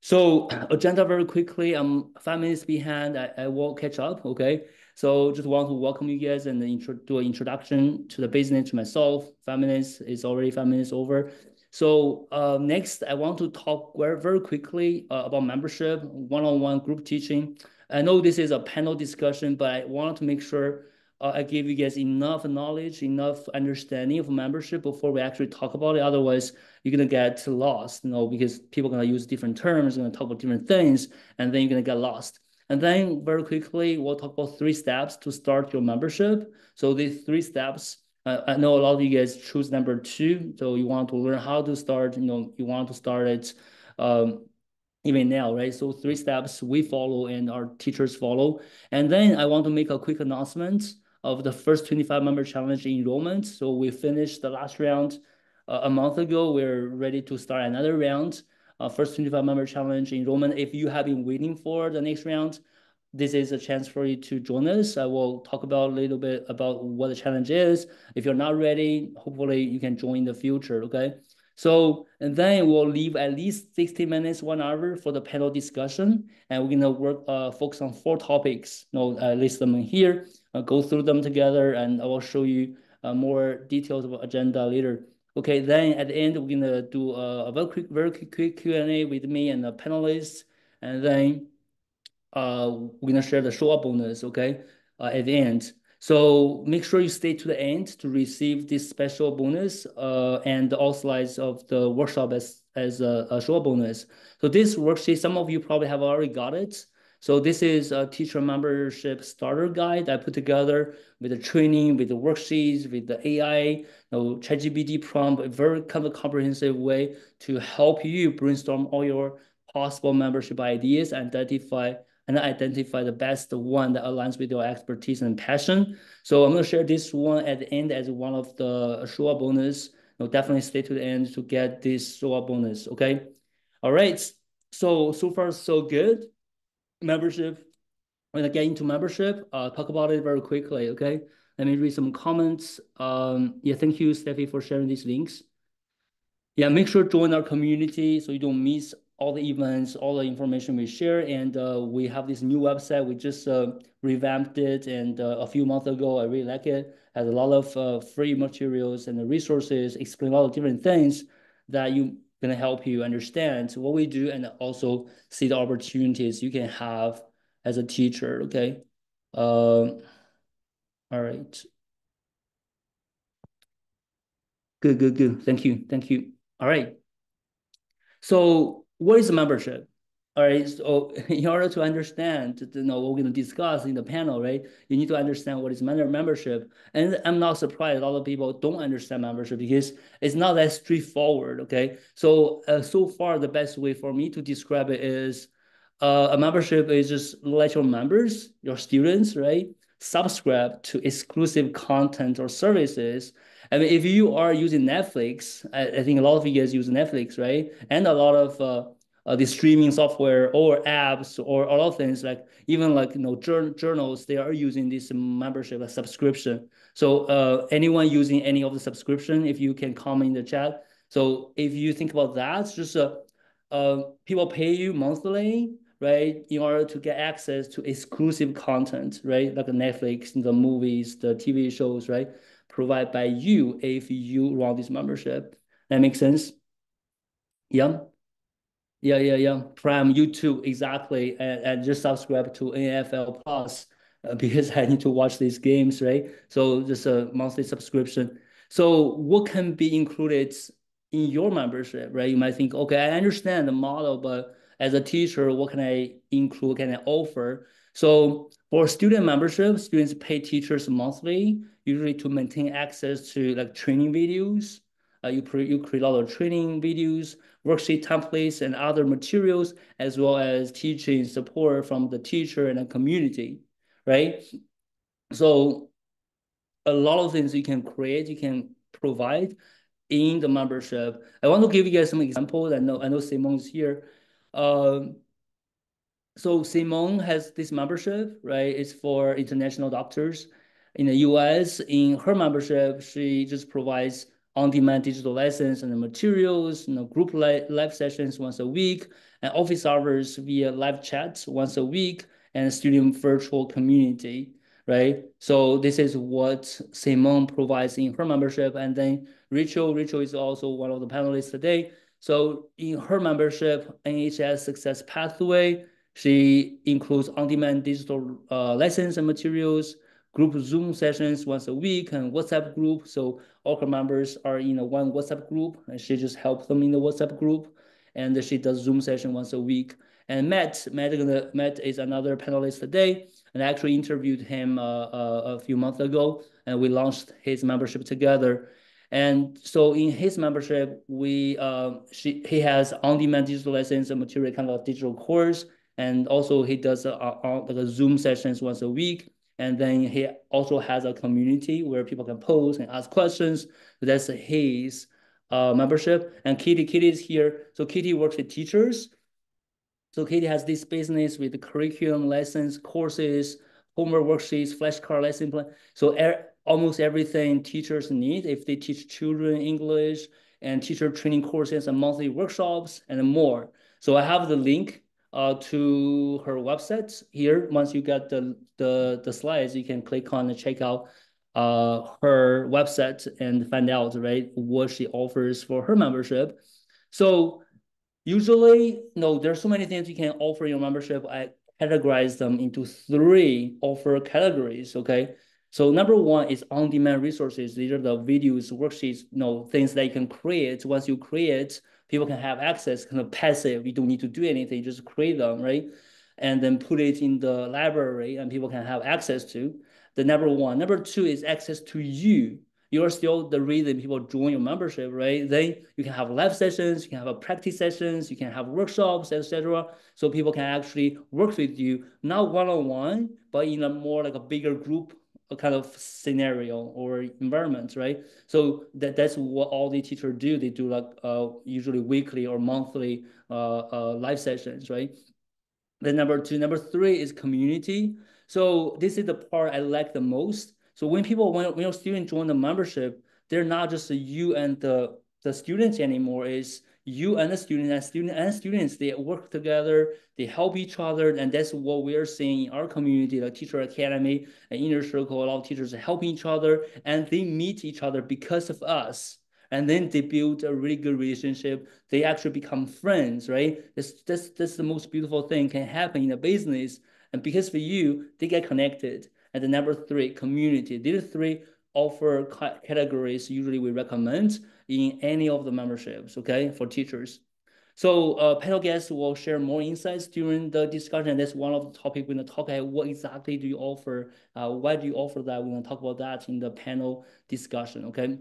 So agenda very quickly. I'm 5 minutes behind. I will catch up. Okay. So just want to welcome you guys and do an introduction to the business to myself. 5 minutes is already 5 minutes over. So next, I want to talk very quickly about membership, one-on-one group teaching. I know this is a panel discussion, but I want to make sure I give you guys enough knowledge, enough understanding of membership before we actually talk about it. Otherwise, you're gonna get lost, because people are gonna use different terms, gonna talk about different things, and then you're gonna get lost. And then very quickly, we'll talk about 3 steps to start your membership. So these 3 steps, I know a lot of you guys choose number 2. So you want to learn how to start, you want to start it even now, right? So 3 steps we follow and our teachers follow. And then I want to make a quick announcement of the first 25 member challenge enrollment. So we finished the last round a month ago. We're ready to start another round. First 25 member challenge enrollment. If you have been waiting for the next round, this is a chance for you to join us. I will talk about a little bit about what the challenge is. If you're not ready, hopefully you can join in the future, okay? So, and then we'll leave at least 60 minutes, 1 hour for the panel discussion. And we're gonna focus on 4 topics. I list them in here, go through them together, and I will show you more details about agenda later. Okay, then at the end, we're gonna do a very quick Q&A with me and the panelists. And then we're gonna share the show up bonus, okay, at the end. So make sure you stay to the end to receive this special bonus and all slides of the workshop as a show up bonus. So this worksheet, some of you probably have already got it. So this is a teacher membership starter guide I put together with the training, with the worksheets, with the AI, ChatGPT prompt, a very kind of comprehensive way to help you brainstorm all your possible membership ideas, identify the best one that aligns with your expertise and passion. So I'm going to share this one at the end as one of the show up bonus. Definitely stay to the end to get this show up bonus. Okay. All right. So far so good. Membership. When I get into membership, talk about it very quickly. Okay. Let me read some comments. Yeah, thank you, Steffi, for sharing these links. Yeah, make sure to join our community so you don't miss all the events, all the information we share. And we have this new website. We just revamped it, and a few months ago, I really like it. Has a lot of free materials and the resources, explain a lot of different things that you gonna help you understand what we do and also see the opportunities you can have as a teacher. Okay. All right. Good. Thank you. All right. So what is membership? All right. So in order to understand, what we're going to discuss in the panel, right? You need to understand what is membership. And I'm not surprised a lot of people don't understand membership because it's not that straightforward. Okay. So so far the best way for me to describe it is a membership is just let your members, your students, right, subscribe to exclusive content or services. I mean, if you are using Netflix, I think a lot of you guys use Netflix, right? And a lot of the streaming software or apps or a lot of things like even like journals, they are using this membership subscription. So anyone using any of the subscription, if you can comment in the chat. So if you think about that, it's just people pay you monthly, right, in order to get access to exclusive content, right, like Netflix, the movies, the TV shows, right, provided by you if you run this membership. That makes sense? Yeah. Yeah. Prime, YouTube, exactly. And just subscribe to NFL Plus because I need to watch these games, right? So just a monthly subscription. So what can be included in your membership, right? You might think, okay, I understand the model, but as a teacher, what can I include, can I offer? So for student membership, students pay teachers monthly, usually to maintain access to like training videos. You create a lot of training videos, worksheet templates, and other materials, as well as teaching support from the teacher and the community, right? So a lot of things you can create, you can provide in the membership. I want to give you guys some examples. I know Simon is here. Um, so Simone has this membership, right? It's for international doctors in the US. In her membership, she just provides on-demand digital lessons and the materials, group live sessions once a week, and office hours via live chats once a week, and student virtual community, right? So this is what Simone provides in her membership. And then Rachel is also one of the panelists today. So in her membership, NHS Success Pathway, she includes on-demand digital lessons and materials, group Zoom sessions once a week, and WhatsApp group. So all her members are in one WhatsApp group, and she just helps them in the WhatsApp group. And she does Zoom session once a week. And Matt is another panelist today, and I actually interviewed him a few months ago, and we launched his membership together. And so in his membership, he has on-demand digital lessons and material, kind of digital course, and also he does like a Zoom sessions once a week. And then he also has a community where people can post and ask questions. So that's his membership. And Kitty is here. So Kitty works with teachers. So Katie has this business with the curriculum, lessons, courses, homework worksheets, flashcard lesson plan. So almost everything teachers need if they teach children English, and teacher training courses and monthly workshops and more. So I have the link to her website here. Once you get the slides, you can click on and check out her website and find out, right, what she offers for her membership. So usually, no, there's so many things you can offer in your membership. I categorize them into 3 offer categories, okay? So number 1 is on-demand resources. These are the videos, worksheets, things that you can create. Once you create, people can have access, kind of passive. You don't need to do anything, just create them, right? And then put it in the library and people can have access to. The number 1. Number 2 is access to you. You're still the reason people join your membership, right? Then you can have live sessions, you can have a practice sessions, you can have workshops, etc. So people can actually work with you, not one-on-one, but in a more like a bigger group kind of scenario or environment, right? So that's what all the teachers do. They do like usually weekly or monthly live sessions, right? Then number 2, number 3 is community. So this is the part I like the most. So when your students join the membership, they're not just you and the students anymore. It's you and the students. They work together, they help each other, and that's what we're seeing in our community, the Teacher Academy, and Inner Circle. A lot of teachers are helping each other, and they meet each other because of us. And then they build a really good relationship. They actually become friends, right? That's the most beautiful thing can happen in a business. And because for you, they get connected. And the number 3, community. These 3 offer categories usually we recommend in any of the memberships, okay, for teachers. So panel guests will share more insights during the discussion. That's one of the topics we're going to talk about. What exactly do you offer? Why do you offer that? We're going to talk about that in the panel discussion, okay?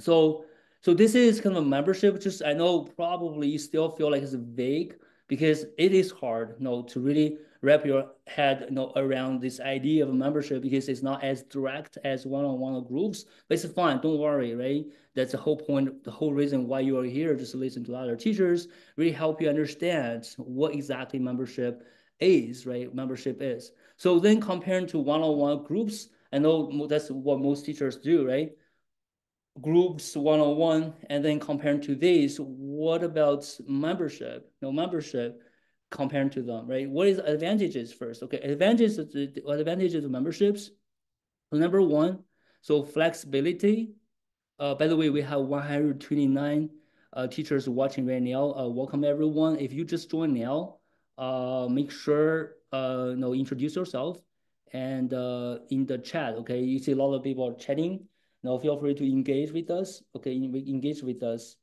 So this is kind of a membership. Just I know probably you still feel like it's vague because it is hard, to really wrap your head, around this idea of a membership because it's not as direct as one-on-one groups. But it's fine. Don't worry, right? That's the whole point, the whole reason why you are here, just to listen to other teachers, really help you understand what exactly membership is, right? Membership is. So then comparing to one-on-one groups, I know that's what most teachers do, right? Groups one-on-one, and then comparing to these, what about membership? Membership comparing to them, right? What is advantages first? Okay, advantages of memberships. So number 1, so flexibility. By the way, we have 129 teachers watching right now. Welcome everyone. If you just joined now, make sure introduce yourself and in the chat. Okay, you see a lot of people chatting. Now feel free to engage with us. Okay, engage with us.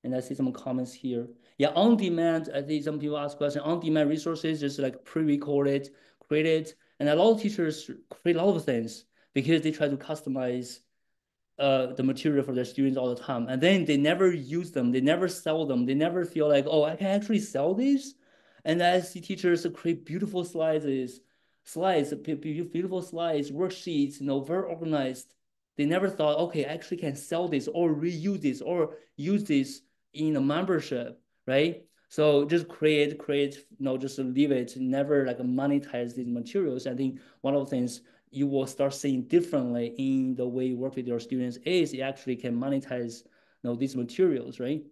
And I see some comments here. Yeah, on demand. I think some people ask questions. On demand resources, just like pre-recorded, created, and a lot of teachers create a lot of things because they try to customize the material for their students all the time, and then they never use them, they never sell them, they never feel like, oh, I can actually sell these. And I see teachers create beautiful beautiful slides, worksheets, very organized. They never thought, okay, I actually can sell this or reuse this or use this in a membership, right? So just create, just leave it, never like monetize these materials. I think one of the things you will start seeing differently in the way you work with your students is you actually can monetize these materials, right?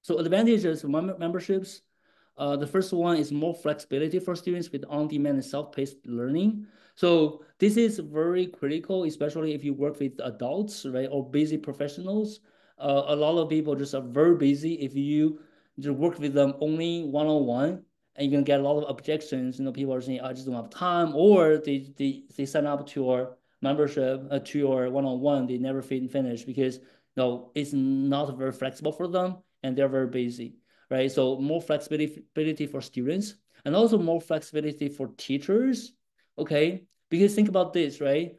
So advantages of memberships. The first one is more flexibility for students with on-demand and self-paced learning. So this is very critical, especially if you work with adults, right, or busy professionals. A lot of people just are very busy. If you just work with them only one-on-one, and you're gonna get a lot of objections. People are saying, I just don't have time, or they sign up to your membership, to your one-on-one, they never finish because it's not very flexible for them and they're very busy, right? So more flexibility for students and also more flexibility for teachers, okay? Because think about this, right?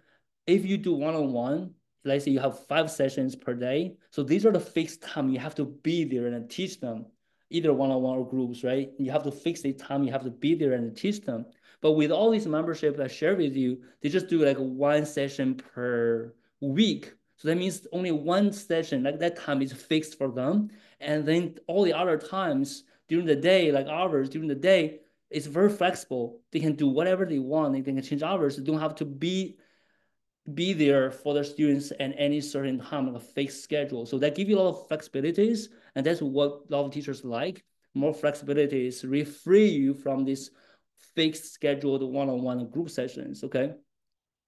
If you do one-on-one, let's say you have 5 sessions per day. So these are the fixed time you have to be there and teach them, either one-on-one or groups, right? You have to fix the time you have to be there and teach them. But with all these memberships I share with you, they just do like 1 session per week. So that means only 1 session, like that time is fixed for them. And then all the other times during the day, like hours during the day, it's very flexible. They can do whatever they want. They can change hours. They don't have to be there for their students at any certain time, like a fixed schedule. So that gives you a lot of flexibilities, and that's what a lot of teachers like. More flexibilities free you from this fixed scheduled one-on-one group sessions, okay?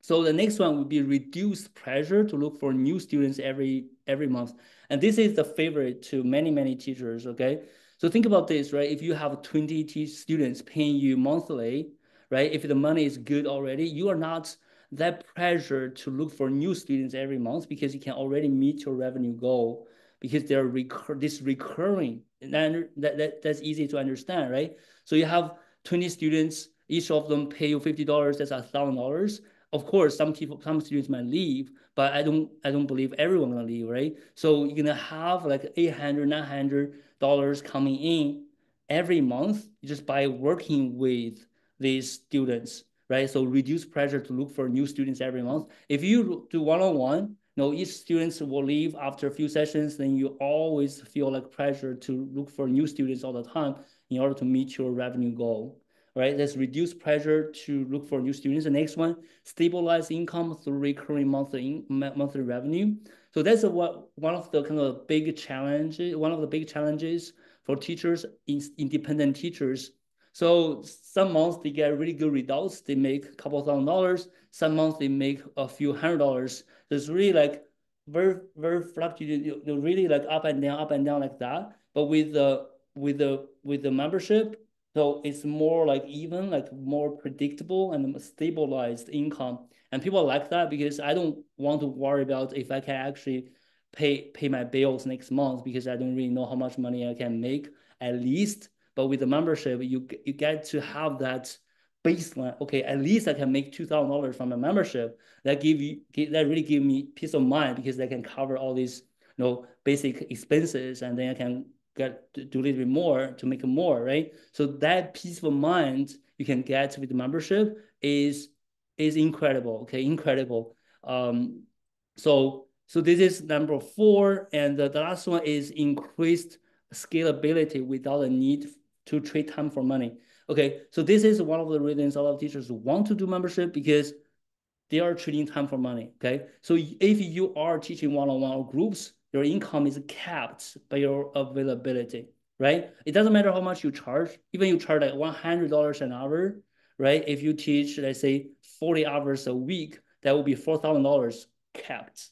So the next one would be reduced pressure to look for new students every month. And this is the favorite to many, many teachers, okay? So think about this, right? If you have 20 students paying you monthly, right? If the money is good already, you are not that pressure to look for new students every month because you can already meet your revenue goal because they're recurring. And that's easy to understand, right? So you have 20 students, each of them pay you $50, that's $1,000. Of course, some students might leave, but I don't believe everyone gonna leave, right? So you're gonna have like $800, $900 coming in every month just by working with these students, right? So reduce pressure to look for new students every month. If you do one-on-one, each students will leave after a few sessions, then you always feel like pressure to look for new students all the time in order to meet your revenue goal, right? Let's reduce pressure to look for new students. The next one, stabilize income through recurring monthly revenue. So that's one of the kind of big challenges. One of the big challenges for teachers, independent teachers. So some months they get really good results. They make a couple $1,000. Some months they make a few $100. So it's really like very fluctuating. Really like up and down like that. But with the membership, so it's more like even, like more predictable and stabilized income. And people like that because I don't want to worry about if I can actually pay my bills next month because I don't really know how much money I can make at least. But with the membership, you get to have that baseline. Okay, at least I can make $2,000 from a membership. That really give me peace of mind because they can cover all these basic expenses, and then I can do a little bit more to make more, right? So that peace of mind you can get with the membership is incredible. Okay, incredible. So this is number 4, and the last one is increased scalability without a need to trade time for money. Okay, so this is one of the reasons a lot of teachers want to do membership because they are trading time for money. Okay, so if you are teaching one-on-one or groups, your income is capped by your availability, right? It doesn't matter how much you charge, even you charge like $100 an hour, right? If you teach, let's say 40 hours a week, that will be $4,000 capped,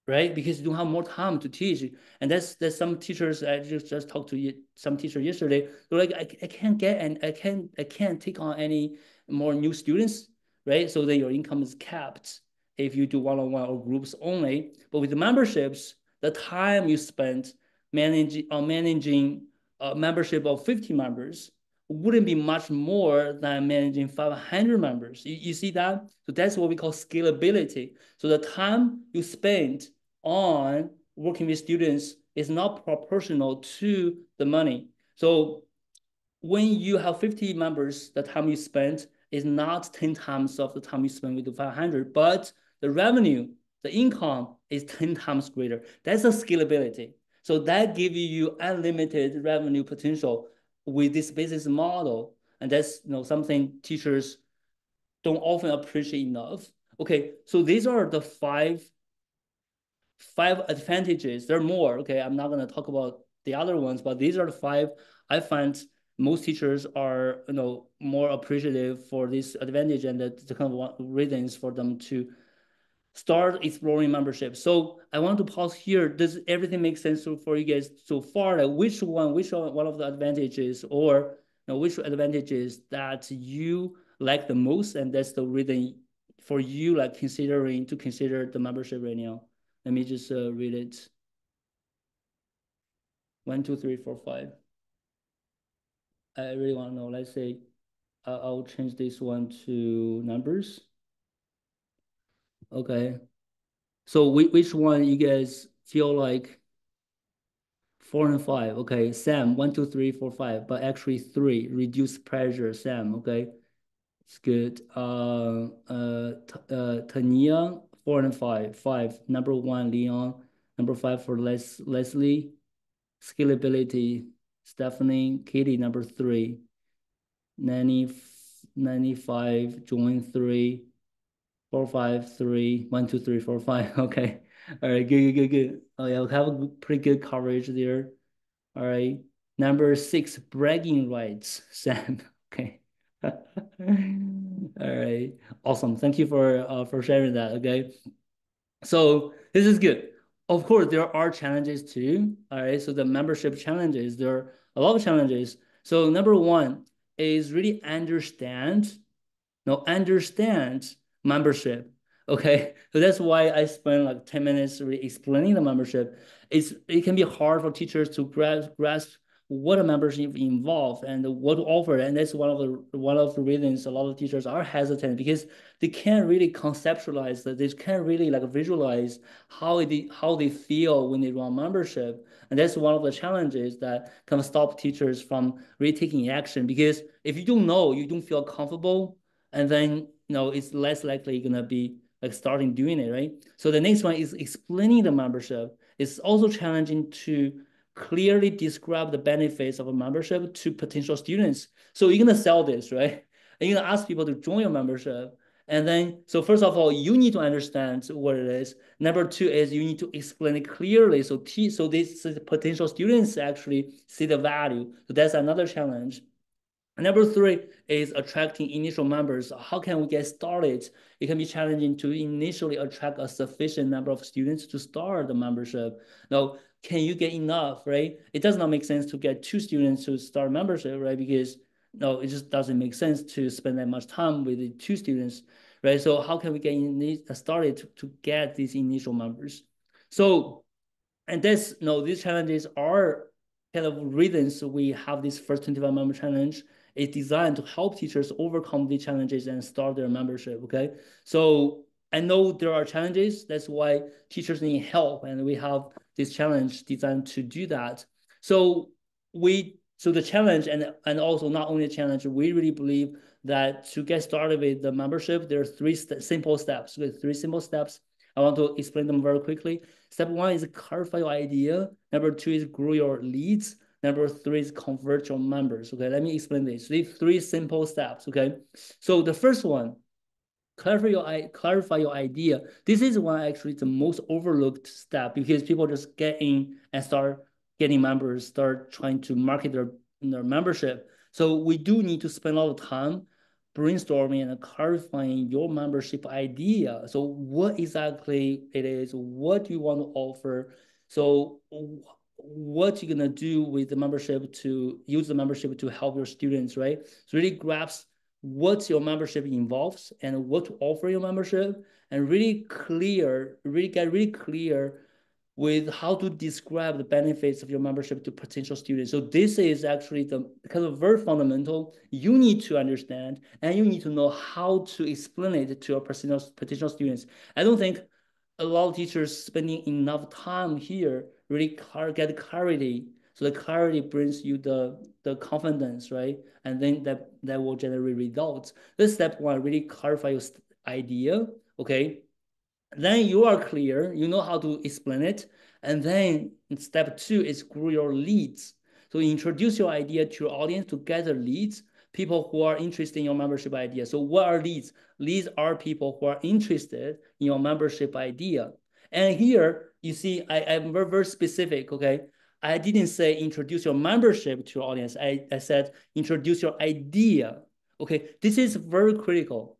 right? Because you don't have more time to teach. And that's some teachers. I just talked to some teacher yesterday. They're like, I can't get, and I can't take on any more new students, right? So then your income is capped if you do one-on-one or groups only. But with the memberships, the time you spend managing a membership of 50 members wouldn't be much more than managing 500 members. You see that? So that's what we call scalability. So the time you spend on working with students is not proportional to the money. So when you have 50 members, the time you spend is not 10 times of the time you spend with the 500, but the revenue, the income is 10 times greater. That's a scalability. So that gives you unlimited revenue potential with this business model. And that's something teachers don't often appreciate enough. Okay, so these are the 5 5 advantages. There are more. Okay, I'm not gonna talk about the other ones, but these are the 5 I find most teachers are more appreciative for this advantage and the kind of reasons for them to start exploring membership. So I want to pause here. Does everything make sense for you guys so far? Like which one of the advantages or which advantages that you like the most, and that's the reason for you like consider the membership right now. Let me just read it. 1, 2, 3, 4, 5. I really want to know. Let's say I'll change this one to numbers. Okay. So which one you guys feel like 4 and 5? Okay. Sam, 1, 2, 3, 4, 5, but actually 3. Reduce pressure, Sam. Okay. It's good. Tania, 4 and 5. 5. Number 1, Leon. Number 5 for Leslie. Scalability, Stephanie. Katie, number 3. 95, join 3. 4, 5, 3. 1, 2, 3, 4, 5. Okay. All right. Good. Oh yeah, we have a pretty good coverage there. All right. Number 6, bragging rights, Sam. Okay. All right. Awesome. Thank you for sharing that. Okay. So this is good. Of course, there are challenges too. All right. So the membership challenges, there are a lot of challenges. So number 1 is really understand membership. Okay, so that's why I spent like 10 minutes really explaining the membership. It can be hard for teachers to grasp what a membership involves and what to offer, and that's one of the reasons a lot of teachers are hesitant because they can't really conceptualize that, they can't really like visualize how they feel when they run membership, and that's one of the challenges that can stop teachers from really taking action, because if you don't know, you don't feel comfortable, and then it's less likely you're gonna be like starting doing it, right? So the next one is explaining the membership. It's also challenging to clearly describe the benefits of a membership to potential students. So you're gonna sell this, right? And you're gonna ask people to join your membership. And then, so first of all, you need to understand what it is. Number 2 is you need to explain it clearly. So these potential students actually see the value. So that's another challenge. Number 3 is attracting initial members. How can we get started? It can be challenging to initially attract a sufficient number of students to start the membership. Now, can you get enough, right? It does not make sense to get 2 students to start membership, right? Because no, it just doesn't make sense to spend that much time with the 2 students, right? So how can we get started to get these initial members? So, and these challenges are kind of reasons we have this first 25 member challenge. It's designed to help teachers overcome the challenges and start their membership. Okay, so I know there are challenges. That's why teachers need help, and we have this challenge designed to do that. So the challenge and also not only a challenge, we really believe that to get started with the membership, there are 3 simple steps. With 3 simple steps, I want to explain them very quickly. Step 1 is clarify your idea. Number 2 is grow your leads. Number 3 is convert your members. Okay, let me explain this. These 3 simple steps. Okay, so the first one, clarify your idea. This is one actually the most overlooked step because people just get in and start getting members, start trying to market their membership. So we do need to spend a lot of time brainstorming and clarifying your membership idea. So what exactly it is, what do you want to offer? So what you're gonna do with the membership to use the membership to help your students, right? So really grasp what your membership involves and what to offer your membership, and really get really clear with how to describe the benefits of your membership to potential students. So this is actually the kind of very fundamental. You need to understand and you need to know how to explain it to your potential students. I don't think a lot of teachers spending enough time here really get clarity. So the clarity brings you the confidence, right? And then that will generate results. This step 1, really clarify your idea, okay? Then you are clear, you know how to explain it. And then step 2 is grow your leads. So introduce your idea to your audience to gather leads, people who are interested in your membership idea. So what are leads? Leads are people who are interested in your membership idea. And here, you see, I'm very, very specific, okay? I didn't say introduce your membership to your audience. I said introduce your idea, okay? This is very critical.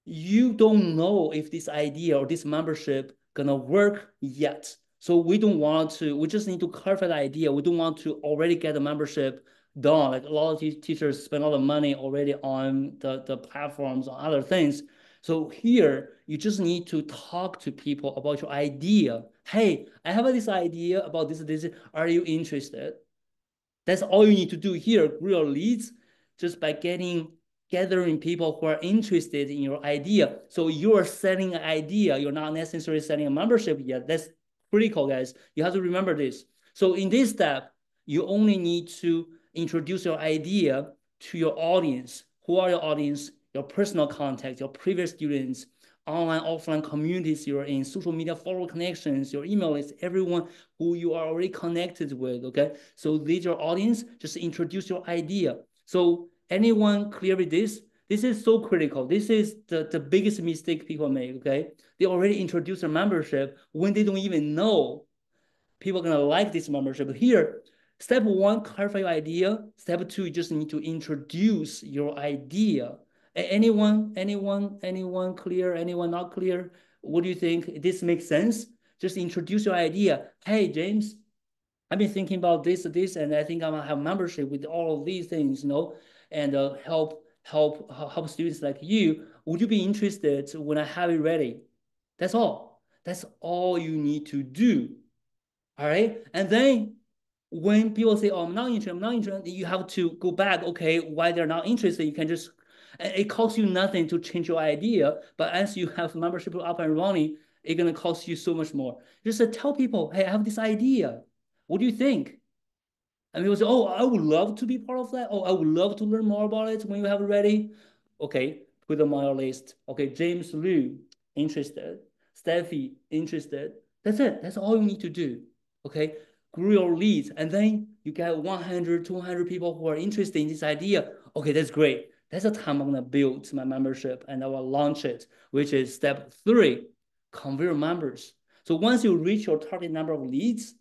You don't know if this idea or this membership gonna work yet. So we don't want to, we just need to clarify the idea. We don't want to already get the membership done. Like a lot of teachers spend a lot of money already on the platforms, on other things. So here, you just need to talk to people about your idea. Hey, I have this idea about this. Are you interested? That's all you need to do here. Grow your leads just by gathering people who are interested in your idea. So you're selling an idea. You're not necessarily selling a membership yet. That's critical, guys. You have to remember this. So in this step, you only need to introduce your idea to your audience. Who are your audience? Your personal contacts, your previous students, online, offline communities you're in, social media follower connections, your email list, everyone who you are already connected with, okay? So these are your audience, just introduce your idea. So anyone clear with this? This is so critical. This is the biggest mistake people make, okay? They already introduce their membership when they don't even know people are gonna like this membership. Here, step one, clarify your idea. Step two, you just need to introduce your idea. Anyone clear? Anyone not clear? What do you think? This makes sense? Just introduce your idea. Hey, James, I've been thinking about this, and I think I'm gonna have membership with all of these things, and help students like you. Would you be interested when I have it ready? That's all. That's all you need to do. All right. And then when people say, oh, I'm not interested, you have to go back. Okay, why they're not interested? You can just, it costs you nothing to change your idea. But as you have membership up and running, it's going to cost you so much more. Just tell people, hey, I have this idea. What do you think? And people say, oh, I would love to be part of that. Oh, I would love to learn more about it when you have it ready. Okay, put them on your list. Okay, James Liu, interested. Steffi, interested. That's it. That's all you need to do. Okay, grow your leads. And then you get 100, 200 people who are interested in this idea. Okay, that's great. That's the time I'm going to build my membership and I will launch it, which is step 3, convert members. So once you reach your target number of leads,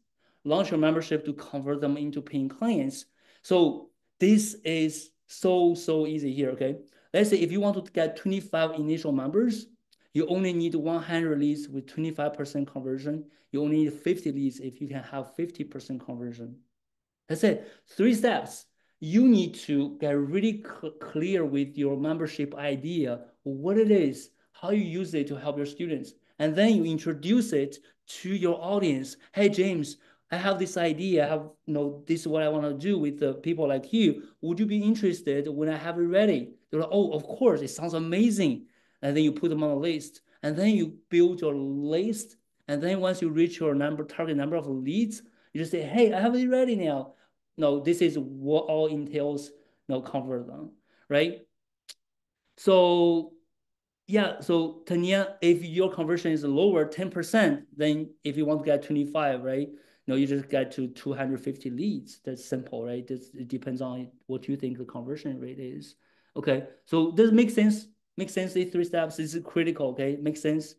launch your membership to convert them into paying clients. So this is so easy here, okay? Let's say if you want to get 25 initial members, you only need 100 leads with 25% conversion. You only need 50 leads if you can have 50% conversion. That's it. 3 steps. You need to get really clear with your membership idea, what it is, how you use it to help your students. And then you introduce it to your audience. Hey, James, I have this idea. I have, this is what I want to do with the people like you. Would you be interested when I have it ready? They're like, oh, of course, it sounds amazing. And then you put them on a list. And then you build your list. And then once you reach your target number of leads, you just say, hey, I have it ready now. No, this is what all entails, convert them, right? So yeah, so Tanya, if your conversion is lower, 10%, then if you want to get 25, right? No, you just get to 250 leads. That's simple, right? It depends on what you think the conversion rate is. Okay, so this makes sense. Makes sense. These 3 steps is critical. Okay, makes sense.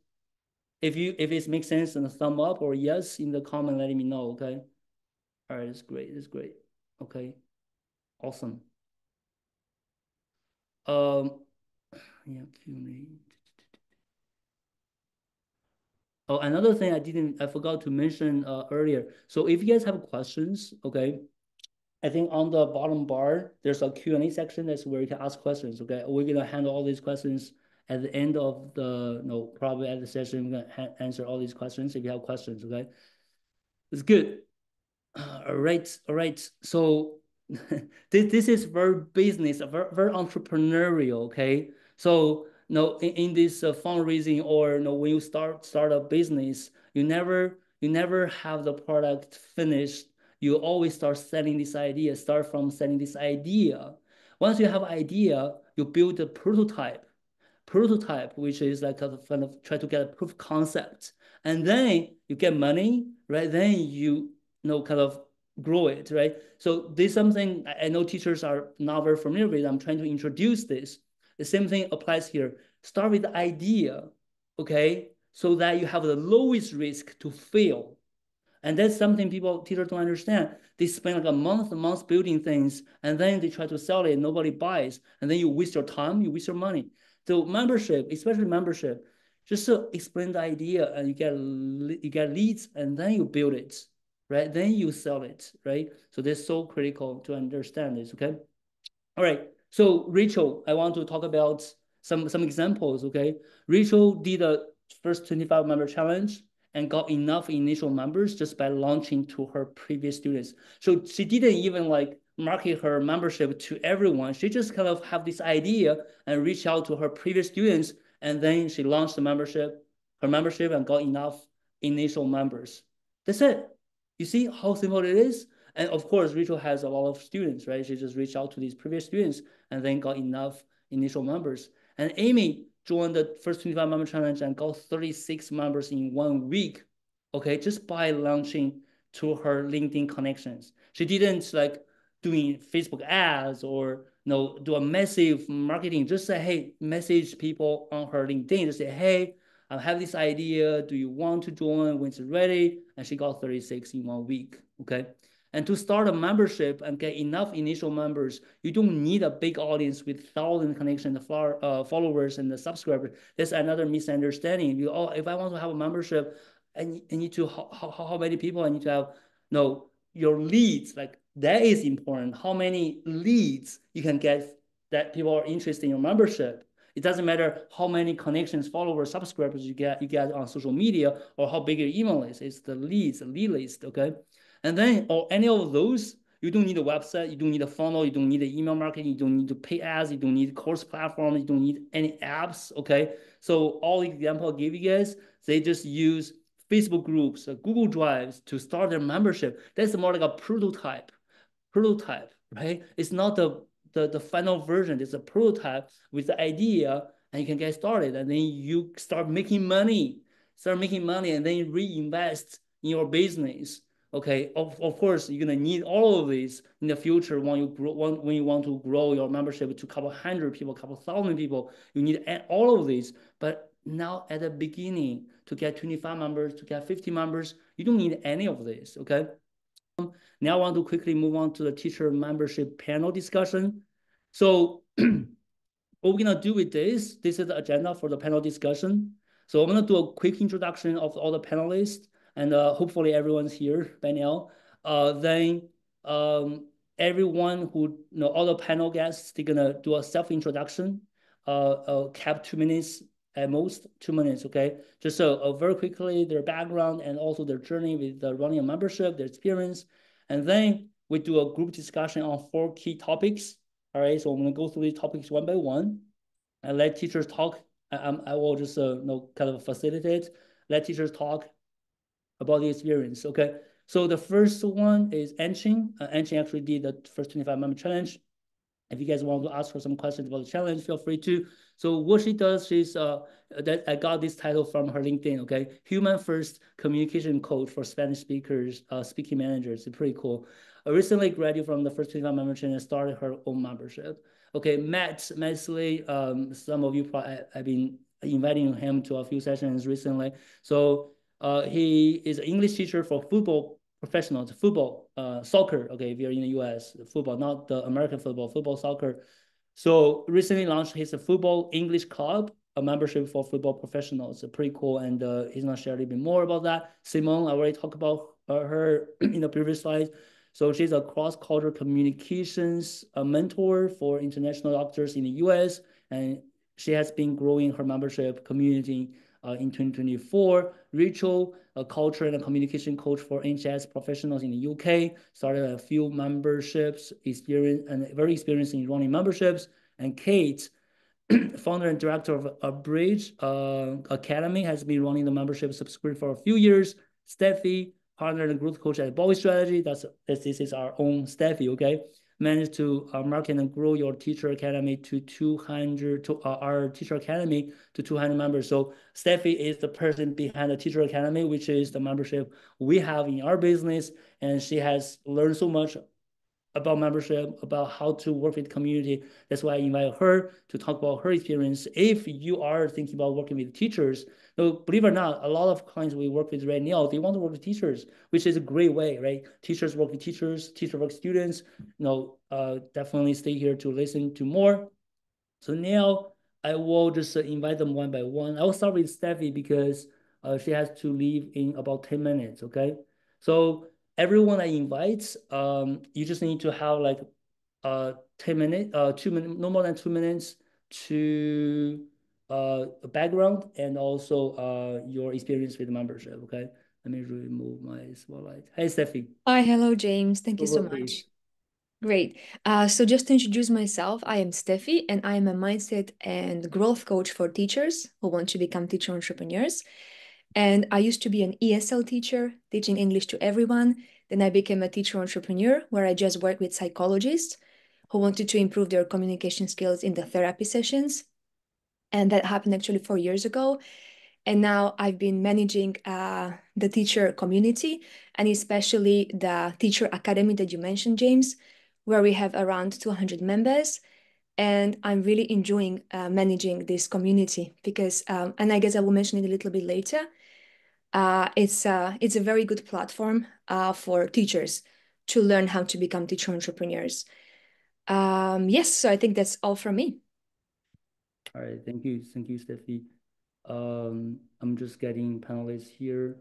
If it makes sense, then a thumb up or yes in the comment, letting me know. Okay. All right, that's great. That's great. Okay, awesome. Yeah, Q&A. Oh, another thing I forgot to mention earlier. So if you guys have questions, okay, I think on the bottom bar, there's a Q&A section. That's where you can ask questions, okay? We're gonna handle all these questions at the end of the, probably at the session, we're gonna answer all these questions if you have questions, okay? It's good. All right. So this is very business, very entrepreneurial. Okay, so in this fundraising or when you start a business, you never have the product finished. You always start selling this idea. Start from selling this idea. Once you have idea, you build a prototype, which is like kind of try to get a proof of concept, and then you get money, right? Then you kind of grow it, right? So this is something I know teachers are not very familiar with. I'm trying to introduce this. The same thing applies here. Start with the idea, okay? so that you have the lowest risk to fail. And that's something teachers don't understand. They spend like a month building things, and then they try to sell it, nobody buys, and then you waste your time, you waste your money. So membership, especially membership, just to explain the idea, and you get leads, and then you build it, right? Then you sell it, right? So that's so critical to understand this. Okay. All right. So Rachel, I want to talk about some examples. Okay. Rachel did a first 25 member challenge and got enough initial members just by launching to her previous students. So she didn't even like market her membership to everyone. She just kind of have this idea and reach out to her previous students, and then she launched her membership and got enough initial members. That's it. You see how simple it is? And of course, Rachel has a lot of students, right? She just reached out to these previous students and then got enough initial members. And Amy joined the first 25 member challenge and got 36 members in 1 week, okay, just by launching to her LinkedIn connections. She didn't like doing Facebook ads or do a massive marketing. Just say, hey, message people on her LinkedIn. Just say, hey, I have this idea. Do you want to join when it's ready? And she got 36 in 1 week, okay? And to start a membership and get enough initial members, you don't need a big audience with 1,000 connections, followers, and the subscribers. That's another misunderstanding. If I want to have a membership, I need to how many people I need to have? No, your leads, like that is important. How many leads you can get that people are interested in your membership. It doesn't matter how many connections, followers, subscribers you get on social media or how big your email is. It's the leads, the lead list, okay? And then, or any of those, you don't need a website, you don't need a funnel, you don't need an email marketing, you don't need to pay ads, you don't need course platform, you don't need any apps, okay? So all the example I gave you guys, they just use Facebook groups, Google Drives to start their membership. That's more like a prototype, right? It's not the final version. It's a prototype with the idea, and you can get started, and then you start making money, and then you reinvest in your business. Okay, of course, you're gonna need all of these in the future when you want to grow your membership to a couple hundred people, a couple thousand people. You need all of these, but now at the beginning, to get 25 members, to get 50 members, you don't need any of this. Okay. Now I want to quickly move on to the teacher membership panel discussion. So what we're gonna do with this is the agenda for the panel discussion. So I'm gonna do a quick introduction of all the panelists, and hopefully everyone's here by now. Then everyone who all the panel guests, they're gonna do a self-introduction, cap 2 minutes at most, 2 minutes, okay? Just very quickly their background and also their journey with running a membership, their experience, and then we do a group discussion on 4 key topics. All right, so I'm gonna go through these topics one by one and let teachers talk. I will just kind of facilitate, let teachers talk about the experience. Okay, so the first one is Anqing. Anqing actually did the first 25 member challenge. If you guys want to ask her some questions about the challenge, feel free to. So what she does, she's that I got this title from her LinkedIn. Okay, Human First Communication Coach for Spanish speakers, speaking managers. It's pretty cool. I recently graduated from the first 25 membership and started her own membership. Okay, Matt Slay, some of you probably have been inviting him to a few sessions recently. So he is an English teacher for football professionals, football, soccer. Okay, if you're in the US, football, not the American football, soccer. So recently launched his football English club, a membership for football professionals. Pretty cool, and he's gonna share a little bit more about that. Simone, I already talked about her in the previous slide. So she's a cross-cultural communications mentor for international doctors in the US, and she has been growing her membership community in 2024. Rachel, a culture and a communication coach for NHS professionals in the UK, started a few memberships, very experienced in running memberships. And Kate, founder and director of a Bridge Academy, has been running the membership subscription for a few years. Steffi, partner and growth coach at Bowie Strategy. This is our own Steffi, okay? Managed to market and grow your teacher academy to 200, our teacher academy to 200 members. So Steffi is the person behind the teacher academy, which is the membership we have in our business. And she has learned so much about membership, about how to work with community. That's why I invite her to talk about her experience. If you are thinking about working with teachers, so believe it or not, a lot of clients we work with right now, they want to work with teachers, which is a great way, right? Teachers work with teachers, teachers work with students. Definitely stay here to listen to more. So now I will just invite them one by one. I will start with Steffi because she has to leave in about 10 minutes, okay? So everyone I invite, you just need to have like 10 minutes, 2 minutes, no more than 2 minutes to a background and also your experience with membership, okay? Let me remove my spotlight. Hey, Steffi. Hi, hello, James. Thank you so Over, please. much. Great. So just to introduce myself, I am Steffi, and I am a mindset and growth coach for teachers who want to become teacher entrepreneurs. And I used to be an ESL teacher, teaching English to everyone. Then I became a teacher entrepreneur, where I just work with psychologists who wanted to improve their communication skills in the therapy sessions. And that happened actually 4 years ago. And now I've been managing the teacher community and especially the teacher academy that you mentioned, James, where we have around 200 members. And I'm really enjoying managing this community because, and I guess I will mention it a little bit later, it's a very good platform for teachers to learn how to become teacher entrepreneurs. Yes, so I think that's all from me. All right, thank you, Steffi. I'm just getting panelists here.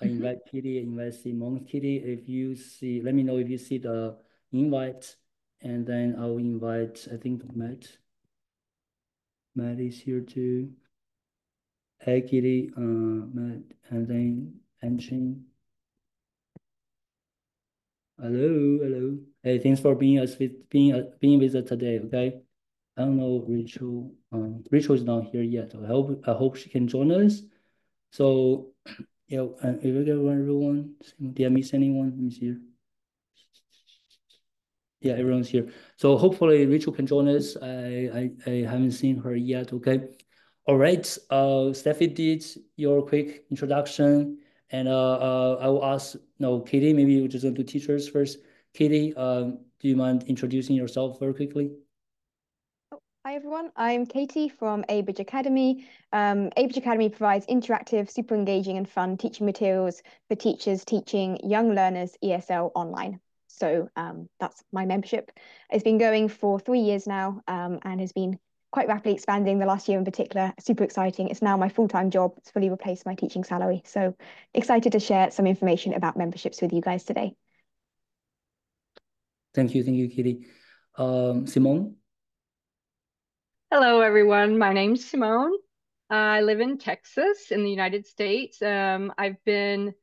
I Mhm. invite Kitty, I invite Simon. Kitty, if you see, let me know if you see the invite, and then I'll invite, I think Matt. Matt is here too. Hey, Kitty, Matt, and then Anshin. Hello, hello. Hey, thanks for being with us today. Okay. I don't know Rachel. Rachel is not here yet. I hope she can join us. So yeah, if you get everyone, did I miss anyone? Let me see here. Yeah, everyone's here. So hopefully Rachel can join us. I haven't seen her yet. Okay. All right. Steffi did your quick introduction, and I will ask no Katie. Maybe we're just going to teachers first. Katie, do you mind introducing yourself very quickly? Hi everyone, I'm Katie from Abridge Academy. Abridge Academy provides interactive, super engaging and fun teaching materials for teachers teaching young learners ESL online. So that's my membership. It's been going for 3 years now and has been quite rapidly expanding the last year in particular. Super exciting. It's now my full-time job. It's fully replaced my teaching salary. So excited to share some information about memberships with you guys today. Thank you, Katie. Simone. Hello, everyone. My name's Simone. I live in Texas in the United States. I've been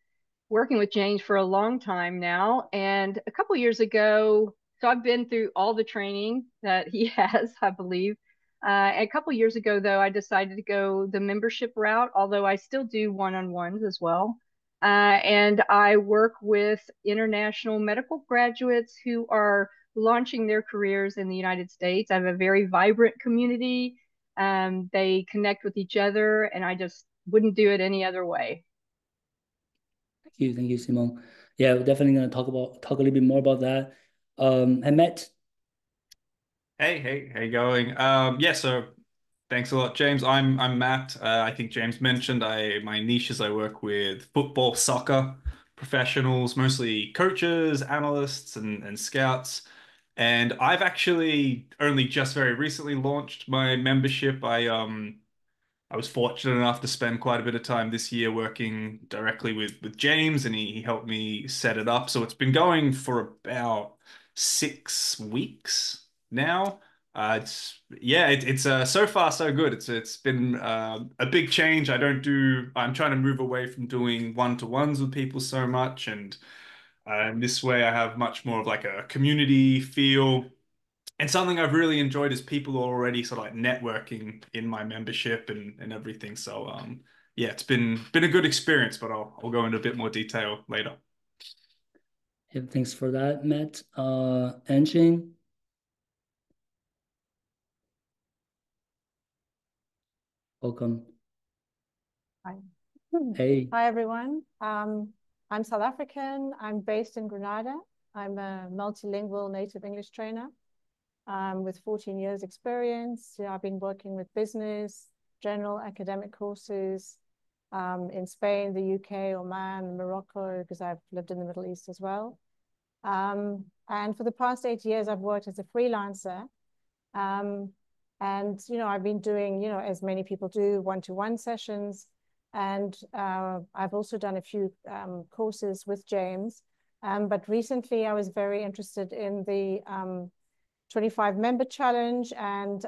working with James for a long time now. And a couple years ago, so I've been through all the training that he has, I believe. A couple years ago, though, I decided to go the membership route, although I still do one-on-ones as well. And I work with international medical graduates who are launching their careers in the United States. I have a very vibrant community. They connect with each other, and I just wouldn't do it any other way. Thank you, Simone. Yeah, we're definitely gonna talk a little bit more about that. I met. Hey, how you going? Yeah, so thanks a lot, James. I'm Matt. I think James mentioned my niche is I work with football, soccer professionals, mostly coaches, analysts, and scouts. And I've actually only just very recently launched my membership. I was fortunate enough to spend quite a bit of time this year working directly with James, and he helped me set it up. So it's been going for about 6 weeks now. It's so far so good. It's been a big change. I'm trying to move away from doing one-to-ones with people so much, and this way I have much more of like a community feel. And something I've really enjoyed is people are already sort of like networking in my membership and everything. So yeah, it's been a good experience, but I'll go into a bit more detail later. Yeah, thanks for that, Matt. Anshin, welcome. Hi. Hey. Hi, everyone. I'm South African. I'm based in Grenada. I'm a multilingual native English trainer with 14 years experience. Yeah, I've been working with business, general academic courses in Spain, the UK, Oman, Morocco, because I've lived in the Middle East as well. And for the past 8 years, I've worked as a freelancer. And, I've been doing, as many people do, one-to-one sessions. And I've also done a few courses with James. But recently, I was very interested in the 25 member challenge. And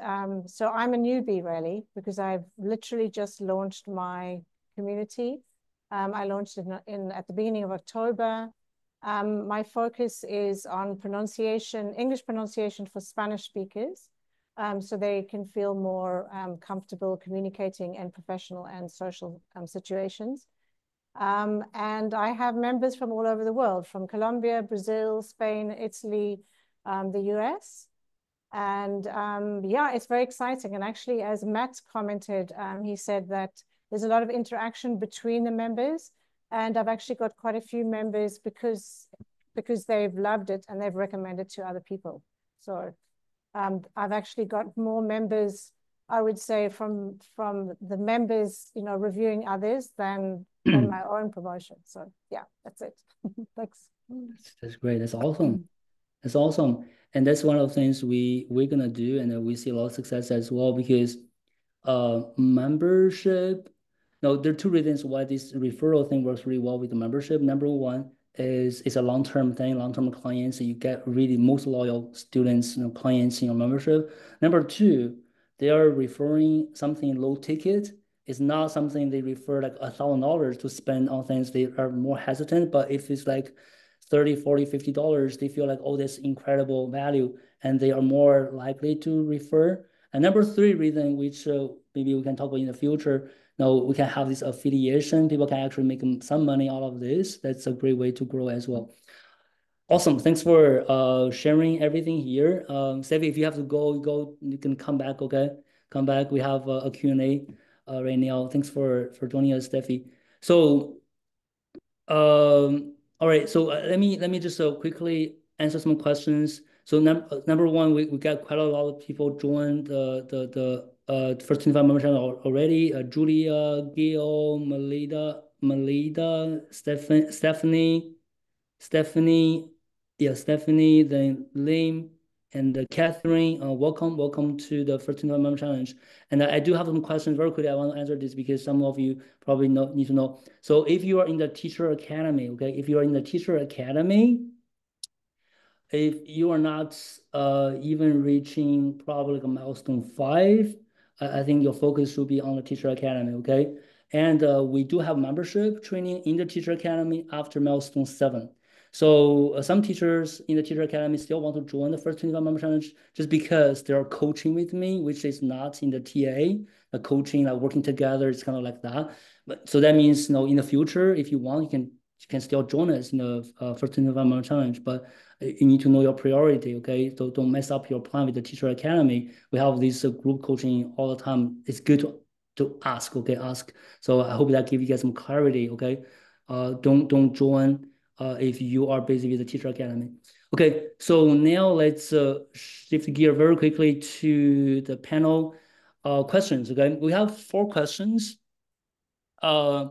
so I'm a newbie, really, because I've literally just launched my community. I launched it at the beginning of October. My focus is on pronunciation, English pronunciation for Spanish speakers, so they can feel more comfortable communicating in professional and social situations. And I have members from all over the world, from Colombia, Brazil, Spain, Italy, the US. And yeah, it's very exciting. And actually, as Matt commented, he said that there's a lot of interaction between the members. And I've actually got quite a few members because they've loved it and they've recommended to other people. So I've actually got more members, I would say, from the members, reviewing others than my own promotion. So yeah, that's it. Thanks. That's great. That's awesome. That's awesome. And that's one of the things we're gonna do, and we see a lot of success as well, because membership. No, there are two reasons why this referral thing works really well with the membership. Number one is it's a long-term thing, long-term clients. So you get really most loyal students, clients in your membership. Number two, they are referring something low ticket. It's not something they refer like $1,000 to spend on things. They are more hesitant. But if it's like $30, $40, $50, they feel like, oh, that's incredible value, and they are more likely to refer. And number three reason, which maybe we can talk about in the future, we can have this affiliation. People can actually make some money out of this. That's a great way to grow as well. Awesome. Thanks for sharing everything here. Steffi, if you have to go, you can come back, okay? Come back. We have a Q&A right now. Thanks for joining us, Steffi. So, all right. So let me just quickly answer some questions. So number one, we got quite a lot of people join the first 25 member channel already. Julia, Gail, Melida, Stephanie, then Lim, and Catherine. Welcome to the first 25 member challenge. And I do have some questions very quickly. I want to answer this because some of you probably need to know. So if you are in the Teacher Academy, okay, if you are in the Teacher Academy, if you are not even reaching probably like a milestone 5, I think your focus should be on the Teacher Academy, okay? And we do have membership training in the Teacher Academy after milestone 7. So some teachers in the Teacher Academy still want to join the first 25 member challenge just because they're coaching with me, which is not in the TA. The coaching, like working together, it's kind of like that. But so that means, in the future, if you want, you can still join us in the first 25 member challenge. But you need to know your priority, okay? So don't mess up your plan with the Teacher Academy. We have this group coaching all the time. It's good to ask, okay? Ask. So I hope that gives you guys some clarity, okay? Don't join if you are busy with the Teacher Academy. Okay, so now let's shift gear very quickly to the panel questions, okay? We have 4 questions. I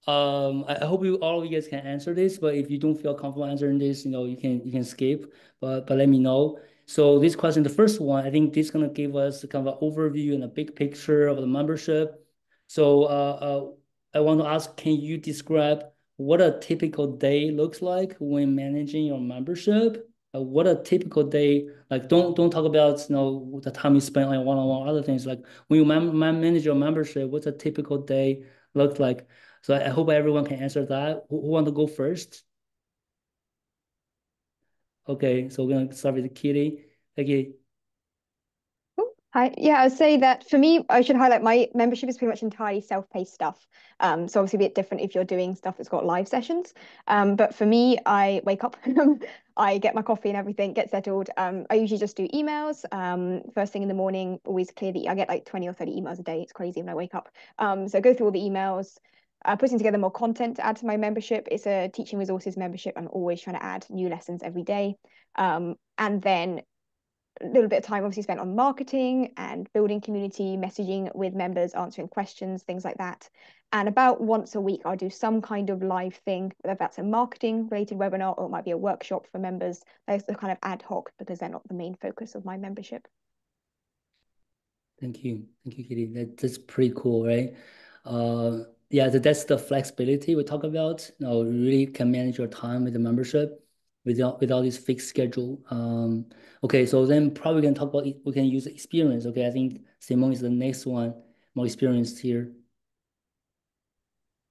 hope all of you guys can answer this, but if you don't feel comfortable answering this, you can skip, but let me know. So this question, the first one, I think this is gonna give us kind of an overview and a big picture of the membership. So I want to ask, can you describe what a typical day looks like when managing your membership? What a typical day, like don't talk about the time you spend on one-on-one other things. Like when you manage your membership, what's a typical day look like? So I hope everyone can answer that. Who want to go first? Okay, so we're gonna start with Kitty. Okay. Hi. Yeah, I would say that for me, I should highlight my membership is pretty much entirely self-paced stuff. So obviously a bit different if you're doing stuff that's got live sessions. But for me, I wake up, I get my coffee and everything, get settled. I usually just do emails. First thing in the morning, always clear I get like 20 or 30 emails a day. It's crazy when I wake up. So I go through all the emails. putting together more content to add to my membership. It's a teaching resources membership. I'm always trying to add new lessons every day. And then a little bit of time obviously spent on marketing and building community, messaging with members, answering questions, things like that. And about once a week, I'll do some kind of live thing, whether that's a marketing related webinar or it might be a workshop for members. Those are kind of ad hoc because they're not the main focus of my membership. Thank you, Katie. That's pretty cool, right? Yeah, that's the flexibility we talk about. You really can manage your time with the membership without this fixed schedule. Okay, so then probably we can talk about we can use experience. Okay, I think Simone is the next one, more experienced here.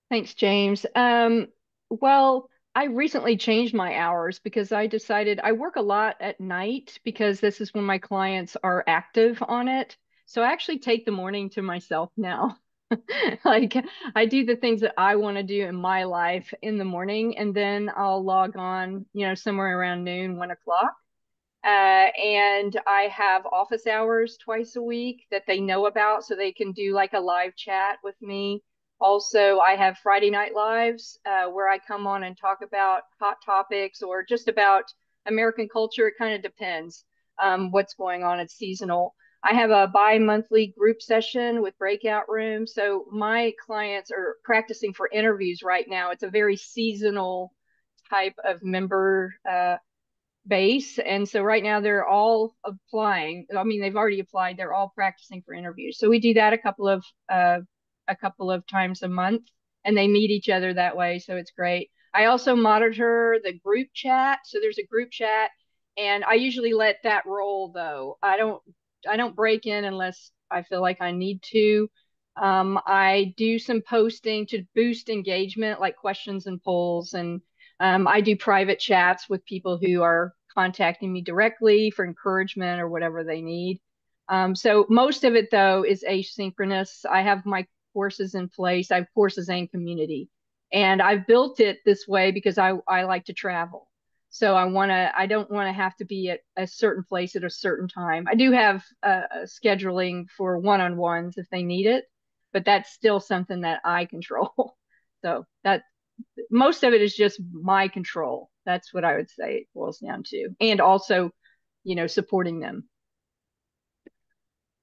Thanks, James. Well, I recently changed my hours because I decided I work a lot at night because this is when my clients are active on it. So I actually take the morning to myself now. Like I do the things that I want to do in my life in the morning, and then I'll log on, somewhere around noon, 1 o'clock. And I have office hours twice a week that they know about so they can do like a live chat with me. Also, I have Friday night lives where I come on and talk about hot topics or just about American culture. It kind of depends what's going on. It's seasonal. I have a bi-monthly group session with breakout rooms. So my clients are practicing for interviews right now. It's a very seasonal type of member base. And so right now they're all applying. I mean, they've already applied. They're all practicing for interviews. So we do that a couple of times a month, and they meet each other that way. So it's great. I also monitor the group chat. So there's a group chat, and I usually let that roll though. I don't break in unless I feel like I need to. I do some posting to boost engagement, like questions and polls, and I do private chats with people who are contacting me directly for encouragement or whatever they need. So most of it though is asynchronous. I have my courses in place. I have courses and community, and I've built it this way because I like to travel. So I don't want to have to be at a certain place at a certain time. I do have scheduling for one-on-ones if they need it, but that's still something that I control. So that most of it is just my control. That's what I would say it boils down to. And also, supporting them.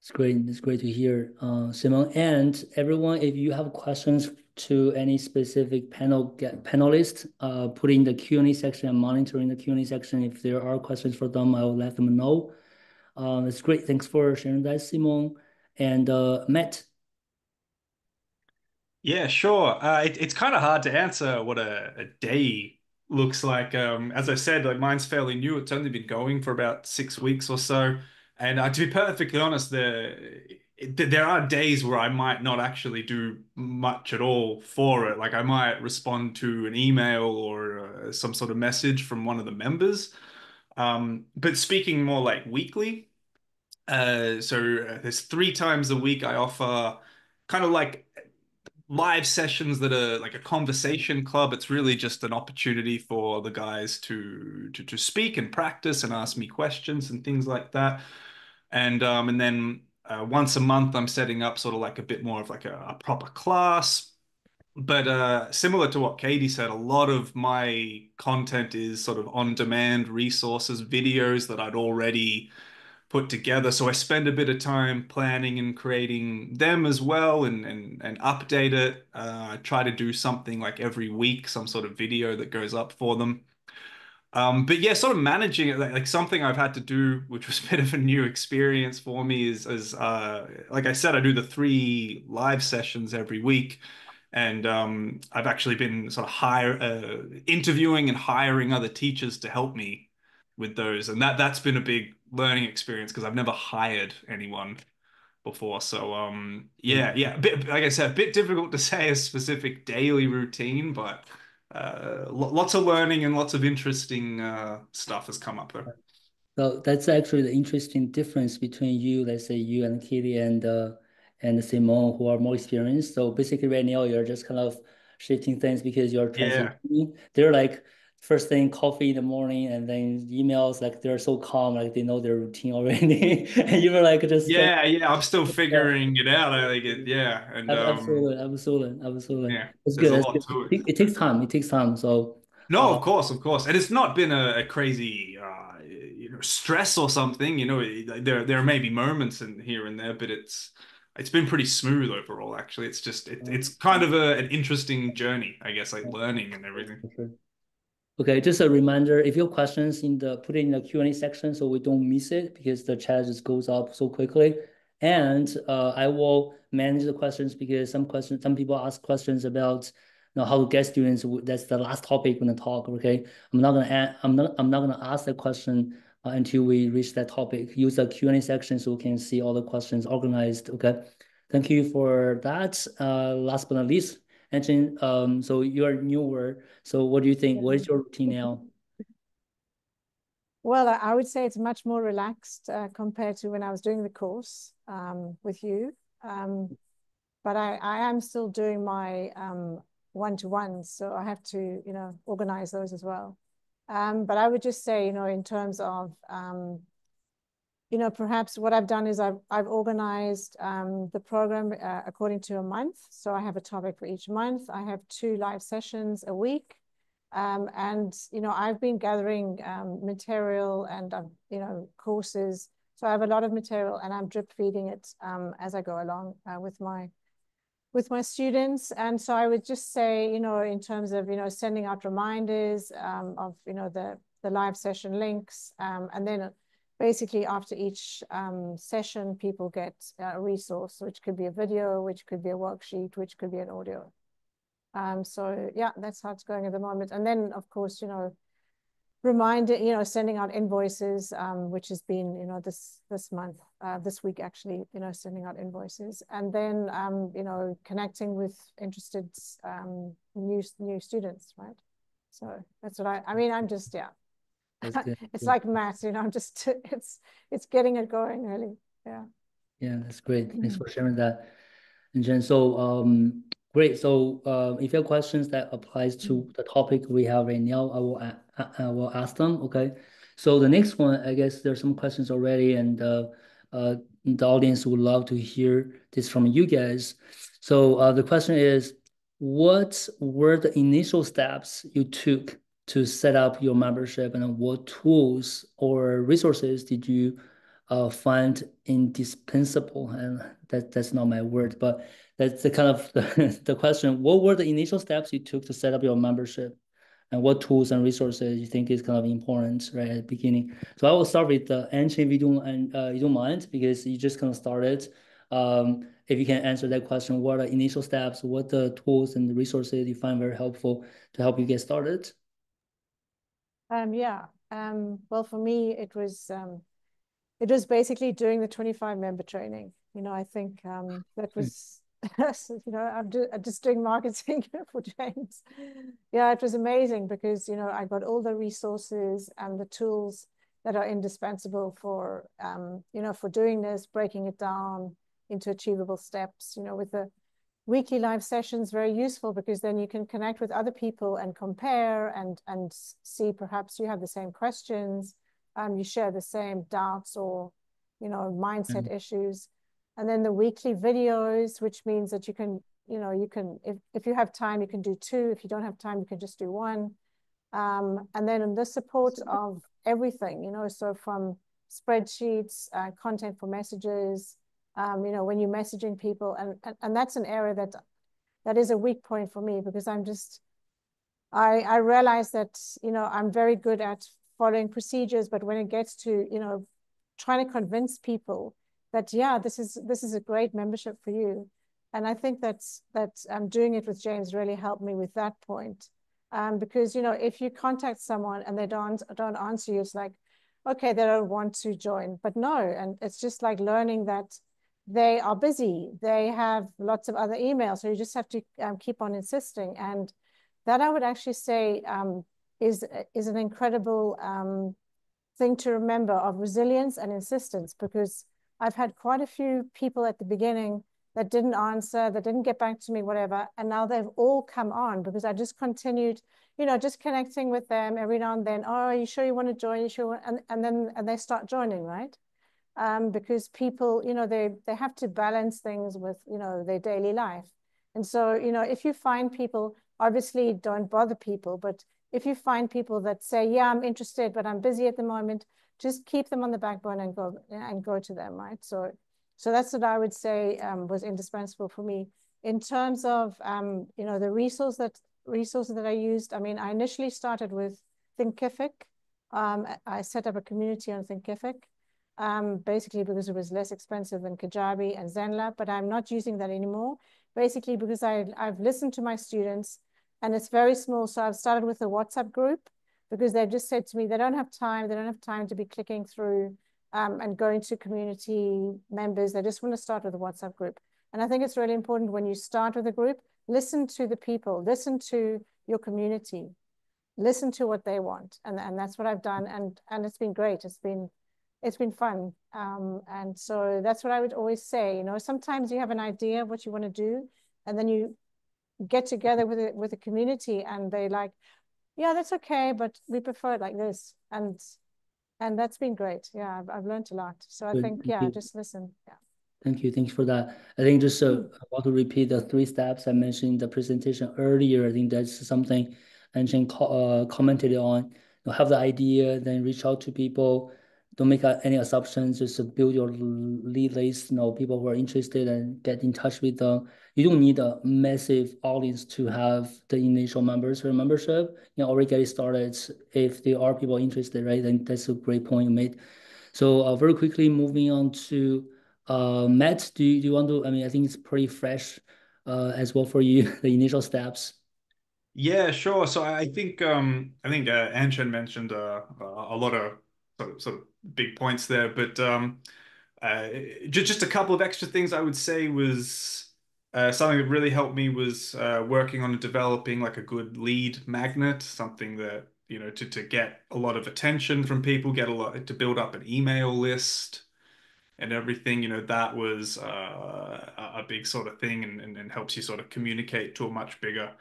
It's great. It's great to hear, Simone. And everyone, if you have questions to any specific panelist, put in the Q&A section. I'm monitoring the Q&A section. If there are questions for them, I will let them know. It's great. Thanks for sharing that, Simone. And Matt. Yeah, sure. It's kind of hard to answer what a day looks like. As I said, like mine's fairly new. It's only been going for about 6 weeks or so. And to be perfectly honest, there are days where I might not actually do much at all for it. Like I might respond to an email or some sort of message from one of the members. But speaking more like weekly, there's 3 times a week I offer kind of like live sessions that are like a conversation club. It's really just an opportunity for the guys to speak and practice and ask me questions and things like that. And then once a month, I'm setting up sort of like a bit more of like a proper class. But similar to what Katie said, a lot of my content is sort of on-demand resources, videos that I'd already put together. So I spend a bit of time planning and creating them as well and update it. I try to do something like every week, some sort of video that goes up for them. But yeah, sort of managing it, like something I've had to do, which was a bit of a new experience for me, is like I said, I do the 3 live sessions every week, and I've actually been sort of interviewing and hiring other teachers to help me with those, and that's been a big learning experience because I've never hired anyone before. So yeah, like I said, a bit difficult to say a specific daily routine, but lots of learning and lots of interesting stuff has come up there. So that's actually the interesting difference between you, let's say you and Katie and Simone, who are more experienced. So basically right now you're just kind of shifting things because you're Yeah. transitioning. They're like first thing coffee in the morning, and then emails, like they're so calm, like they know their routine already. And you were like just Yeah, I'm still figuring it out. I like it. Yeah, and absolutely. yeah, It's there's good. a It's lot good. to it. It takes time. It takes time. So, No, of course, and it's not been a crazy stress or something. There may be moments in here and there, but it's been pretty smooth overall. Actually, it's kind of an interesting journey, I guess, like learning and everything. sure. Okay, just a reminder, if you have questions put it in the Q&A section so we don't miss it because the chat just goes up so quickly. And I will manage the questions because some people ask questions about how to get students. That's the last topic we're gonna talk. Okay, I'm not gonna ask that question until we reach that topic. Use the Q&A section so we can see all the questions organized. Okay, thank you for that. Last but not least. And so you're newer. So what do you think? What is your routine now? Well, I would say it's much more relaxed compared to when I was doing the course with you. But I am still doing my one-to-ones, so I have to, organize those as well. But I would just say, in terms of, perhaps what I've done is I've organized the program according to a month. So I have a topic for each month. I have 2 live sessions a week. And, I've been gathering material and, courses. So I have a lot of material and I'm drip feeding it as I go along with my students. And so I would just say, in terms of, sending out reminders of, the live session links. And then basically after each session, people get a resource, which could be a video, which could be a worksheet, which could be an audio. So yeah, that's how it's going at the moment. And then of course, sending out invoices, which has been, this month, this week actually, sending out invoices, and then, connecting with interested new students, right? So that's what I'm just, yeah. It's like maths, I'm just, it's getting it going really. Yeah. Yeah, that's great. Thanks for sharing that. And Jen, so great. So if you have questions that applies to the topic we have right now, I will ask them. Okay. So the next one, I guess there's some questions already, and the audience would love to hear this from you guys. So the question is, what were the initial steps you took to set up your membership, and what tools or resources did you find indispensable? And that's not my word, but that's the kind of the question. What were the initial steps you took to set up your membership, and what tools and resources you think is kind of important right at the beginning? So I will start with the Anchen, if you don't mind, because you just kind of started. If you can answer that question, what are initial steps? What the tools and the resources you find very helpful to help you get started? Yeah. Well, for me, it was basically doing the 25 member training. I think that was, I'm just doing marketing for James. Yeah, it was amazing because, I got all the resources and the tools that are indispensable for, for doing this, breaking it down into achievable steps, with the weekly live sessions, very useful because then you can connect with other people and compare and see perhaps you have the same questions. You share the same doubts or, mindset issues. And then the weekly videos, which means that you can, if you have time, you can do 2. If you don't have time, you can just do 1. And then in the support of everything, so from spreadsheets, content for messages, when you're messaging people, and that's an area that is a weak point for me because I realize that, I'm very good at following procedures, but when it gets to, trying to convince people that, yeah, this is a great membership for you. And I think that doing it with James really helped me with that point. Because, if you contact someone and they don't answer you, it's like, okay, they don't want to join, but no. And it's just like learning that they are busy. They have lots of other emails. So you just have to keep on insisting. And that I would actually say is an incredible thing to remember, of resilience and insistence, because I've had quite a few people at the beginning that didn't answer, that didn't get back to me, whatever. And now they've all come on because I just continued, you know, just connecting with them every now and then. Oh, are you sure you want to join? You sure? And they start joining, right? Because people, you know, they have to balance things with, you know, their daily life. And so, you know, if you find people, obviously don't bother people, but if you find people that say, yeah, I'm interested, but I'm busy at the moment, just keep them on the backbone and go to them, right? So that's what I would say was indispensable for me. In terms of, you know, the resources that I used, I mean, I initially started with Thinkific. I set up a community on Thinkific, basically because it was less expensive than Kajabi and Zenlab, but I'm not using that anymore, basically because I've listened to my students and it's very small. So I've started with a WhatsApp group because they've just said to me, they don't have time to be clicking through and going to community members. They just want to start with a WhatsApp group. And I think it's really important when you start with a group, listen to the people, listen to your community, listen to what they want. And that's what I've done. And it's been great. It's been fun. And so that's what I would always say, you know, sometimes you have an idea of what you want to do, and then you get together with a community and they like, yeah, that's okay, but we prefer it like this. And that's been great. Yeah, I've learned a lot. So I think, yeah, just listen. Yeah. Thank you. Thanks for that. I think just I want to repeat the 3 steps I mentioned in the presentation earlier. I think that's something Anchen commented on. You have the idea, then reach out to people. Don't make any assumptions. Just build your lead list. You know, people who are interested, and get in touch with them. You don't need a massive audience to have the initial members or membership. You know, already get it started. If there are people interested, right? Then that's a great point you made. So very quickly moving on to Matt, do you want to, I mean, I think it's pretty fresh as well for you, the initial steps. Yeah, sure. So I think Anshan mentioned a lot of sort of big points there, but just a couple of extra things I would say was something that really helped me was working on developing like a good lead magnet, something that, you know, to get a lot of attention from people, get a lot to build up an email list and everything. You know, that was a big sort of thing, and helps you sort of communicate to a much bigger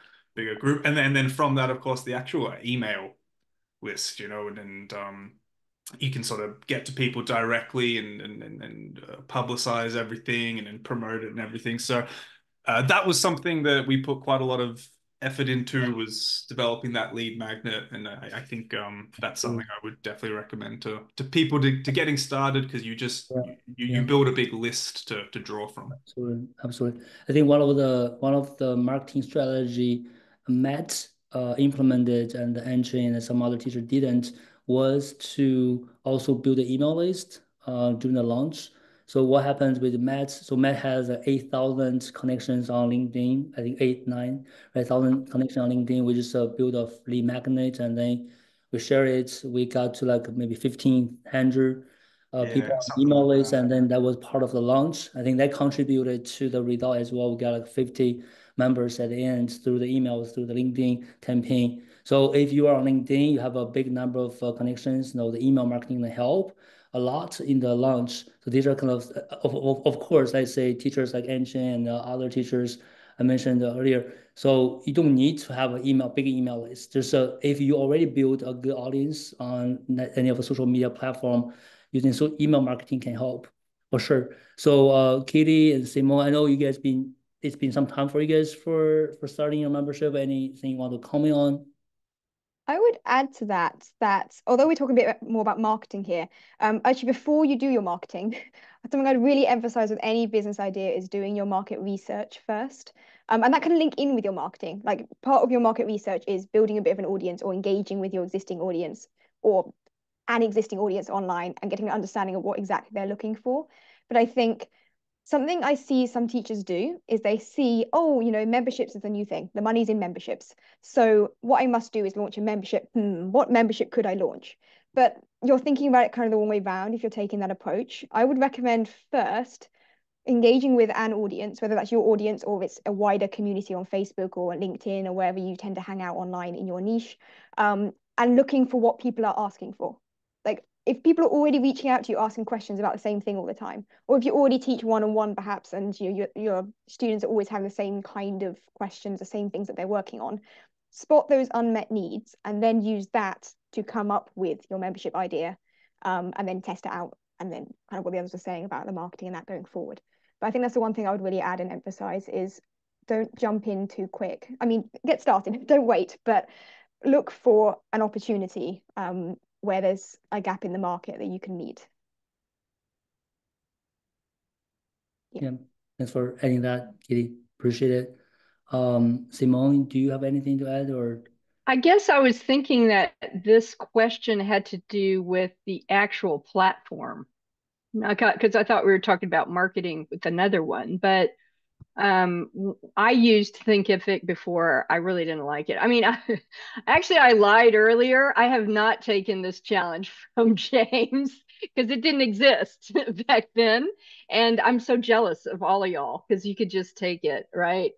group. And then from that, of course, the actual email list, you know, and you can sort of get to people directly and publicize everything and promote it and everything. So that was something that we put quite a lot of effort into, was developing that lead magnet. And I think that's something I would definitely recommend to people to getting started, because you build a big list to draw from. Absolutely, absolutely. I think one of the marketing strategy Matt implemented and Angie and some other teacher didn't, was to also build an email list during the launch. So what happens with Matt? So Matt has 8,000 connections on LinkedIn. I think 8,000 connections on LinkedIn. We just build a lead magnet, and then we share it. We got to like maybe 1,500 people on email list, and then that was part of the launch. I think that contributed to the result as well. We got like 50 members at the end through the emails, through the LinkedIn campaign. So if you are on LinkedIn, you have a big number of connections. You know, the email marketing will help a lot in the launch. So these are kind of course, let's say teachers like Anshin and other teachers I mentioned earlier. So you don't need to have an big email list. Just if you already build a good audience on any of the social media platform, using email marketing can help for sure. So Katie and Simone, I know you guys it's been some time for you guys for starting your membership. Anything you want to comment on? I would add to that although we're talking a bit more about marketing here, actually before you do your marketing, something I'd really emphasize with any business idea is doing your market research first. And that can link in with your marketing. Like part of your market research is building a bit of an audience or engaging with your existing audience or an existing audience online and getting an understanding of what exactly they're looking for. But I think something I see some teachers do is they see, oh, you know, memberships is the new thing. The money's in memberships. So what I must do is launch a membership. What membership could I launch? But you're thinking about it kind of the wrong way around if you're taking that approach. I would recommend first engaging with an audience, whether that's your audience or it's a wider community on Facebook or LinkedIn or wherever you tend to hang out online in your niche, and looking for what people are asking for. Like if people are already reaching out to you asking questions about the same thing all the time, or if you already teach one-on-one perhaps, and your students are always having the same kind of questions, the same things that they're working on, spot those unmet needs and then use that to come up with your membership idea, and then test it out, and then kind of what the others were saying about the marketing and that going forward. But I think that's the one thing I would really add and emphasize is don't jump in too quick. I mean, get started, don't wait, but look for an opportunity where there's a gap in the market that you can meet. Yeah, thanks for adding that, Kitty. Appreciate it. Simone, do you have anything to add, or? I guess I was thinking that this question had to do with the actual platform, because I thought we were talking about marketing with another one, but I used Thinkific before. I really didn't like it. I mean, actually, I lied earlier. I have not taken this challenge from James because it didn't exist back then. And I'm so jealous of all of y'all because you could just take it, right?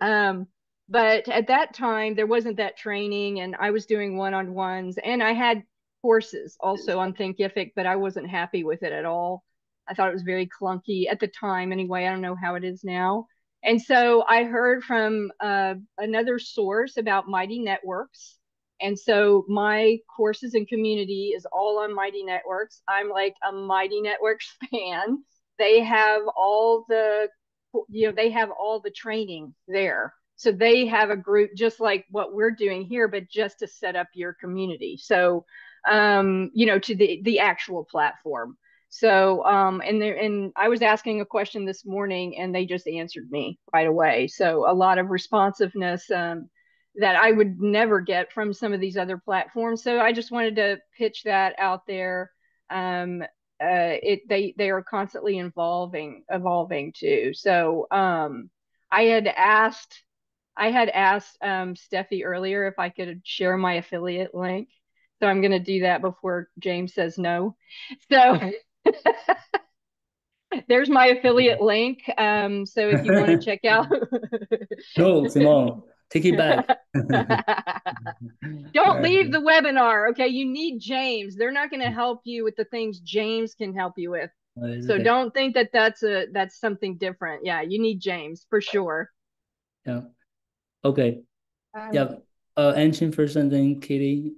But at that time, there wasn't that training, and I was doing one-on-ones, and I had courses also on Thinkific, but I wasn't happy with it at all. I thought it was very clunky at the time anyway. I don't know how it is now. And so I heard from another source about Mighty Networks. And so my courses and community is all on Mighty Networks. I'm like a Mighty Networks fan. They have all the, they have all the training there. So they have a group just like what we're doing here, but just to set up your community. So, to the actual platform. So, and I was asking a question this morning and they just answered me right away. So a lot of responsiveness that I would never get from some of these other platforms. So I just wanted to pitch that out there. They are constantly evolving too. So I had asked Steffi earlier if I could share my affiliate link. So I'm going to do that before James says no. So there's my affiliate link. So if you want to check out. No, Simone, take it back. Don't leave the webinar. Okay. You need James. They're not going to help you with the things James can help you with. So okay. Don't think that that's something different. Yeah. You need James for sure. Yeah. Okay. Yeah. Anshin first and then Katie.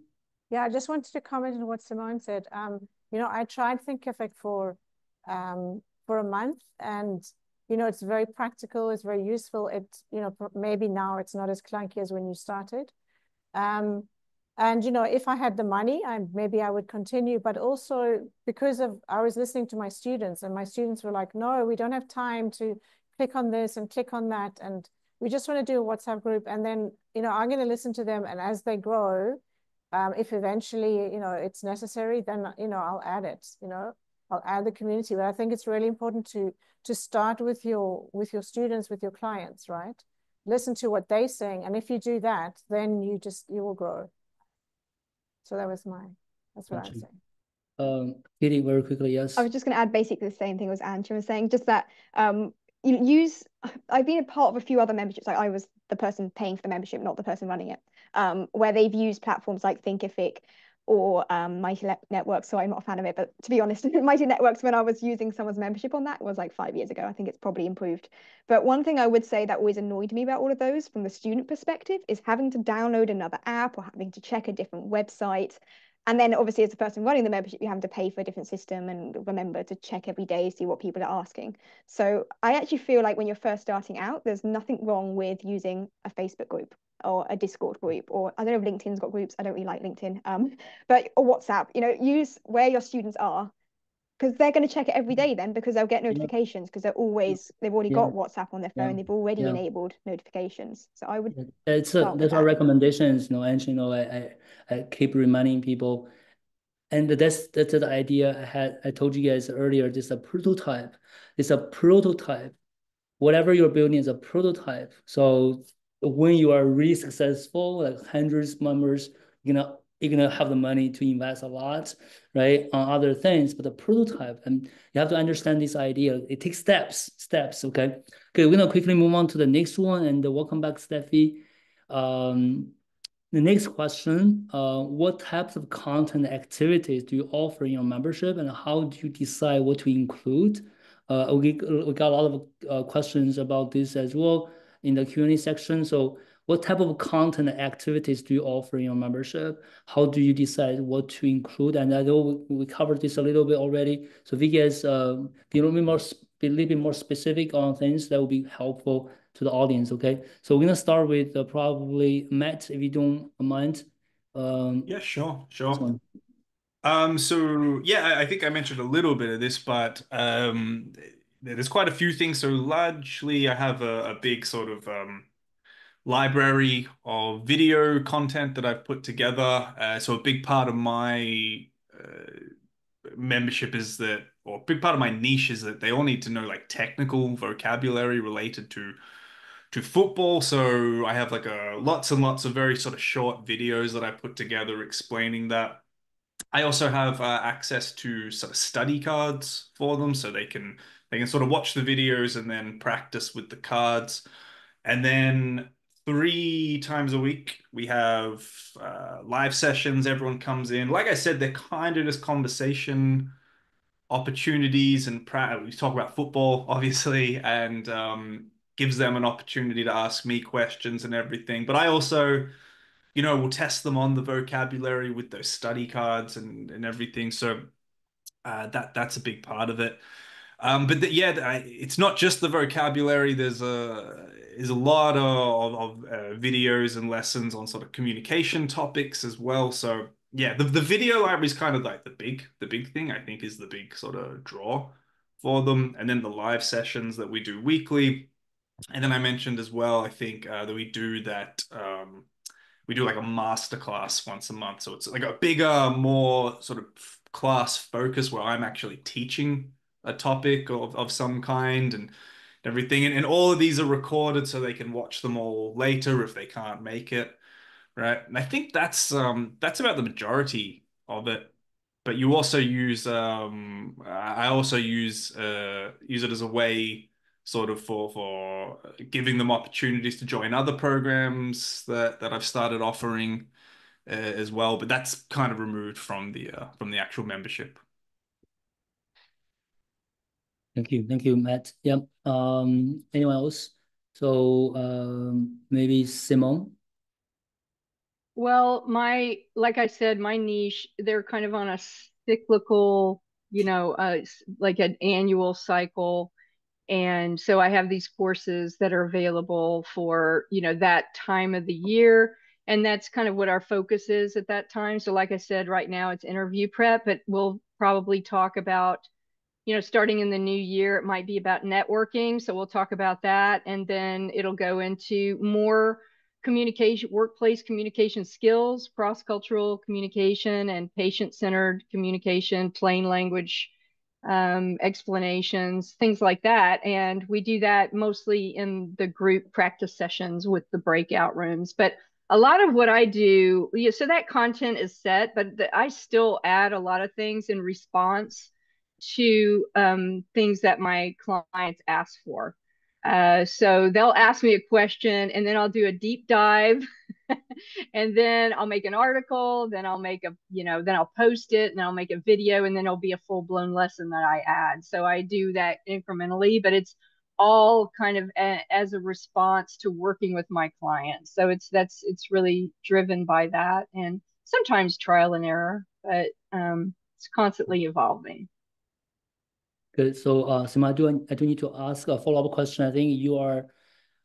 Yeah, I just wanted to comment on what Simone said. I tried Thinkific for a month, and it's very practical, it's very useful. Maybe now it's not as clunky as when you started. And if I had the money, maybe I would continue, but also because I was listening to my students, and my students were like, no, we don't have time to click on this and click on that, and we just want to do a WhatsApp group. And then I'm going to listen to them, and as they grow, if eventually it's necessary, then I'll add it. I'll add the community. But I think it's really important to start with your students, with your clients, right? Listen to what they're saying, and if you do that, then you will grow. So that's what I'm saying. Katie, very quickly, yes. I was just going to add basically the same thing as Anshin was saying, just that I've been a part of a few other memberships. Like I was the person paying for the membership, not the person running it, where they've used platforms like Thinkific or Mighty Networks. So I'm not a fan of it, but to be honest, Mighty Networks, when I was using someone's membership on that, was like 5 years ago. I think it's probably improved. But one thing I would say that always annoyed me about all of those from the student perspective is having to download another app or having to check a different website. And then obviously as the person running the membership, you have to pay for a different system and remember to check every day, see what people are asking. So I actually feel like when you're first starting out, there's nothing wrong with using a Facebook group or a Discord group, or I don't know if LinkedIn's got groups. I don't really like LinkedIn, but or WhatsApp, use where your students are, because they're going to check it every day then, because they'll get notifications because they've already got WhatsApp on their phone. They've already enabled notifications. So I would. That's our recommendations. And I keep reminding people, and that's the idea I told you guys earlier. This is a prototype. It's a prototype. Whatever you're building is a prototype. So when you are really successful, like hundreds of members, you're gonna have the money to invest a lot, right, on other things. But the prototype, and you have to understand this idea. It takes steps. Okay. We're gonna quickly move on to the next one, and welcome back, Steffi. The next question, what types of content activities do you offer in your membership, and how do you decide what to include? We got a lot of questions about this as well in the Q&A section. So what type of content activities do you offer in your membership? How do you decide what to include? And I know we covered this a little bit already. So if you guys be a little bit more specific on things, that will be helpful to the audience, okay? So we're gonna start with probably Matt, if you don't mind. Yeah, sure. So So yeah, I think I mentioned a little bit of this, but there's quite a few things. So largely, I have a big sort of library of video content that I've put together. So a big part of my membership is that, or a big part of my niche is that they all need to know like technical vocabulary related to football. So I have like lots and lots of very sort of short videos that I put together explaining that. I also have access to sort of study cards for them, so they can sort of watch the videos and then practice with the cards. And then 3 times a week we have live sessions. Everyone comes in. Like I said, they're kind of just conversation opportunities, and we talk about football, obviously, and gives them an opportunity to ask me questions and everything. But I also will test them on the vocabulary with those study cards and everything. So that's a big part of it. But it's not just the vocabulary. There's a lot of videos and lessons on sort of communication topics as well. So yeah, the video library is kind of like the big thing, I think, is the big sort of draw for them. And then the live sessions that we do weekly. And then I mentioned as well, I think that we do that. We do like a master class once a month. So it's like a bigger, more sort of class focus where I'm actually teaching a topic of some kind and everything. And all of these are recorded so they can watch them all later if they can't make it. Right. And I think that's about the majority of it. But you also use I also use it as a way sort of for giving them opportunities to join other programs that I've started offering as well. But that's kind of removed from the actual membership. thank you, Matt. Yep. Anyone else? So maybe Simone. Well, like I said, my niche, they're kind of on a cyclical, like an annual cycle. And so I have these courses that are available for, that time of the year. And that's kind of what our focus is at that time. So like I said, right now it's interview prep, but we'll probably talk about, starting in the new year, it might be about networking. So we'll talk about that. And then it'll go into more communication, workplace communication skills, cross-cultural communication, and patient-centered communication, plain language explanations, things like that. And we do that mostly in the group practice sessions with the breakout rooms. But a lot of what I do, so that content is set, but I still add a lot of things in response to things that my clients ask for. So they'll ask me a question and then I'll do a deep dive and then I'll make an article, then I'll make then I'll post it and I'll make a video and then it'll be a full-blown lesson that I add. So I do that incrementally, but it's all kind of as a response to working with my clients. So it's really driven by that and sometimes trial and error, but it's constantly evolving. Good. So Simone, I do need to ask a follow-up question. I think you are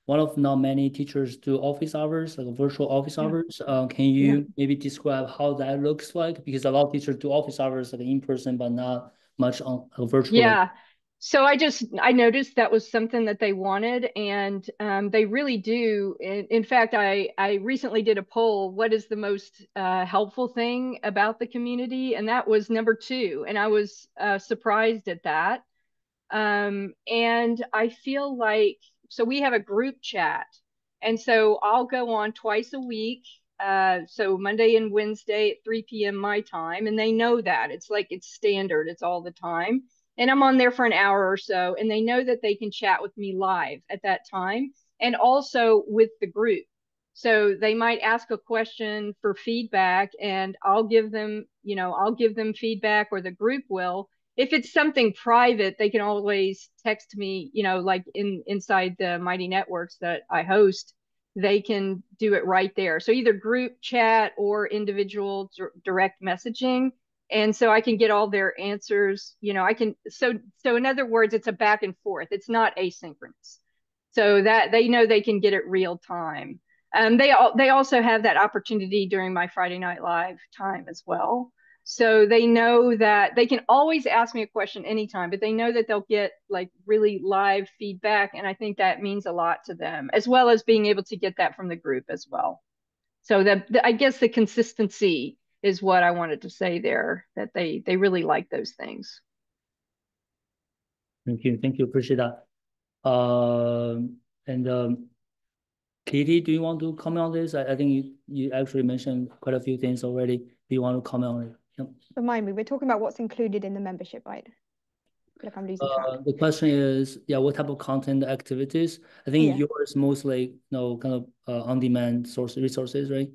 one of not many teachers do office hours, like virtual office hours. Can you maybe describe how that looks like? Because a lot of teachers do office hours like in person, but not much on virtually. Yeah. So I noticed that was something that they wanted, and they really do. In fact, I recently did a poll. What is the most helpful thing about the community? And that was number 2. And I was surprised at that. And I feel like, so we have a group chat. And so I'll go on twice a week. So Monday and Wednesday at 3 p.m. my time. And they know that. It's like it's standard. It's all the time. And I'm on there for an hour or so. And they know that they can chat with me live at that time and also with the group. So they might ask a question for feedback, and I'll give them, I'll give them feedback, or the group will. If it's something private, they can always text me, like inside the Mighty Networks that I host, they can do it right there. So either group chat or individual direct messaging. And so I can get all their answers, so in other words, it's a back and forth. It's not asynchronous. So that they know they can get it real time. They also have that opportunity during my Friday Night Live time as well. So they know that they can always ask me a question anytime, but they know that they'll get like really live feedback. And I think that means a lot to them, as well as being able to get that from the group as well. So I guess the consistency is what I wanted to say there, that they really like those things. Thank you. Appreciate that. Katie, do you want to comment on this? I think you actually mentioned quite a few things already. Do you want to comment on it? Yep. Remind me, we're talking about what's included in the membership, right? I feel like I'm losing track. The question is, what type of content activities? I think yours mostly, kind of on-demand resources, right?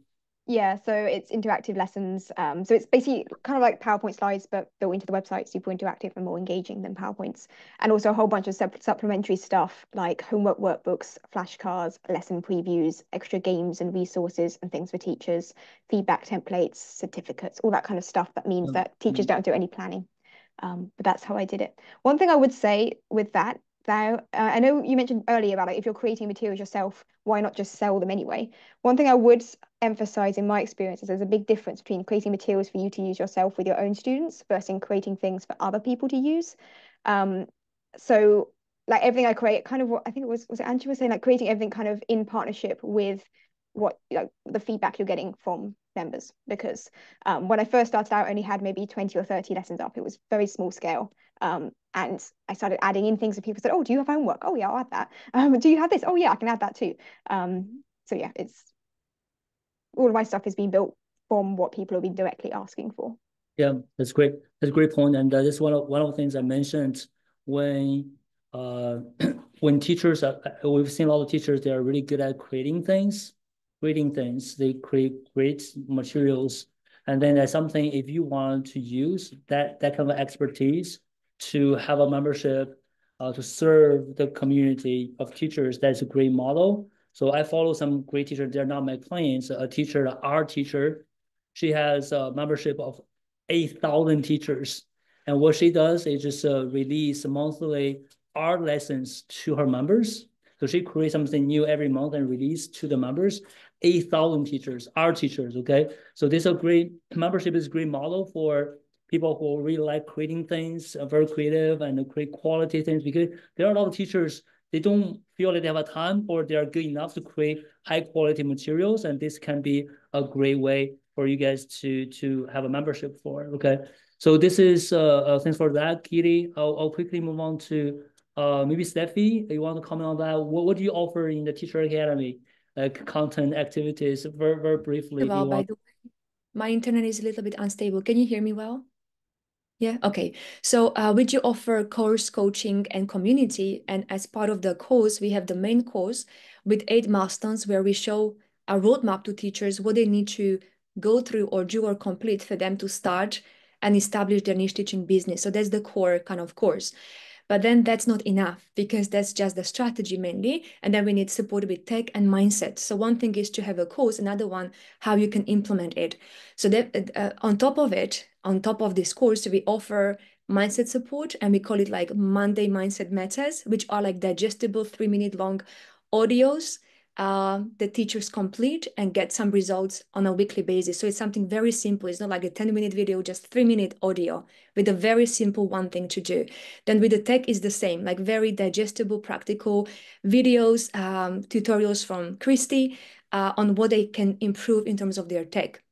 Yeah, so it's interactive lessons. So it's basically kind of like PowerPoint slides, but built into the website, super interactive and more engaging than PowerPoints. And also a whole bunch of supplementary stuff like homework workbooks, flashcards, lesson previews, extra games and resources and things for teachers, feedback templates, certificates, all that kind of stuff. That means that teachers don't do any planning. But that's how I did it. One thing I would say with that, I know you mentioned earlier about if you're creating materials yourself, why not just sell them anyway? One thing I would emphasize in my experience is there's a big difference between creating materials for you to use yourself with your own students versus creating things for other people to use. So like everything I create, kind of what I think it was it Angie was saying, like creating everything kind of in partnership with what the feedback you're getting from members. Because when I first started out, I only had maybe 20 or 30 lessons up. It was very small scale. And I started adding in things that people said, oh, do you have homework? Oh yeah, I'll add that. Do you have this? Oh yeah, I can add that too. So yeah, it's all of my stuff is being built from what people have been directly asking for. Yeah, that's great. That's a great point. And this is one of the things I mentioned when teachers we've seen a lot of teachers, they are really good at creating things. They create great materials. And then there's something, if you want to use that kind of expertise to have a membership to serve the community of teachers, that's a great model. So I follow some great teachers. They're not my clients. Our teacher, she has a membership of 8,000 teachers. And what she does is just release monthly art lessons to her members. So she creates something new every month and release to the members. 8,000 teachers, art teachers, okay? So this is a great membership, is a great model for people who really like creating things, very creative and create quality things, because there are a lot of teachers, they don't feel like they have a time or they are good enough to create high quality materials. And this can be a great way for you guys to have a membership for, okay? So this is, thanks for that, Kitty. I'll quickly move on to maybe Steffi, you want to comment on that? What do you offer in the Teacher Academy? Like content activities, very briefly. Well, by the way, my internet is a little bit unstable. Can you hear me well? Yeah, okay. So we do offer course coaching and community. And as part of the course, we have the main course with 8 milestones where we show a roadmap to teachers, what they need to go through or do or complete for them to start and establish their niche teaching business. So that's the core kind of course. But then that's not enough, because that's just the strategy mainly. And then we need support with tech and mindset. So one thing is to have a course, another one, how you can implement it. So that on top of this course, we offer mindset support, and we call it like Monday Mindset Matters, which are like digestible 3-minute long audios the teachers complete and get some results on a weekly basis. So it's something very simple. It's not like a 10-minute video, just 3-minute audio with a very simple one thing to do. Then with the tech is the same, like very digestible, practical videos, tutorials from Christy on what they can improve in terms of their tech.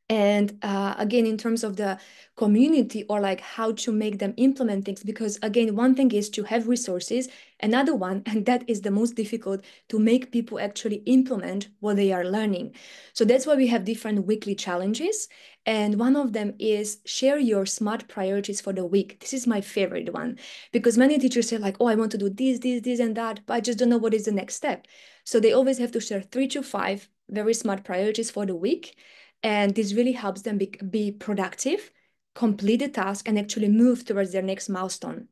And again, in terms of the community, or like how to make them implement things, because again, one thing is to have resources, another one, and that is the most difficult, to make people actually implement what they are learning. So that's why we have different weekly challenges. And one of them is share your SMART priorities for the week. This is my favorite one, because many teachers say like, oh, I want to do this, and that, but I just don't know what is the next step. So they always have to share 3 to 5 very smart priorities for the week. And this really helps them be productive, complete the task, and actually move towards their next milestone.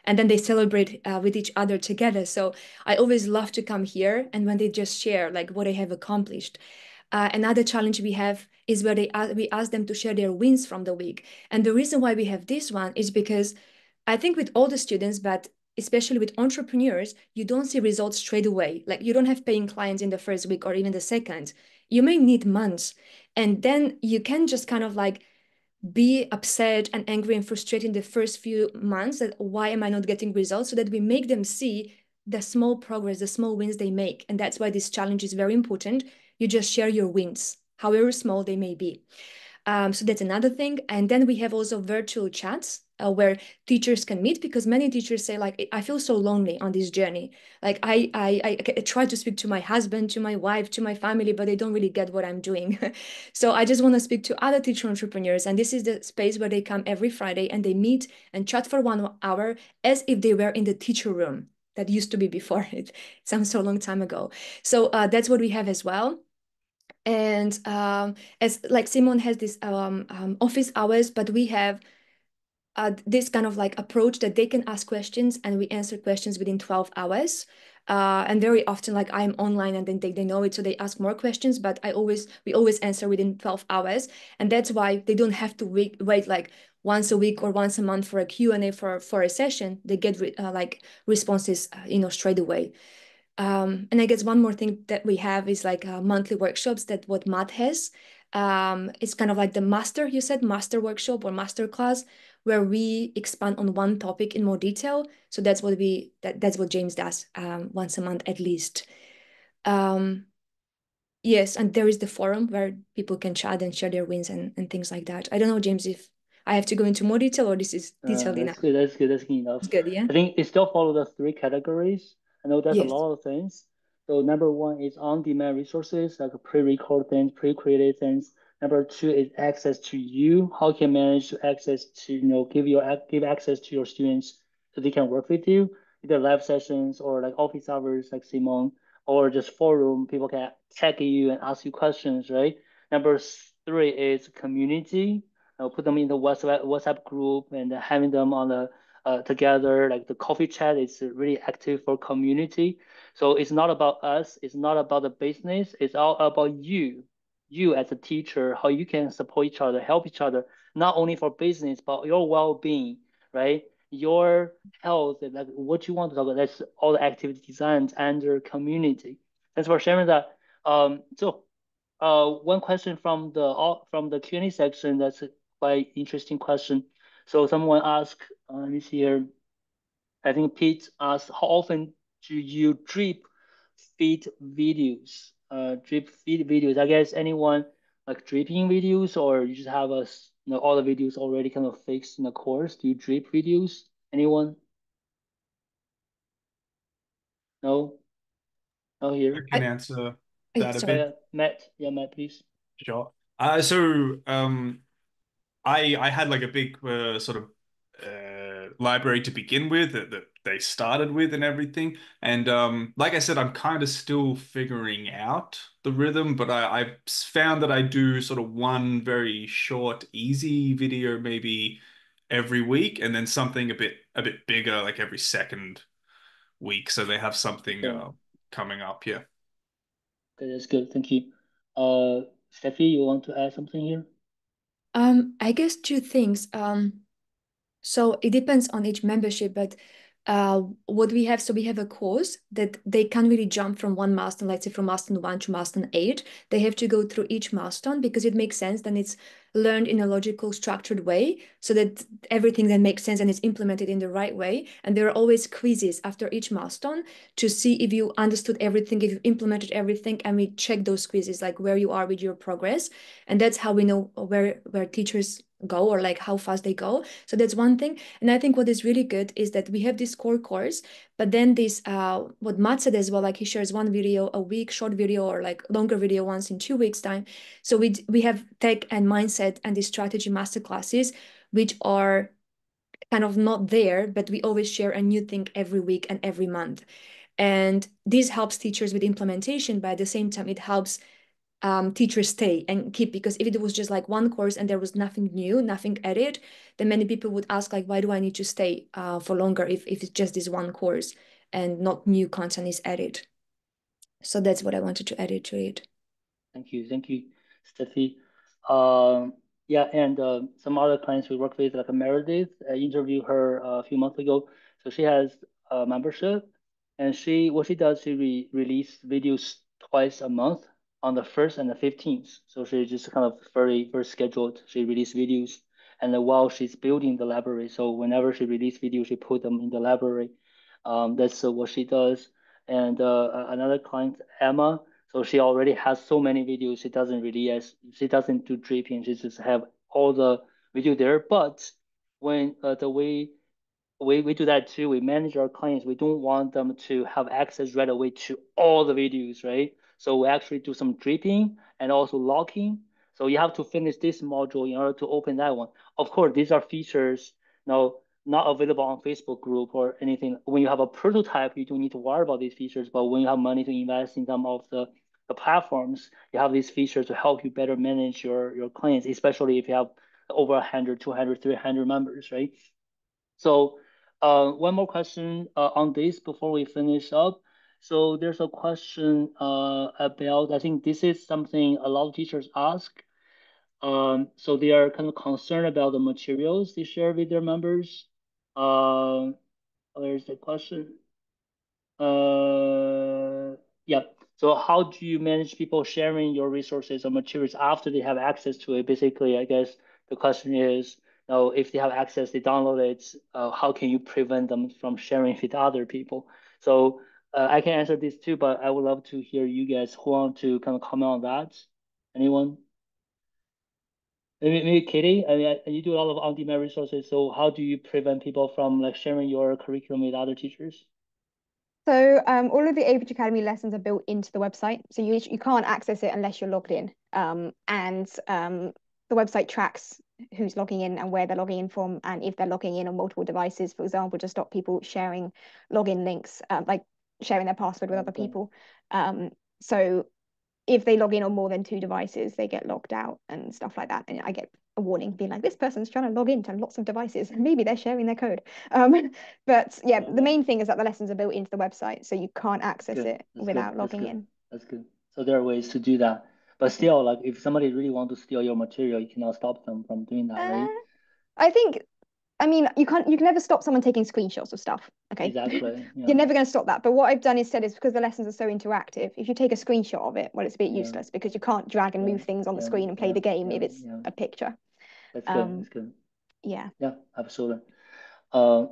And then they celebrate with each other together. So I always love to come here, and when they just share like what they have accomplished. Another challenge we have is where we ask them to share their wins from the week. And the reason why we have this one is because I think with all the students, but especially with entrepreneurs, you don't see results straight away. Like you don't have paying clients in the first week or even the second. You may need months. And then you can just kind of like be upset and angry and frustrated in the first few months that why am I not getting results, so that we make them see the small progress, the small wins they make. And that's why this challenge is very important. You just share your wins, however small they may be. So that's another thing. And then we have also virtual chats where teachers can meet, because many teachers say like, I feel so lonely on this journey. Like I try to speak to my husband, to my wife, to my family, but they don't really get what I'm doing. So I just want to speak to other teacher entrepreneurs. And this is the space where they come every Friday and they meet and chat for 1 hour as if they were in the teacher room. That used to be before. It sounds so long time ago. So that's what we have as well. And as like Simone has this office hours, but we have this kind of like approach that they can ask questions and we answer questions within 12 hours. And very often, like I'm online and then they know it, so they ask more questions, but we always answer within 12 hours. And that's why they don't have to wait like once a week or once a month for a Q&A for a session. They get like responses, straight away. And I guess one more thing that we have is like monthly workshops that what Matt has. It's kind of like the master workshop or master class, where we expand on one topic in more detail. So that's what that's what James does once a month at least. Yes, and there is the forum where people can chat and share their wins and things like that. I don't know, James, if I have to go into more detail or this is detailed enough. That's good enough. It's good, yeah. I think it still follow the 3 categories. I know there's a lot of things. So number 1 is on-demand resources, like pre-record things, pre-created things. Number 2 is access to you. How can you manage to access to, give access to your students so they can work with you, either live sessions or like office hours like Simone, or just forum, people can tag you and ask you questions, right? Number 3 is community. Put them in the WhatsApp group and having them on the together, like the coffee chat is really active for community. So it's not about us, it's not about the business, it's all about you as a teacher, how you can support each other, help each other, not only for business, but your well-being, right? Your health, like what you want to talk about, that's all the activity designed under community. Thanks for sharing that. So one question from the Q&A section, that's a quite interesting question. So someone asked, let me see here. I think Pete asked, how often do you drip feed videos? Drip feed videos. I guess anyone like dripping videos, or you just have all the videos already kind of fixed in the course. Do you drip videos? Anyone? No? No here. I can answer that a bit. Matt. Yeah, Matt, please. Sure. So I had like a big sort of library to begin with that they started with and everything. And like I said, I'm kind of still figuring out the rhythm, but I found that I do sort of one very short, easy video maybe every week, and then something a bit bigger like every second week. So they have something coming up. Yeah. Okay, that's good. Thank you. Steffi, you want to add something here? I guess 2 things. So it depends on each membership, but what we have, so we have a course that they can't really jump from one milestone, let's say from milestone 1 to milestone 8. They have to go through each milestone because it makes sense. Then it's learned in a logical, structured way so that everything then makes sense and is implemented in the right way. And there are always quizzes after each milestone to see if you understood everything, if you implemented everything, and we check those quizzes, like where you are with your progress. And that's how we know where teachers go or like how fast they go. So that's one thing. And I think what is really good is that we have this core course, but then this what Matt said as well, like he shares 1 video a week, short video, or like longer video once in 2 weeks time. So we have tech and mindset and the strategy masterclasses, which are kind of not there, but we always share a new thing every week and every month. And this helps teachers with implementation, but at the same time, it helps teachers stay and keep, because if it was just like one course and there was nothing new, nothing added, then many people would ask like, why do I need to stay for longer if it's just this one course and not new content is added? So that's what I wanted to add it to it. Thank you, Steffi. Yeah, and some other clients we work with, like Meredith, I interviewed her a few months ago. So she has a membership, and what she does, she release videos twice a month on the 1st and the 15th. So she just kind of very scheduled. She release videos, and then while she's building the library, so whenever she release videos, she put them in the library. That's what she does. And another client, Emma. So she already has so many videos. She doesn't do dripping. She just have all the video there. But when the way we do that too, we manage our clients. We don't want them to have access right away to all the videos, right? So we actually do some dripping and also locking. So you have to finish this module in order to open that one. Of course, these are features now not available on Facebook group or anything. When you have a prototype, you don't need to worry about these features. But when you have money to invest in some of the platforms, you have these features to help you better manage your clients, especially if you have over 100, 200, 300 members, right? So one more question on this before we finish up. So there's a question about, I think this is something a lot of teachers ask. So they are kind of concerned about the materials they share with their members. There's the question. Yeah. So how do you manage people sharing your resources or materials after they have access to it? Basically, I guess the question is, if they have access, they download it, how can you prevent them from sharing with other people? So I can answer this too, but I would love to hear you guys who want to kind of comment on that. Anyone? Maybe Katie, I mean, you do a lot of on-demand resources. So how do you prevent people from like sharing your curriculum with other teachers? So all of the ABridge Academy lessons are built into the website. So you can't access it unless you're logged in. And the website tracks who's logging in and where they're logging in from, and if they're logging in on multiple devices, for example, to stop people sharing login links, like sharing their password with other people. So if they log in on more than 2 devices, they get logged out and stuff like that. And I get a warning being like, this person's trying to log into lots of devices. Maybe they're sharing their code. But yeah, the main thing is that the lessons are built into the website, so you can't access it without logging in. That's good. So there are ways to do that. But still, like if somebody really want to steal your material, you cannot stop them from doing that, right? I mean, you can never stop someone taking screenshots of stuff. Okay. Exactly. Yeah. You're never going to stop that. But what I've done instead is, because the lessons are so interactive, if you take a screenshot of it, well, it's a bit useless because you can't drag and move things on the screen and play the game if it's a picture. That's good. That's good. Yeah. Yeah, absolutely.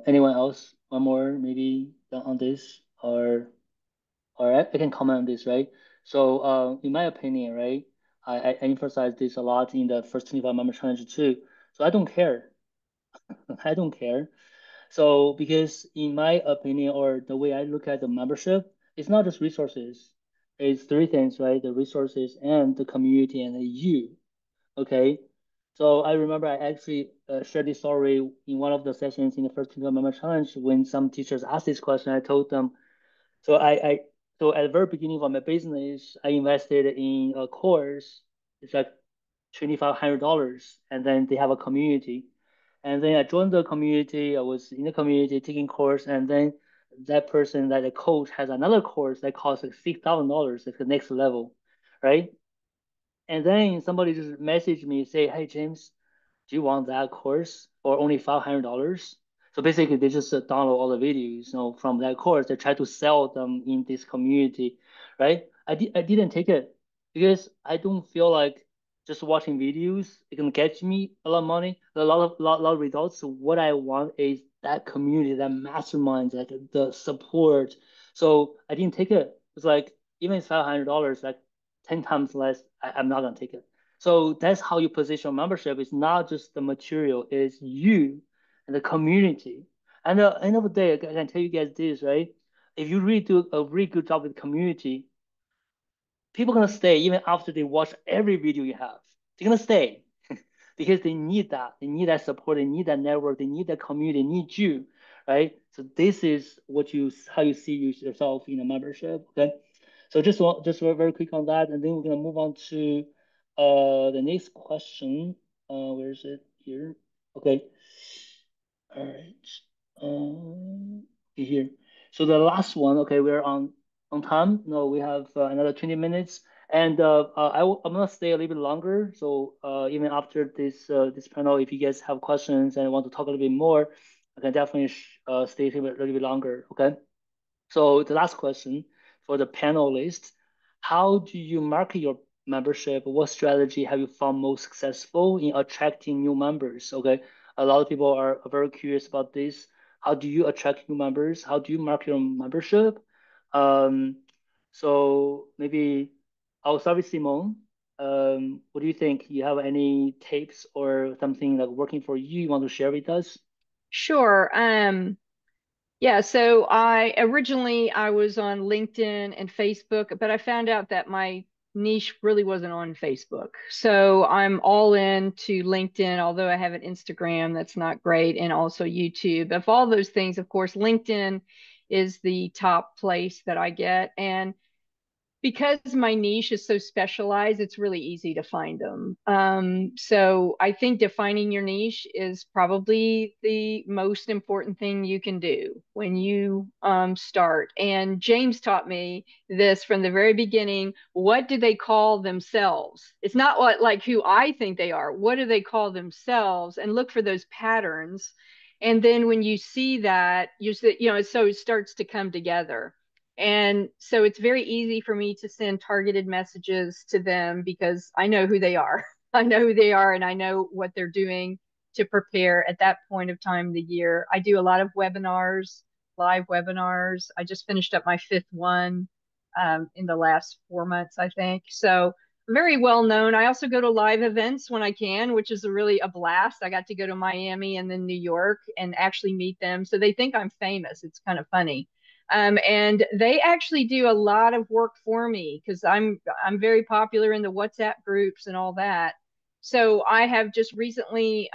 Anyone else? One more maybe on this, or I can comment on this, right? So in my opinion, right, I emphasize this a lot in the first 25 member challenge too. So I don't care. I don't care. So because in my opinion, or the way I look at the membership, it's not just resources. It's 3 things, right? The resources and the community and you. Okay. So I remember I actually shared this story in one of the sessions in the first 25 member challenge when some teachers asked this question. I told them, so so at the very beginning of my business, I invested in a course. It's like $2,500, and then they have a community. And then I joined the community. I was in the community taking course, and then that person, that the coach, has another course that costs like $6,000. It's the next level, right? And then somebody just messaged me, say, "Hey James, do you want that course for only $500?" So basically, they just download all the videos, from that course. They try to sell them in this community, right? I didn't take it because I don't feel like just watching videos it can get me a lot of money, a lot of results. So what I want is that community, that mastermind, like the support. So I didn't take it. It's like even it's $500, like 10 times less. I'm not gonna take it. So that's how you position membership. It's not just the material, it's you and the community. And at the end of the day, I can tell you guys this, right? If you really do a really good job with the community, people are gonna stay even after they watch every video you have. They're gonna stay because they need that. They need that support. They need that network. They need that community. They need you, right? So this is how you see yourself in a membership. Okay. So just very quick on that, and then we're gonna move on to the next question. Where is it? Here. Okay. All right. Here. So the last one. Okay, we're on time. No, we have another 20 minutes, and I'm gonna stay a little bit longer. So even after this panel, if you guys have questions and want to talk a little bit more, I can definitely stay a little bit longer. Okay. So the last question for the panelists, how do you market your membership? What strategy have you found most successful in attracting new members? Okay, a lot of people are very curious about this. How do you attract new members? How do you market your membership? Um, so maybe I'll start with Simone. What do you think? You have any tips or something like working for you want to share with us? Sure. Yeah, so I was on LinkedIn and Facebook, but I found out that my niche really wasn't on Facebook. So I'm all in to LinkedIn, although I have an Instagram that's not great, and also YouTube. Of all those things, of course, LinkedIn is the top place that I get. And because my niche is so specialized, it's really easy to find them. So I think defining your niche is probably the most important thing you can do when you start. And James taught me this from the very beginning. What do they call themselves? It's not what like who I think they are. What do they call themselves? And look for those patterns. And then when you see that, so it starts to come together. And so it's very easy for me to send targeted messages to them because I know who they are. I know who they are and I know what they're doing to prepare at that point of time of the year. I do a lot of webinars, live webinars. I just finished up my fifth one in the last 4 months, I think. So very well known. I also go to live events when I can, which is really a blast. I got to go to Miami and then New York and actually meet them. So they think I'm famous. It's kind of funny. And they actually do a lot of work for me because I'm very popular in the WhatsApp groups and all that. So I have just recently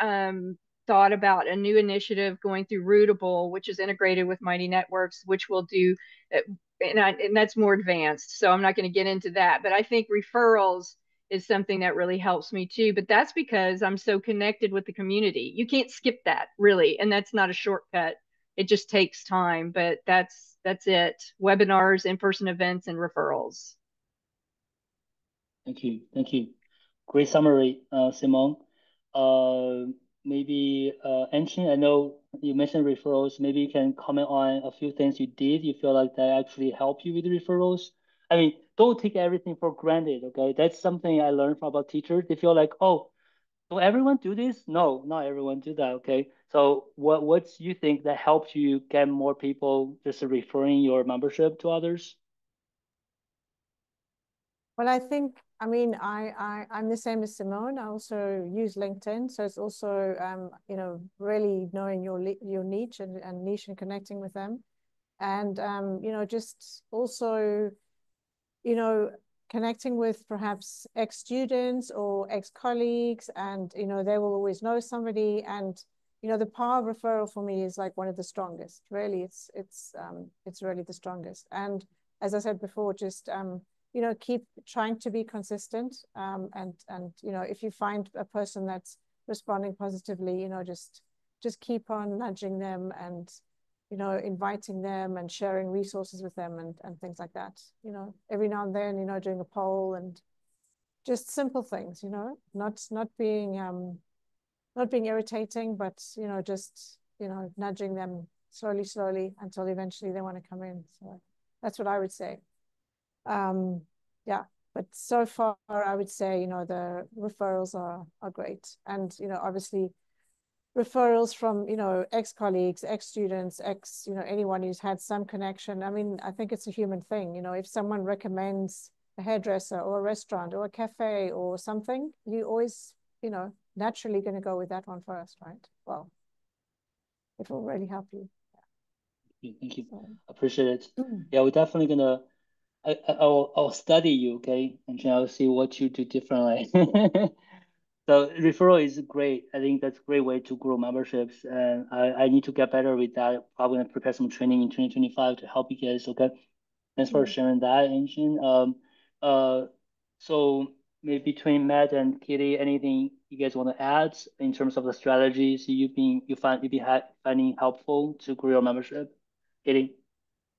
thought about a new initiative going through Rootable, which is integrated with Mighty Networks, which will do, and that's more advanced. So I'm not going to get into that. But I think referrals is something that really helps me too. But that's because I'm so connected with the community. You can't skip that really, and that's not a shortcut. It just takes time, but that's it. Webinars, in-person events, and referrals. Thank you. Thank you. Great summary, Simone. Maybe Anshin, I know you mentioned referrals. Maybe you can comment on a few things you did. You feel like that actually help you with referrals. I mean, don't take everything for granted, okay? That's something I learned from about teachers. They feel like, oh, do everyone do this? No, not everyone do that, okay? So what you think that helps you get more people just referring your membership to others? Well, I think, I mean, I'm the same as Simone. I also use LinkedIn. So it's also, really knowing your niche and niche and connecting with them. And, just also, connecting with perhaps ex-students or ex-colleagues, and, they will always know somebody. And, the power of referral for me is like one of the strongest. Really, it's really the strongest. And as I said before, just, keep trying to be consistent. And if you find a person that's responding positively, just keep on nudging them and, inviting them and sharing resources with them and things like that. Every now and then, doing a poll and just simple things, not being irritating, but, just, nudging them slowly until eventually they want to come in. So that's what I would say. Yeah, but so far I would say, the referrals are great. And, obviously referrals from, ex-colleagues, ex-students, anyone who's had some connection. I mean, I think it's a human thing. If someone recommends a hairdresser or a restaurant or a cafe or something, you always, naturally going to go with that one first, right? Well, it will really help you. Thank you. So, appreciate it. Yeah, we're definitely gonna I'll study you, okay? And then I'll see what you do differently. So referral is great. I think that's a great way to grow memberships. And I need to get better with that. Probably gonna prepare some training in 2025 to help you guys, okay? Thanks for sharing that, Ancient. So maybe between Matt and Kitty, anything you guys want to add in terms of the strategies you've been finding helpful to grow your membership? Kitty?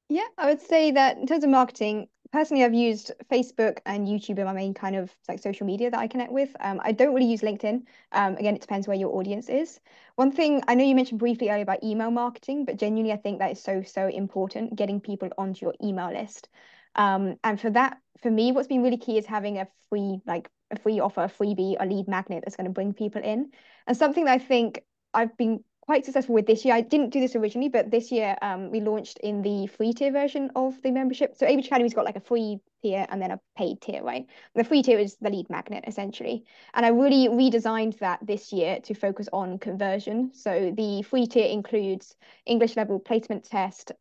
Yeah, I would say that in terms of marketing, personally, I've used Facebook and YouTube are my main kind of like social media that I connect with. I don't really use LinkedIn. Again, it depends where your audience is. One thing I know you mentioned briefly earlier about email marketing, but genuinely, I think that is so, so important, getting people onto your email list. And for that, for me, what's been really key is having a free offer, a freebie, a lead magnet that's going to bring people in. And something that I think I've been quite successful with this year. I didn't do this originally, but this year we launched in the free tier version of the membership. So ABridge Academy's got like a free tier and then a paid tier, right? The free tier is the lead magnet essentially. And I really redesigned that this year to focus on conversion. So the free tier includes English level placement test,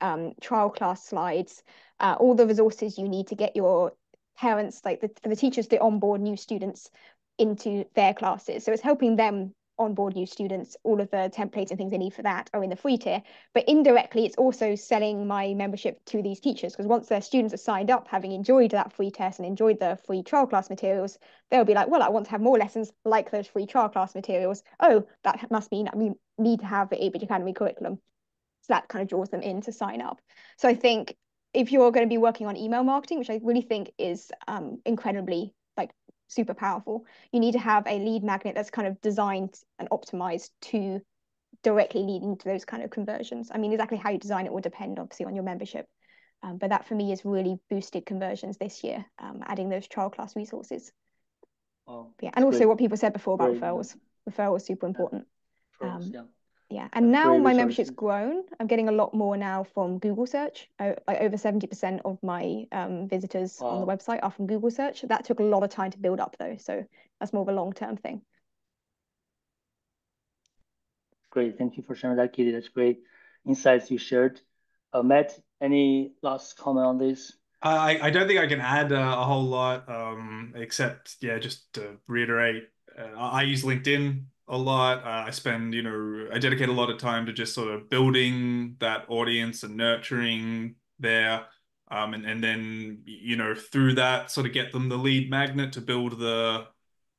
trial class slides, all the resources you need to get your parents, like for the teachers to onboard new students into their classes. So it's helping them onboard new students. All of the templates and things they need for that are in the free tier. But indirectly, it's also selling my membership to these teachers, because once their students are signed up, having enjoyed that free test and enjoyed the free trial class materials, they'll be like, well, I want to have more lessons like those free trial class materials. Oh, that must mean we need to have the ABridge Academy curriculum. So that kind of draws them in to sign up. So I think if you're going to be working on email marketing, which I really think is incredibly like super powerful, you need to have a lead magnet that's kind of designed and optimized to directly leading to those kind of conversions. I mean, exactly how you design it will depend obviously on your membership. But that for me has really boosted conversions this year, adding those trial class resources. Oh, yeah, and also great. what people said before about Great. referrals. Referrals super important. Yeah. Yeah, and That's now great my resources. membership's grown. I'm getting a lot more now from Google search. Like over 70% of my visitors on the Wow. website are from Google search. That took a lot of time to build up though, so that's more of a long-term thing. Great. Thank you for sharing that, Kitty. That's great insights you shared. Matt, any last comment on this? I don't think I can add a whole lot, except yeah, just to reiterate, I use LinkedIn a lot. I dedicate a lot of time to just sort of building that audience and nurturing there, and then through that sort of get them the lead magnet to build the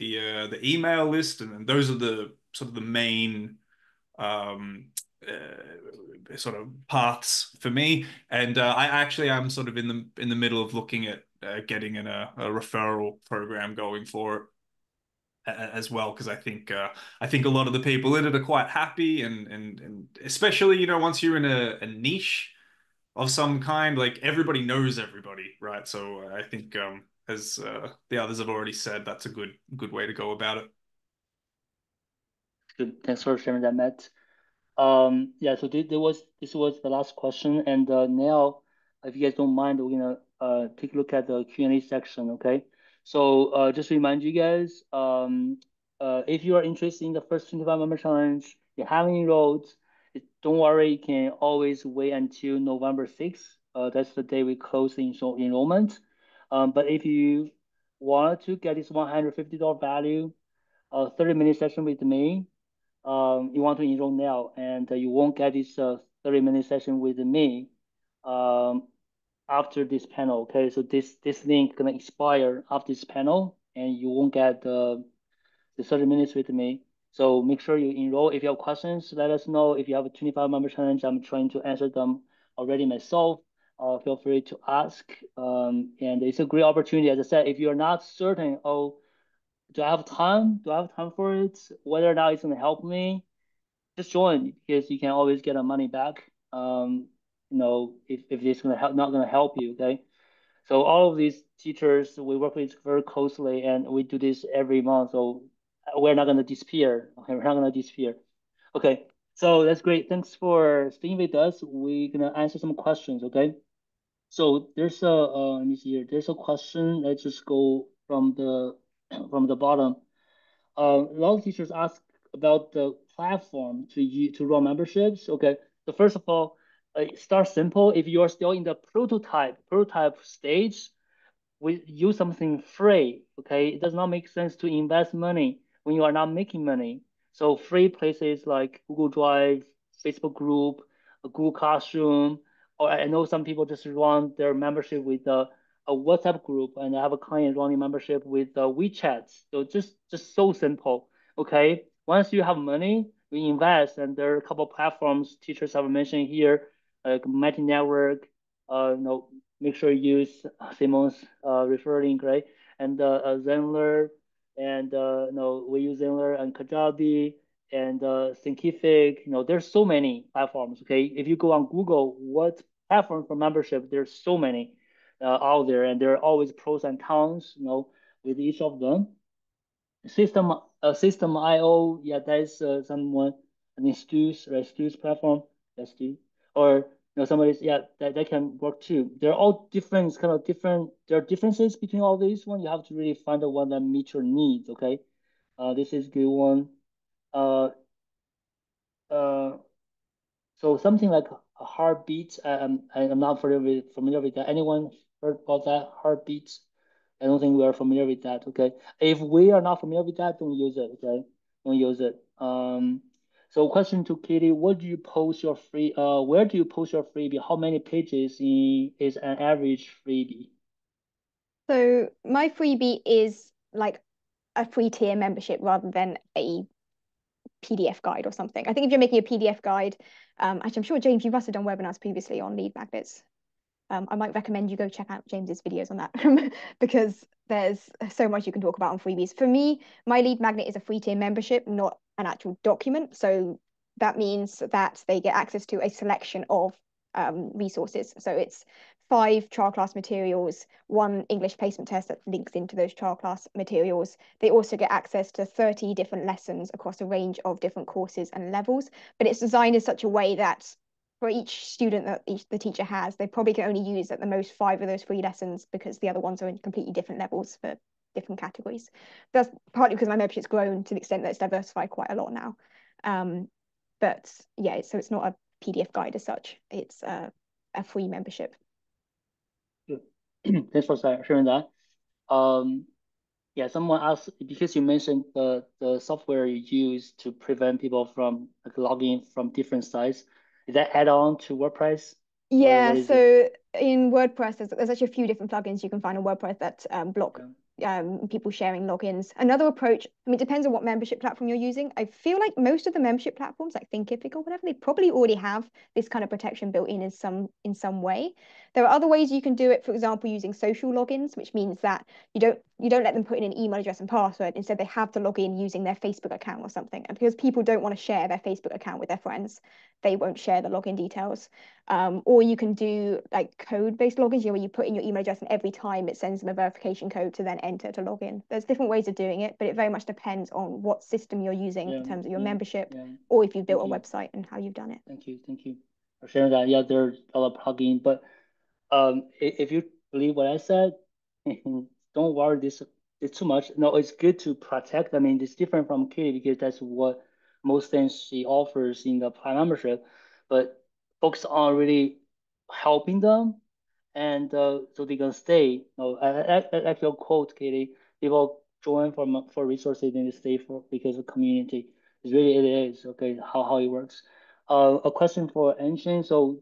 email list, and those are the sort of the main sort of paths for me. And I actually am sort of in the middle of looking at getting in a referral program going for it as well, because I think a lot of the people in it are quite happy, and especially once you're in a niche of some kind, like everybody knows everybody, right? So I think as the others have already said, that's a good way to go about it. Good. Thanks for sharing that, Matt. Yeah, so this was the last question, and now, if you guys don't mind, we're gonna take a look at the Q&A section, okay? So just to remind you guys, if you are interested in the first 25 member challenge, you haven't enrolled, don't worry, you can always wait until November 6th. That's the day we close the enrollment. But if you want to get this $150 value, 30-minute session with me, you want to enroll now, and you won't get this 30-minute session with me after this panel. Okay, so this link gonna expire after this panel, and you won't get the 30 minutes with me. So make sure you enroll. If you have questions, let us know. If you have a 25 member challenge, I'm trying to answer them already myself. Feel free to ask. And it's a great opportunity. As I said, if you're not certain, oh, do I have time? Do I have time for it? Whether or not it's gonna help me, just join, because you can always get our money back. If it's not gonna help you, okay? So all of these teachers we work with very closely, and we do this every month. So we're not gonna disappear. Okay, we're not gonna disappear. Okay, so that's great. Thanks for staying with us. We're gonna answer some questions. Okay. So there's a let me see here. There's a question. Let's just go from the from the bottom. A lot of teachers ask about the platform to run memberships. Okay, so first of all, start simple. If you are still in the prototype stage, we use something free. Okay, it does not make sense to invest money when you are not making money. So free places like Google Drive, Facebook Group, Google Classroom, or I know some people just run their membership with a WhatsApp group, and I have a client running membership with WeChat. So just so simple. Okay, once you have money, we invest, and there are a couple of platforms teachers have mentioned here, like Mighty Network. Make sure you use Simon's referral link, right? And Zenler, and we use Zenler and Kajabi and Thinkific. There's so many platforms. Okay, if you go on Google, what platform for membership? There's so many out there, and there are always pros and cons. With each of them. System.io, yeah, that is someone, I mean, Stu's platform, that's Stu, or somebody's, yeah, that can work too. They're all different, kind of different. There are differences between all these one. You have to really find the one that meets your needs. Okay, this is good one. Uh, uh, so something like a Heartbeat. I'm not familiar with that. Anyone heard about that Heartbeat? I don't think we are familiar with that. Okay, if we are not familiar with that, don't use it. Okay, don't use it. So question to Katie: What do you post your free? Where do you post your freebie? How many pages is an average freebie? So my freebie is like a free tier membership rather than a PDF guide or something. I think if you're making a PDF guide, actually, I'm sure, James, you must have done webinars previously on lead magnets. I might recommend you go check out James's videos on that because there's so much you can talk about on freebies. For me, my lead magnet is a free tier membership, not an actual document. So that means that they get access to a selection of resources. So it's 5 trial class materials, 1 English placement test that links into those trial class materials. They also get access to 30 different lessons across a range of different courses and levels, but it's designed in such a way that for each student that the teacher has, they probably can only use at the most 5 of those free lessons because the other ones are in completely different levels for different categories. That's partly because my membership's grown to the extent that it's diversified quite a lot now. But yeah, so it's not a PDF guide as such. It's a free membership. Good. Thanks for sharing that. Yeah, someone asked, because you mentioned the software you use to prevent people from like, logging from different sites. Is that add-on to WordPress? Yeah, so in WordPress, there's actually a few different plugins you can find on WordPress that block people sharing logins. Another approach, I mean, it depends on what membership platform you're using. I feel like most of the membership platforms, like Thinkific or whatever, they probably already have this kind of protection built in some way. There are other ways you can do it, for example, using social logins, which means that you don't let them put in an email address and password. Instead, they have to log in using their Facebook account or something. And because people don't want to share their Facebook account with their friends, they won't share the login details. Or you can do like code-based logins, where you put in your email address and every time it sends them a verification code to then enter to log in. There's different ways of doing it, but it very much depends on what system you're using in terms of your membership, or if you've built a website and how you've done it. Thank you for sharing that. Yeah, there's a lot of plugins, but if you believe what I said, don't worry this it's too much. No, it's good to protect. I mean, it's different from Katie because that's what most things she offers in the Prime membership, but focus on really helping them, and so they can stay. No, I like your quote, Katie. People join for resources and they stay for because of community. It is okay how it works. A question for Engine. So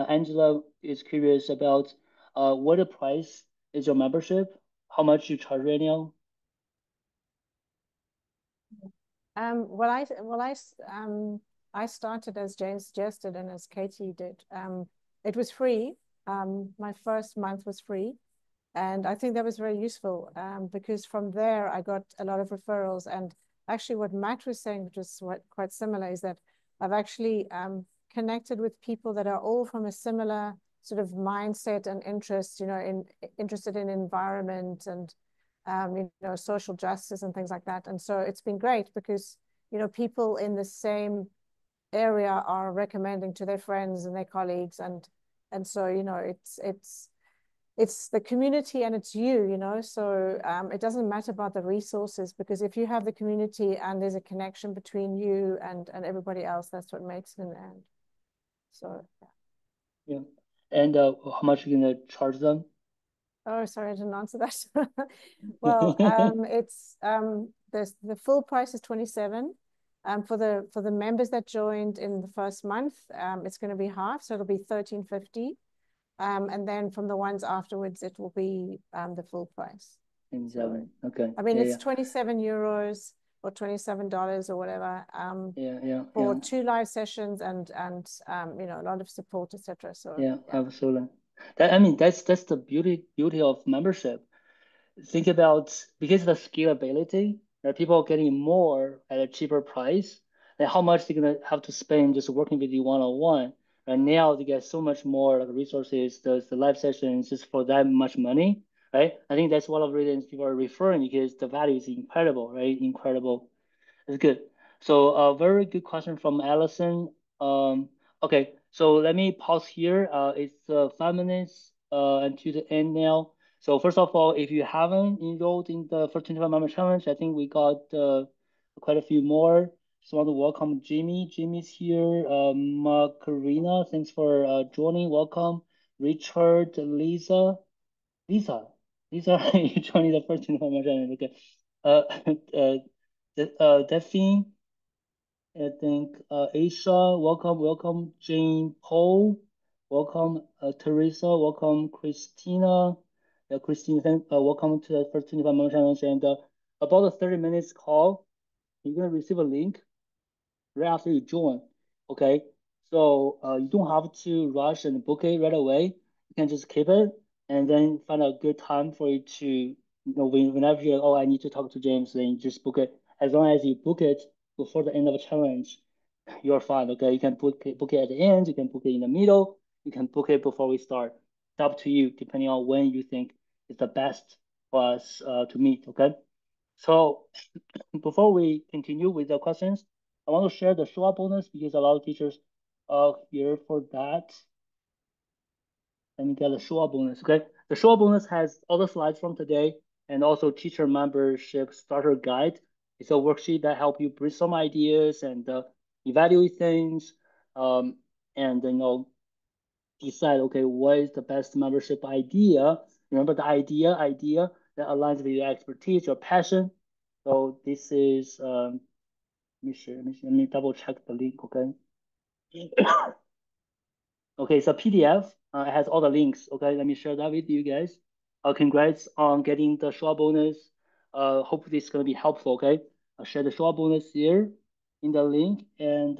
Angela is curious about what the price is your membership? How much you charge right now? I started as James suggested and as Katie did. It was free. My first month was free. And I think that was very useful because from there I got a lot of referrals. And actually what Matt was saying, which was quite similar, is that I've actually connected with people that are all from a similar sort of mindset and interest, interested in environment and social justice and things like that. And so it's been great because people in the same area are recommending to their friends and their colleagues, and so it's the community and it's so it doesn't matter about the resources, because if you have the community and there's a connection between you and everybody else, that's what makes it in the end. So yeah. And how much are you gonna charge them? Oh, sorry, I didn't answer that. Well, it's the full price is 27, For the members that joined in the first month, it's going to be half, so it'll be $13.50. And then from the ones afterwards, it will be the full price. So, okay. I mean, it's 27 euros or $27 or whatever. For 2 live sessions and you know, a lot of support, etc. So yeah, absolutely. I mean, that's the beauty of membership. Think about, because of the scalability, that people are getting more at a cheaper price, and how much they're gonna have to spend just working with you one-on-one. And now they get so much more like resources, the live sessions just for that much money, right? I think that's one of the reasons people are referring, because the value is incredible, right? Incredible. It's good. So a very good question from Allison. Okay, so let me pause here. It's 5 minutes until the end now. So first of all, if you haven't enrolled in the first 25 member challenge, I think we got quite a few more. Just want to welcome Jimmy. Jimmy's here. Macarena, thanks for joining. Welcome. Richard, Lisa, you joining the first 25 member challenge. Okay. Delphine, I think Aisha, welcome Jane Paul, welcome Teresa, welcome Christina, Christine, welcome to the first 25 member challenge. And about a 30 minutes call, you're gonna receive a link right after you join. Okay, so you don't have to rush and book it right away. You can just keep it and then find a good time for you to, you know, whenever you're, oh, I need to talk to James, then you just book it. As long as you book it before the end of a challenge, you're fine. Okay, you can book it at the end, you can book it in the middle, you can book it before we start. It's up to you, depending on when you think is the best for us to meet. Okay, so before we continue with the questions, I want to share the show up bonus because a lot of teachers are here for that. Let me get the show up bonus. Okay, the show up bonus has all the slides from today and also teacher membership starter guide. It's a worksheet that help you brainstorm ideas and evaluate things, and you know, decide, okay, what is the best membership idea. Remember the idea that aligns with your expertise, your passion. So this is let me double check the link. Okay. Okay, it's a PDF. It has all the links. Okay, let me share that with you guys. Congrats on getting the show up bonus. Hopefully it's gonna be helpful. Okay, I'll share the show up bonus here in the link. And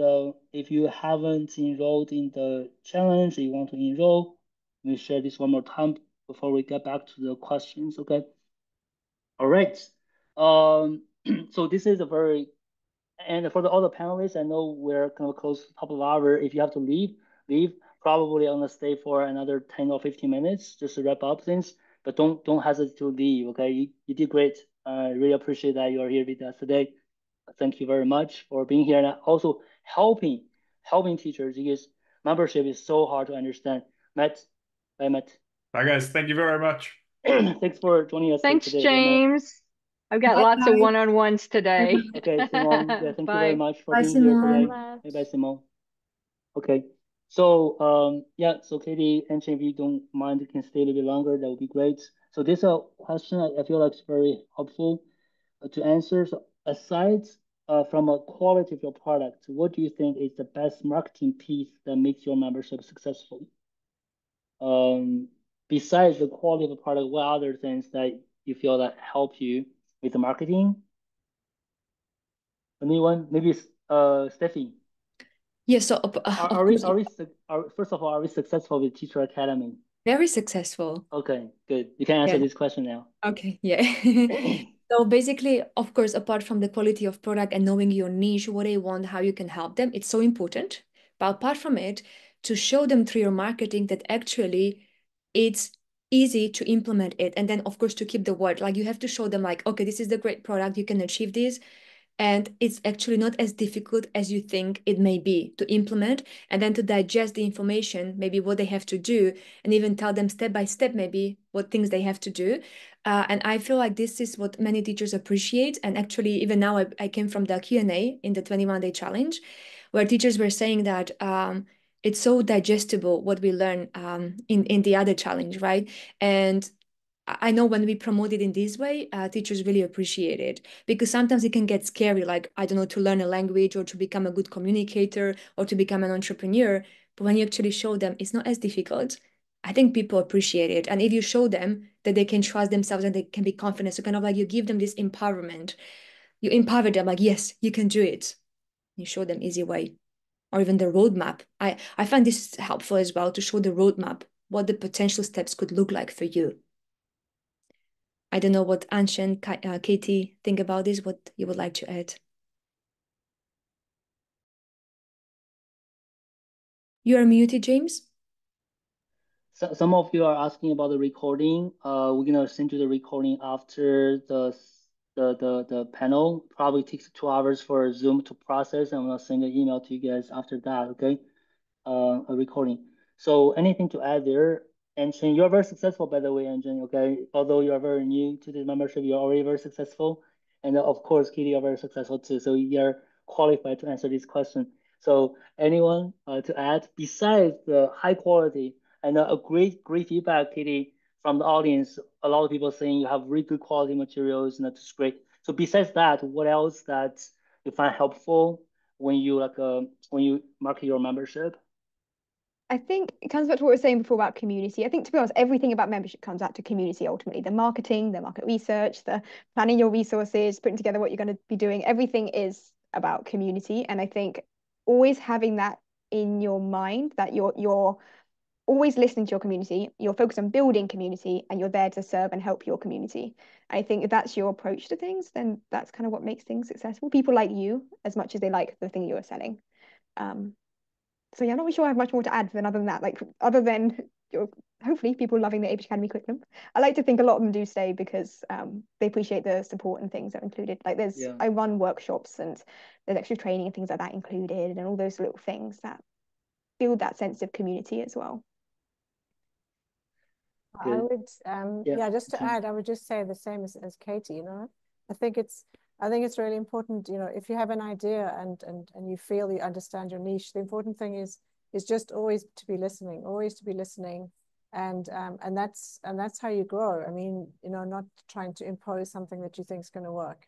if you haven't enrolled in the challenge, you want to enroll, let me share this one more time before we get back to the questions. Okay. All right. So this is a very, and for the other panelists, I know we're kind of close to the top of the hour. If you have to leave. Probably on the stay for another 10 or 15 minutes just to wrap up things. But don't hesitate to leave. Okay, you did great. I really appreciate that you are here with us today. Thank you very much for being here and also helping teachers, because membership is so hard to understand. Matt, bye, Matt. Bye, guys. Thank you very much. Thanks for joining us Thanks, today. James. I've got lots of one-on-ones today. Okay, Simone. Yeah, thank you very much for Bye, being here today. Bye. Bye, Simone. Okay. So yeah, so Katie and if you don't mind, you can stay a little bit longer. That would be great. So this is a question I feel like is very helpful to answer. So aside from a quality of your product, what do you think is the best marketing piece that makes your membership successful? Besides the quality of the product, what other things that you feel that help you with the marketing? Anyone? Maybe Steffi. Yes, so First of all, are we successful with Teacher Academy? very successful. Okay, good. You can answer this question now. Okay, yeah. So basically, of course, apart from the quality of product and knowing your niche, what they want, how you can help them, it's so important. But apart from it, to show them through your marketing that actually it's easy to implement it. And then, of course, to keep the word, like you have to show them like, okay, this is the great product, you can achieve this. And it's actually not as difficult as you think it may be to implement, and then to digest the information, maybe what they have to do, and even tell them step by step, maybe what things they have to do. And I feel like this is what many teachers appreciate. And actually, even now, I came from the Q&A in the 21-day challenge, where teachers were saying that it's so digestible what we learn in the other challenge, right? And I know when we promote it in this way, teachers really appreciate it, because sometimes it can get scary, like, I don't know, to learn a language or to become a good communicator or to become an entrepreneur. But when you actually show them it's not as difficult, I think people appreciate it. And if you show them that they can trust themselves and they can be confident, so kind of like you give them this empowerment, you empower them like, yes, you can do it. You show them easy way, or even the roadmap. I find this helpful as well, to show the roadmap, what the potential steps could look like for you. I don't know what Ansha and Katie think about this, what you would like to add. You are muted, James. So, some of you are asking about the recording. We're gonna send you the recording after the panel. Probably takes 2 hours for Zoom to process, and I'm gonna send an email to you guys after that. Okay, a recording. So anything to add there? Anshin, you're very successful, by the way, Anshin. Okay, although you are very new to the membership, you're already very successful, and of course, Katie, you're very successful too. So you're qualified to answer this question. So anyone to add besides the high quality and a great feedback, Katie, from the audience? A lot of people saying you have really good quality materials, and that's great. So besides that, what else that you find helpful when you when you market your membership? I think it comes back to what we were saying before about community. I think, to be honest, everything about membership comes out to community ultimately. The marketing, the market research, the planning your resources, putting together what you're going to be doing. Everything is about community. And I think always having that in your mind, that you're always listening to your community, you're focused on building community, and you're there to serve and help your community. I think if that's your approach to things, then that's kind of what makes things successful. People like you as much as they like the thing you're selling. So yeah, I'm not really sure I have much more to add other than that. Like, other than hopefully people loving the ABG Academy curriculum. I like to think a lot of them do stay because they appreciate the support and things that are included. Like I run workshops and there's extra training and things like that included, and all those little things that build that sense of community as well. I would, just to add, I would just say the same as Katie. I think it's really important. If you have an idea and you feel you understand your niche, the important thing is just always to be listening, and that's how you grow. I mean, not trying to impose something that you think is going to work,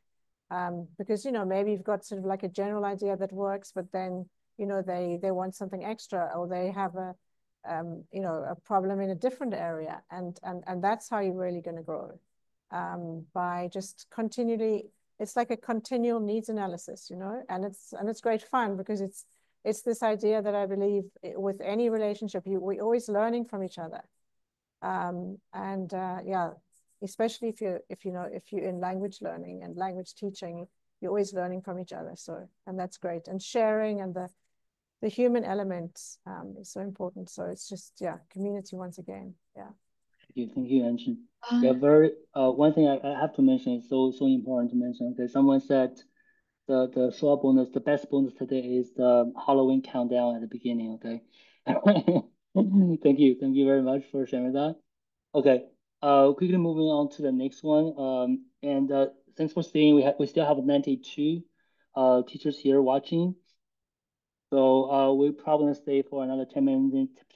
because maybe you've got sort of like a general idea that works, but then they want something extra, or they have a problem in a different area, and that's how you're really going to grow, by just continually. It's like a continual needs analysis, and it's great fun, because it's this idea that I believe with any relationship, we're always learning from each other, especially if you're in language learning and language teaching, you're always learning from each other. So, and that's great, and sharing and the human element is so important. So it's just, community once again. Thank you, Anshin. Very one thing I have to mention is so important to mention. Okay, someone said the short bonus, the best bonus today is the Halloween countdown at the beginning. Okay, thank you very much for sharing that. Okay, quickly moving on to the next one. And thanks for staying. We still have 92 teachers here watching. So we're probably gonna stay for another 10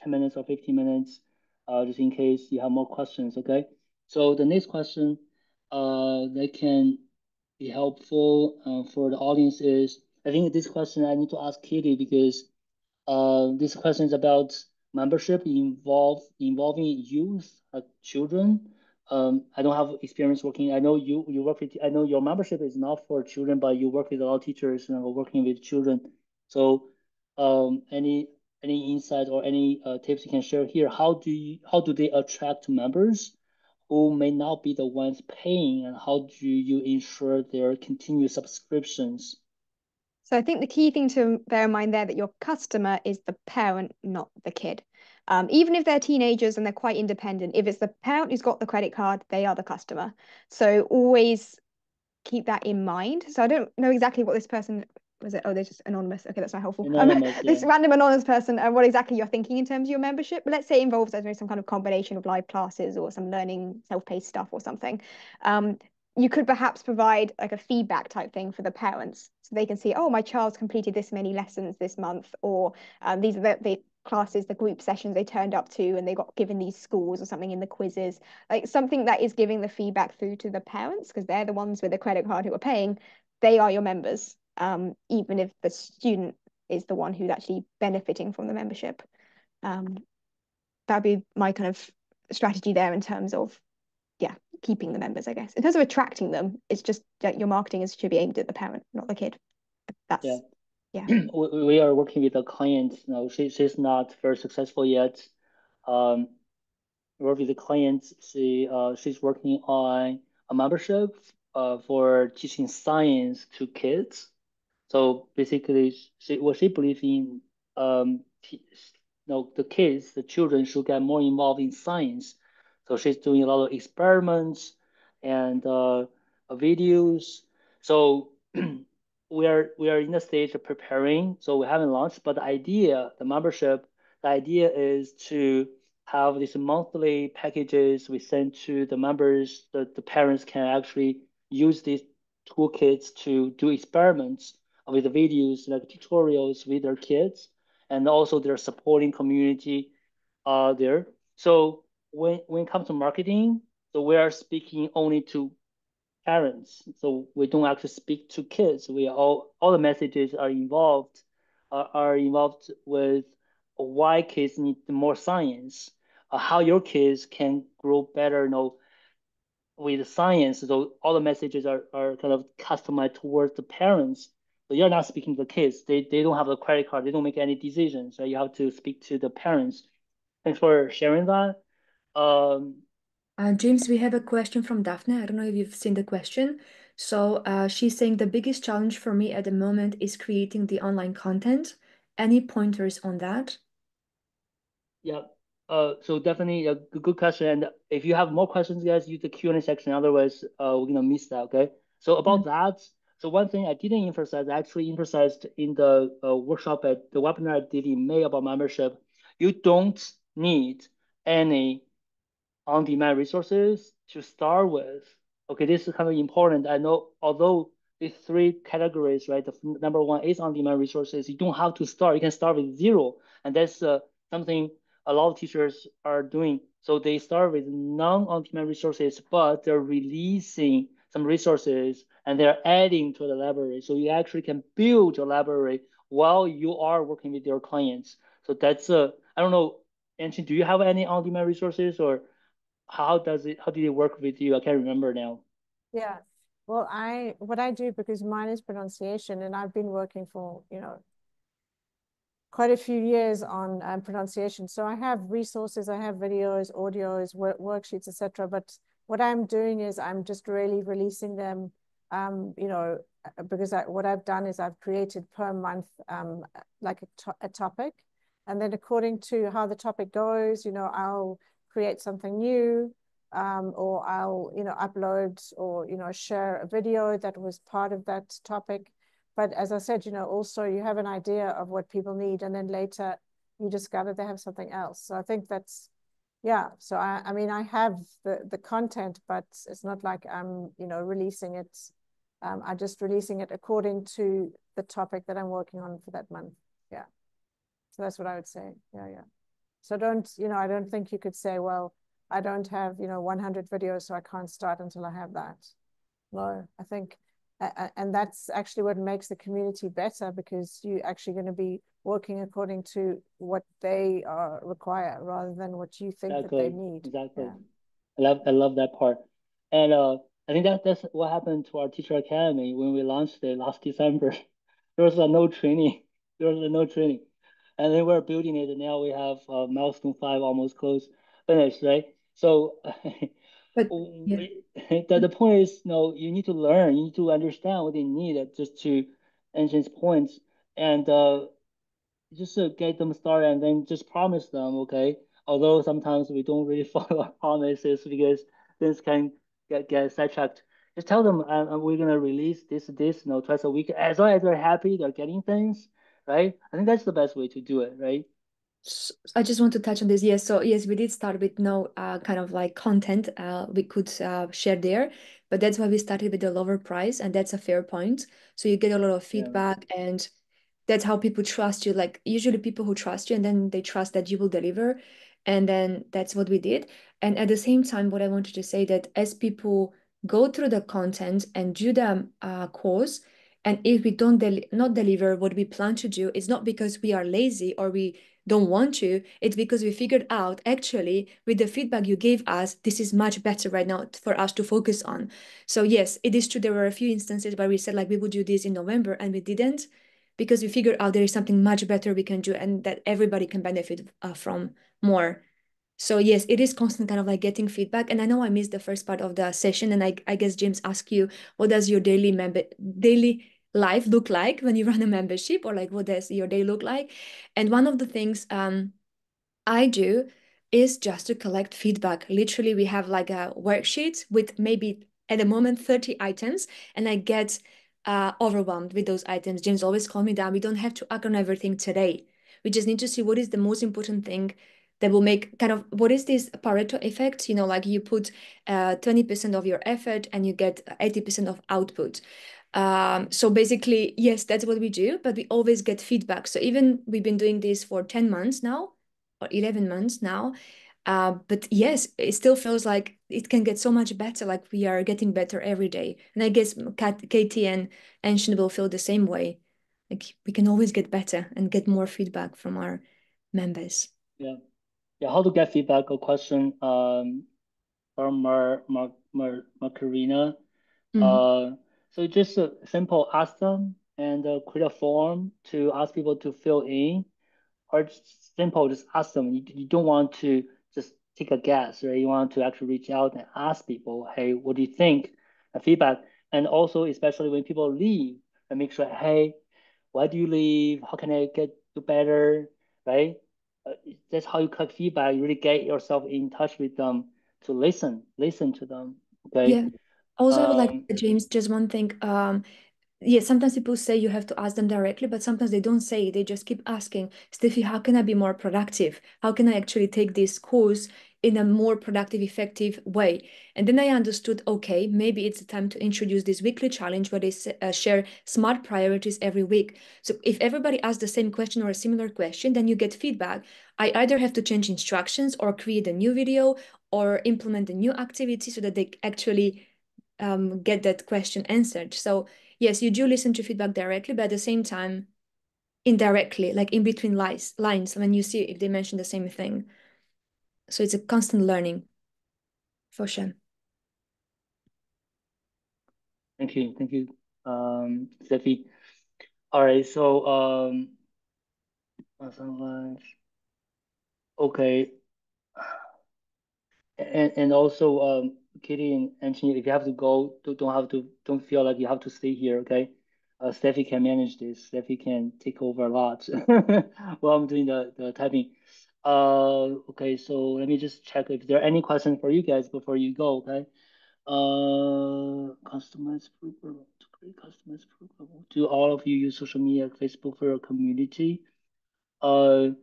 minutes or 15 minutes, just in case you have more questions, okay? So the next question that can be helpful for the audience is, I think this question I need to ask Katie, because this question is about membership involving youth, children. I don't have experience working. I know you work with. I know your membership is not for children, but you work with a lot of teachers and working with children. So, any insight or any tips you can share here? How do they attract members who may not be the ones paying, and how do you ensure their continued subscriptions? So I think the key thing to bear in mind there, that your customer is the parent, not the kid. Even if they're teenagers and they're quite independent, if it's the parent who's got the credit card, they are the customer. So always keep that in mind. So I don't know exactly what this person was. It? Oh, they're just anonymous. Okay, that's not helpful. This random anonymous person, what exactly you're thinking in terms of your membership. But let's say it involves, I don't know, some kind of combination of live classes or some learning self-paced stuff or something. You could perhaps provide like a feedback type thing for the parents, so they can see, oh, my child's completed this many lessons this month, or these are the classes, the group sessions they turned up to, and they got given these scores or something in the quizzes, like something that is giving the feedback through to the parents, because they're the ones with the credit card who are paying. They are your members, even if the student is the one who's actually benefiting from the membership. That'd be my kind of strategy there in terms of, yeah, keeping the members, I guess. In terms of attracting them, it's just that your marketing should be aimed at the parent, not the kid. That's, yeah. We are working with a client. She's not very successful yet. Work with the client. She's working on a membership for teaching science to kids. So basically, what she believes in, the kids, the children should get more involved in science. So she's doing a lot of experiments and videos. So we are in the stage of preparing. So we haven't launched, but the membership, the idea is to have these monthly packages we send to the members that the parents can actually use these toolkits to do experiments with the videos, like tutorials with their kids, and also their supporting community there. So when it comes to marketing, so we are speaking only to parents. So we don't actually speak to kids. All the messages are involved with why kids need more science, how your kids can grow better, with science. So all the messages are kind of customized towards the parents. So you're not speaking to the kids. They don't have a credit card. They don't make any decisions. So you have to speak to the parents. Thanks for sharing that. James, we have a question from Daphne. I don't know if you've seen the question. So she's saying the biggest challenge for me at the moment is creating the online content. Any pointers on that? Yeah. So definitely a good question. And if you have more questions, guys, use the Q&A section. Otherwise, we're gonna miss that. Okay. So about that. So one thing I didn't emphasize, I actually emphasized in the workshop at the webinar I did in May about membership. You don't need any on-demand resources to start with. Okay, this is kind of important. I know, although these three categories, right? The number one is on-demand resources. You don't have to start. You can start with zero, and that's something a lot of teachers are doing. So they start with non-on-demand resources, but they're releasing some resources and they're adding to the library. So you actually can build your library while you are working with your clients. So that's I don't know, Anshin, do you have any on-demand resources, or how did it work with you? I can't remember now. Yeah. Well, what I do, because mine is pronunciation, and I've been working for, quite a few years on pronunciation. So I have resources, I have videos, audios, worksheets, etc. But what I'm doing is I'm just really releasing them, because what I've done is I've created per month like a topic. And then according to how the topic goes, I'll create something new, or I'll, upload or, share a video that was part of that topic. But as I said, also you have an idea of what people need, and then later you discover they have something else. So I think that's, yeah. So I mean, I have the content, but it's not like I'm, releasing it. I'm just releasing it according to the topic that I'm working on for that month. Yeah. So that's what I would say. Yeah. So I don't think you could say, well, I don't have, 100 videos, so I can't start until I have that. No, I think, and that's actually what makes the community better, because you're actually going to be working according to what they require rather than what you think that they need. Exactly. Yeah. I love that part. And I think that's what happened to our Teacher Academy when we launched it last December. There was no training. And then we're building it, and now we have milestone 5 almost finished, right? So But yeah. the point is, you need to learn, you need to understand what they need, just to Anshin's points, and just get them started, and then just promise them, okay? Although sometimes we don't really follow our promises because things can get sidetracked. Just tell them, we're gonna release this, twice a week. As long as they're happy, they're getting things, right? I think that's the best way to do it, right? I just want to touch on this. Yes, so yes, we did start with no kind of like content we could share there, but that's why we started with the lower price, and that's a fair point. So you get a lot of feedback, and That's how people trust you. Like usually people who trust you and then they trust that you will deliver. And then that's what we did. And at the same time, what I wanted to say that as people go through the content and do the course, and if we don't not deliver what we plan to do, it's not because we are lazy or we don't want to. It's because we figured out actually with the feedback you gave us, this is much better right now for us to focus on. So yes, it is true. There were a few instances where we said like we would do this in November and we didn't, because we figured out there is something much better we can do and that everybody can benefit from more. So yes, it is constant kind of like getting feedback. And I know I missed the first part of the session, and I guess James asked you, what does your daily life look like when you run a membership, or like what does your day look like? And one of the things I do is just to collect feedback. Literally, we have like a worksheet with maybe at the moment 30 items, and I get overwhelmed with those items. James always calm me down. We don't have to act on everything today. We just need to see what is the most important thing that will make kind of, what is this Pareto effect? You know, like you put 20% of your effort and you get 80% of output. So basically, yes, that's what we do, but we always get feedback. So even we've been doing this for 10 months now, or 11 months now. But yes, it still feels like it can get so much better, like we are getting better every day. And I guess Katie and Anshin will feel the same way. Like we can always get better and get more feedback from our members. Yeah. Yeah, how to get feedback? A question from Macarena. So just a simple ask them and create a form to ask people to fill in, or just simple, just ask them. You don't want to just take a guess, right? You want to actually reach out and ask people, hey, what do you think? Feedback. And also, especially when people leave, and make sure, hey, why do you leave? How can I get do better, right? That's how you collect feedback. You really get yourself in touch with them to listen to them. Okay. Yeah. Also, I would like, James, just one thing. Yeah, sometimes people say you have to ask them directly, but sometimes they don't say it. They just keep asking, Steffi, how can I be more productive? How can I actually take this course in a more productive, effective way? And then I understood, okay, maybe it's the time to introduce this weekly challenge where they share smart priorities every week. So if everybody asks the same question or a similar question, then you get feedback. I either have to change instructions or create a new video or implement a new activity so that they actually get that question answered. So yes, you do listen to feedback directly, but at the same time, indirectly, like in between lines when you see if they mention the same thing. So it's a constant learning for sure. Thank you, Steffi. All right, so okay, and also Kitty and Anthony, if you have to go, don't feel like you have to stay here, okay? Steffi can manage this. Steffi can take over a lot while I'm doing the typing. Okay, so let me just check if there are any questions for you guys before you go, okay? Customize program to create customized program. Do all of you use social media, Facebook for your community? So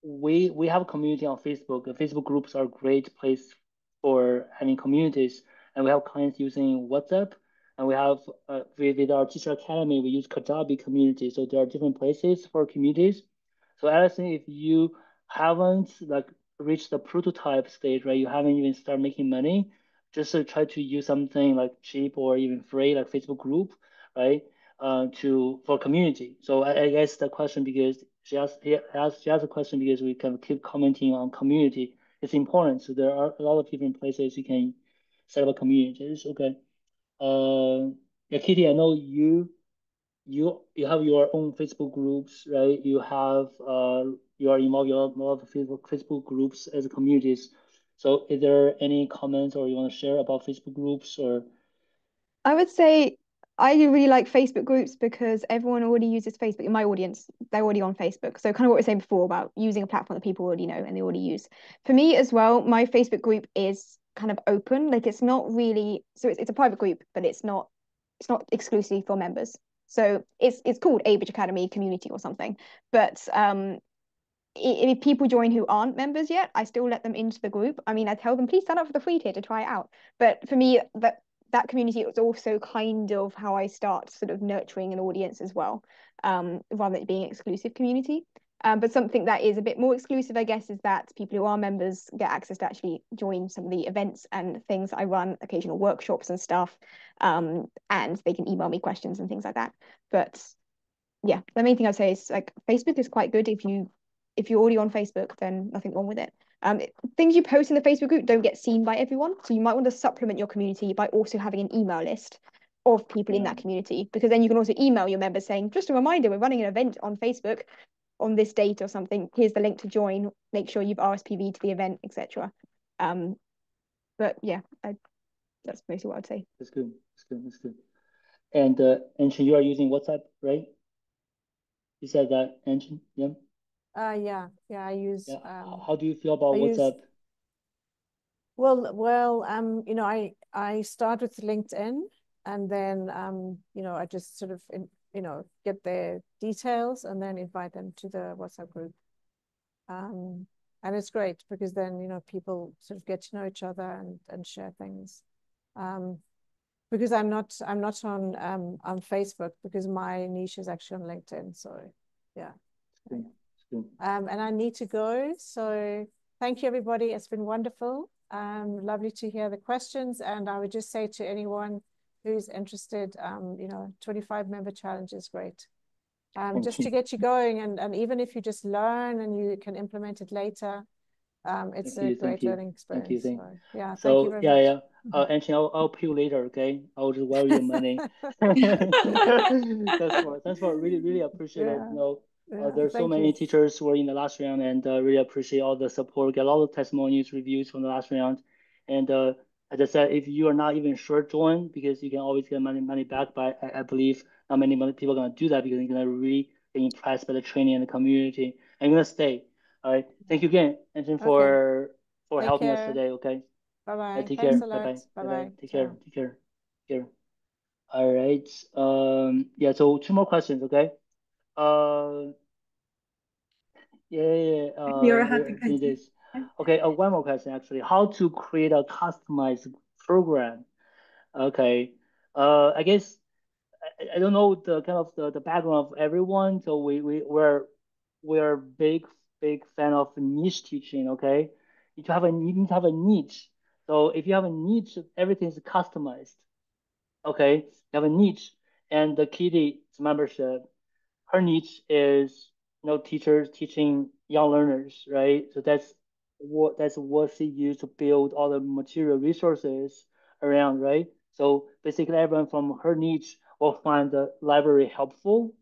we have a community on Facebook. Facebook groups are a great place for having communities, and we have clients using WhatsApp, and we have with our Teacher Academy we use Kajabi community. So there are different places for communities. So Alison, if you haven't like reached the prototype stage, right? You haven't even started making money, just to try to use something like cheap or even free, like Facebook group, right? For community. So I guess the question, because she has a question because we can keep commenting on community. It's important. So there are a lot of different places you can set up communities. Okay. Yeah, Kitty, I know you have your own Facebook groups, right? You have you are involved in a lot of Facebook groups as communities. So is there any comments or you want to share about Facebook groups or? I would say I really like Facebook groups because everyone already uses Facebook. In my audience, they're already on Facebook. So kind of what we were saying before about using a platform that people already know and they already use. For me as well, my Facebook group is kind of open. Like it's not really, so it's a private group, but it's not exclusively for members. So it's called A Bridge Academy Community or something. But if people join who aren't members yet, I still let them into the group. I mean, I tell them, please sign up for the free tier to try it out. But for me, that that community was also kind of how I start sort of nurturing an audience as well, rather than it being an exclusive community. But something that is a bit more exclusive, I guess, is that people who are members get access to actually join some of the events and things I run, occasional workshops and stuff, and they can email me questions and things like that. But yeah, the main thing I'd say is like Facebook is quite good. If you're already on Facebook, then nothing wrong with it. Things you post in the Facebook group don't get seen by everyone, so you might want to supplement your community by also having an email list of people in that community, because then you can also email your members saying, just a reminder, we're running an event on Facebook on this date or something. Here's the link to join. Make sure you've RSVP'd to the event, etc. But yeah, that's mostly what I'd say. That's good. That's good. And Anshin, you are using WhatsApp, right? You said that, Anshin, yeah. Yeah, I use. Yeah. How do you feel about WhatsApp? Well, you know, I start with LinkedIn, and then you know, I just sort of you know, get their details and then invite them to the WhatsApp group. And it's great because then, you know, people sort of get to know each other and share things. Because I'm not on Facebook, because my niche is actually on LinkedIn. So yeah. And I need to go. So thank you, everybody. It's been wonderful. Lovely to hear the questions. And I would just say to anyone who's interested, you know, 25-member challenge is great. Just to get you going, and even if you just learn and you can implement it later, it's a great learning experience. Thank you. So, yeah, so, thank you very much. Anshin, I'll pay you later, okay? I'll just wire your money. Thanks for really appreciate it. You know, there's so many teachers who were in the last round, and really appreciate all the support. Get a lot of testimonials, reviews from the last round, and as I said, if you are not even sure, join, because you can always get money back. But I believe not many people are gonna do that, because you're gonna really get impressed by the training and the community, and you're gonna stay. All right. Thank you again, Anshin, for helping us today. Okay. Bye-bye. Take Thanks care. a lot. Bye-bye. Take care. All right. Yeah. So 2 more questions. Okay. You're happy. This. Okay. 1 more question actually. How to create a customized program? Okay. I guess I don't know the kind of the background of everyone. So we're big fan of niche teaching. Okay. You need to have a niche. So if you have a niche, everything is customized. Okay, you have a niche, and the Kitty's membership, her niche is, you know, teachers teaching young learners, right? So that's what she used to build all the material resources around, right? So basically, everyone from her niche will find the library helpful.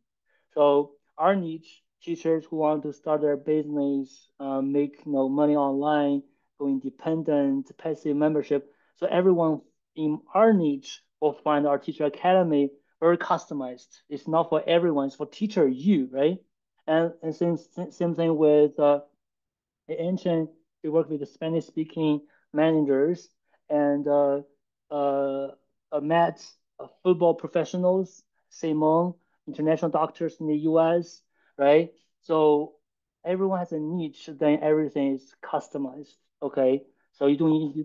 So our niche, teachers who want to start their business, make, you know, money online, go independent, passive membership. So everyone in our niche will find our Teacher Academy very customized. It's not for everyone, it's for teacher you, right? And same thing with Anshin. We work with the Spanish speaking managers, and Matt, football professionals, Simon, international doctors in the US, right? So everyone has a niche, then everything is customized. Okay. So you don't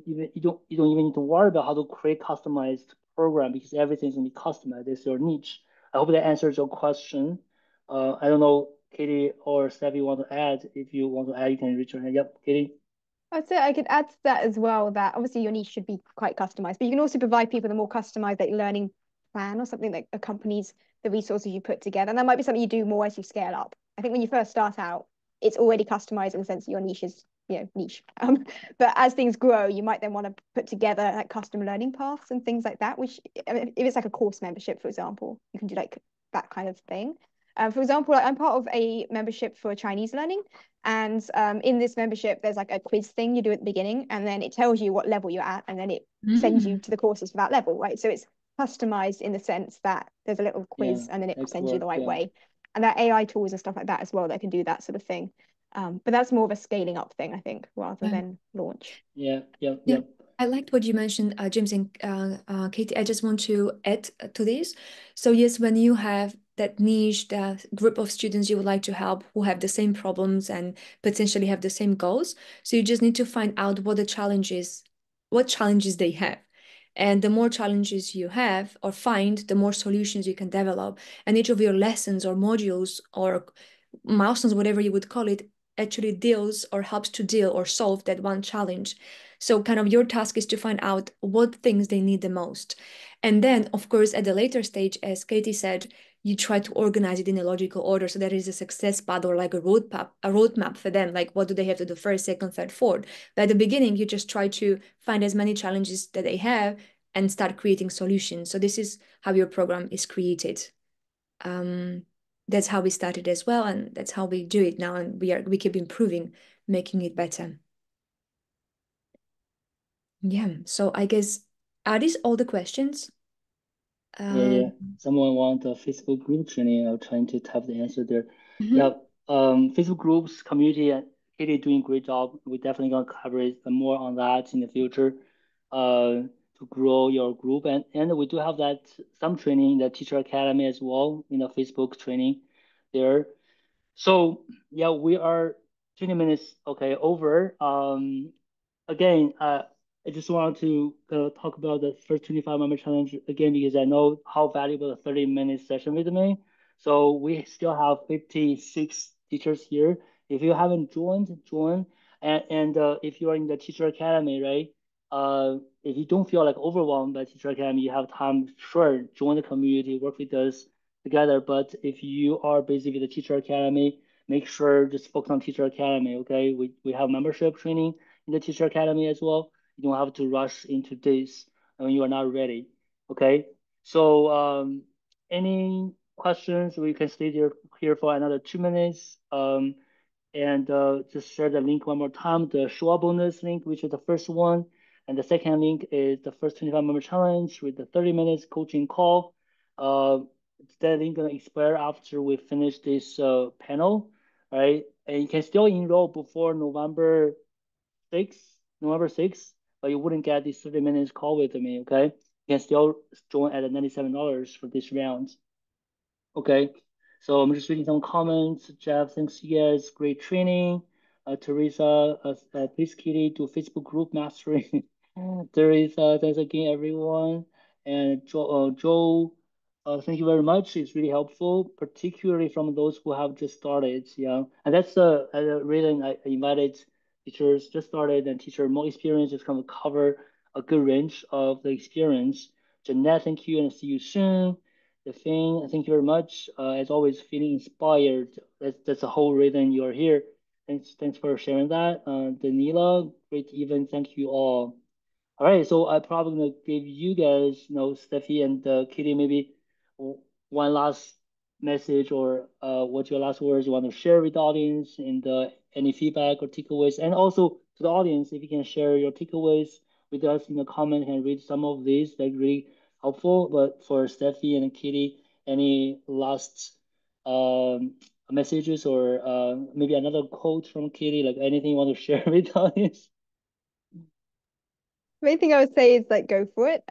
even need to worry about how to create customized program, because everything's gonna be customized. It's your niche. I hope that answers your question. I don't know, Katie or Steffi want to add. If you want to add, you can reach your hand. Yep, Katie. I'd say I could add to that as well, that obviously your niche should be quite customized, but you can also provide people a more customized like learning plan or something that accompanies the resources you put together. And that might be something you do more as you scale up. I think when you first start out, it's already customized in the sense that your niche is, you know, niche. But as things grow, you might then want to put together like custom learning paths and things like that, which if it's like a course membership, for example, you can do like that kind of thing. For example, I'm part of a membership for Chinese learning. And in this membership, there's like a quiz thing you do at the beginning, and then it tells you what level you're at, and then it sends you to the courses for that level, right? So it's customized in the sense that there's a little quiz, and then it sends you the right way. And there are AI tools and stuff like that as well that can do that sort of thing. But that's more of a scaling up thing, I think, rather than launch. Yeah. I liked what you mentioned, James and Katie. I just want to add to this. So yes, when you have that niche, that group of students you would like to help who have the same problems and potentially have the same goals, so you just need to find out what challenges they have. And the more challenges you have or find, the more solutions you can develop. And each of your lessons or modules or milestones, whatever you would call it, actually deals or helps to deal or solve that one challenge. So kind of your task is to find out what things they need the most. And then, of course, at the later stage, as Katie said, you try to organize it in a logical order. So there is a success path or like a roadmap for them. Like what do they have to do first, second, third, fourth? But at the beginning, you just try to find as many challenges that they have and start creating solutions. So this is how your program is created. That's how we started as well, and that's how we do it now. And we keep improving, making it better. Yeah. So I guess, are these all the questions? Yeah. Someone want a Facebook group training. I'm trying to type the answer there. Mhm. Yeah. Facebook groups, community, and Katie doing a great job. We're definitely gonna cover more on that in the future, to grow your group. And we do have that some training in the Teacher Academy as well, in the Facebook training there. So yeah, we are 20 minutes over. Again, I just want to talk about the first 25 member challenge again because I know how valuable the 30-minute session with me. So we still have 56 teachers here. If you haven't joined, join. And if you are in the Teacher Academy, right? If you don't feel like overwhelmed by Teacher Academy, you have time, sure, join the community, work with us together. But if you are busy with the Teacher Academy, make sure just focus on Teacher Academy, okay? We have membership training in the Teacher Academy as well. You don't have to rush into this when you are not ready. Okay. So any questions? We can stay here for another 2 minutes. And just share the link one more time. The Shua bonus link, which is the first one, and the second link is the first 25 member challenge with the 30 minutes coaching call. That link gonna expire after we finish this panel, right? And you can still enroll before November 6th, but you wouldn't get this 30 minutes call with me, okay? You can still join at $97 for this round. Okay, so I'm just reading some comments. Jeff, thanks you guys, great training. Teresa, please Kitty do Facebook group mastering. Teresa, thanks again, everyone. And Joe, thank you very much. It's really helpful, particularly from those who have just started. Yeah, and that's the reason I invited teachers just started and teacher more experience is going to cover a good range of the experience. Jeanette, thank you, and see you soon. The thing, thank you very much. As always, feeling inspired. That's the whole reason you're here. Thanks for sharing that. Danila, great event. Thank you all. All right, so I'm probably gonna give you guys, Steffi and Kitty, maybe one last message or what's your last words you want to share with the audience and any feedback or takeaways, and also to the audience, if you can share your takeaways with us in the comment and read some of these, that's really helpful. But for Steffi and Kitty, any last messages or maybe another quote from Kitty, like anything you want to share with the audience? Main thing I would say is like go for it.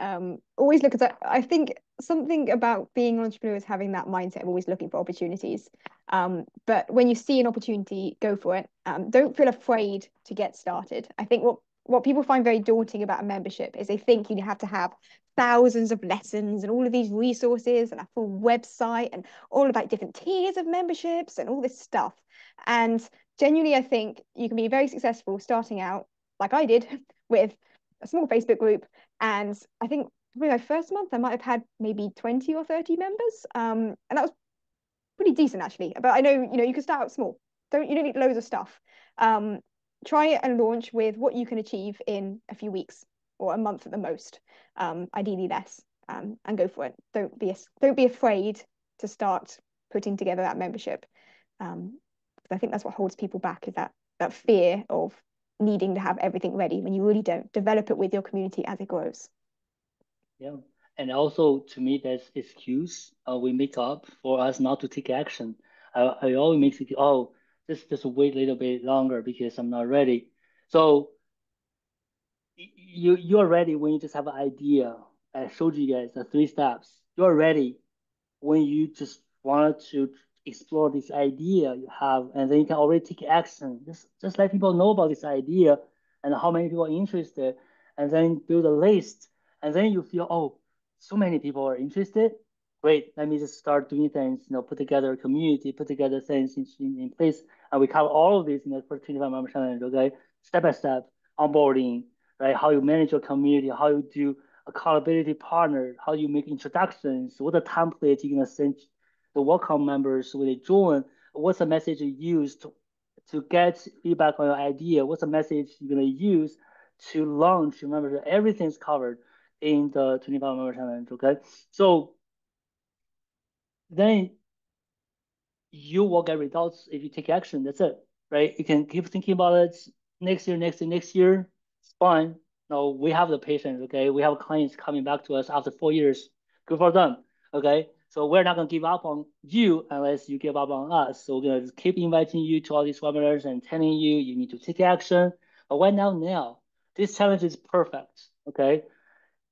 Always look at I think something about being an entrepreneur is having that mindset of always looking for opportunities. But when you see an opportunity, go for it. Don't feel afraid to get started. I think what people find very daunting about a membership is they think you have to have thousands of lessons and all of these resources and a full website and all about different tiers of memberships and all this stuff. And genuinely, I think you can be very successful starting out like I did with a small Facebook group, and I think probably my first month I might have had maybe 20 or 30 members, and that was pretty decent actually. But I know you can start out small. You don't need loads of stuff. Try it and launch with what you can achieve in a few weeks or a month at the most, ideally less, and go for it. Don't be afraid to start putting together that membership. I think that's what holds people back is that fear of needing to have everything ready when you really don't. Develop it with your community as it grows. Yeah. And also to me, that's excuse we make up for us not to take action. I always make it, oh, just wait a little bit longer because I'm not ready. So you're ready when you just have an idea. I showed you guys the 3 steps. You're ready when you just wanted to explore this idea you have, and then you can already take action. Just let people know about this idea and how many people are interested, and then build a list And then you feel, oh, so many people are interested. Great, let me just start doing things, put together a community, put together things in place. And we cover all of this in the first 25 member challenge, okay? Step by step, onboarding, right? How you manage your community, how you do accountability partner, how you make introductions, what the template you're gonna send the welcome members when they join, what's the message you use to get feedback on your idea, what's the message you're gonna use to launch your membership. Everything's covered in the 25 member challenge, okay? So then you will get results if you take action. That's it, right? You can keep thinking about it next year, next year, next year. It's fine. No, we have the patience, okay? We have clients coming back to us after 4 years. Good for them, okay? So we're not gonna give up on you unless you give up on us. So we're gonna just keep inviting you to all these webinars and telling you you need to take action. But why now? This challenge is perfect, okay?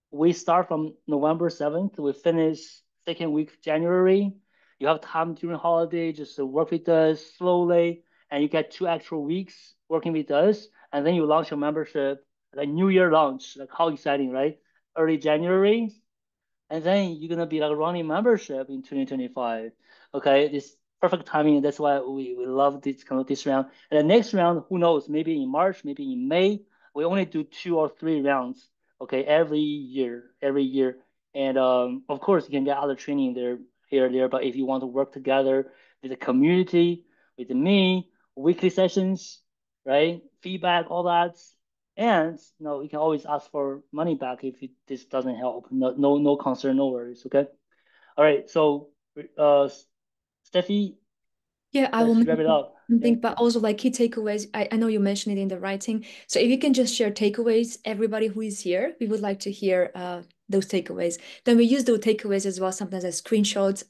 We start from November 7th. We finish second week January. You have time during holiday just to work with us slowly, and you get 2 extra weeks working with us, and then you launch your membership, like New Year launch. Like how exciting, right? Early January, and then you're gonna be like running membership in 2025. Okay, this perfect timing. That's why we love this round. And the next round, who knows? Maybe in March, maybe in May. We only do 2 or 3 rounds. Okay, every year. And of course, you can get other training there here there. But if you want to work together with the community, with me, weekly sessions, right? Feedback, all that. And you can always ask for money back if this doesn't help. No concern, no worries. Okay. All right. So, Steffi, Yeah, I will let's wrap mention it up. something, Yeah. but also like key takeaways. I know you mentioned it in the writing. So if you can just share takeaways, everybody who is here, we would like to hear those takeaways. Then we use those takeaways as well, sometimes as screenshots,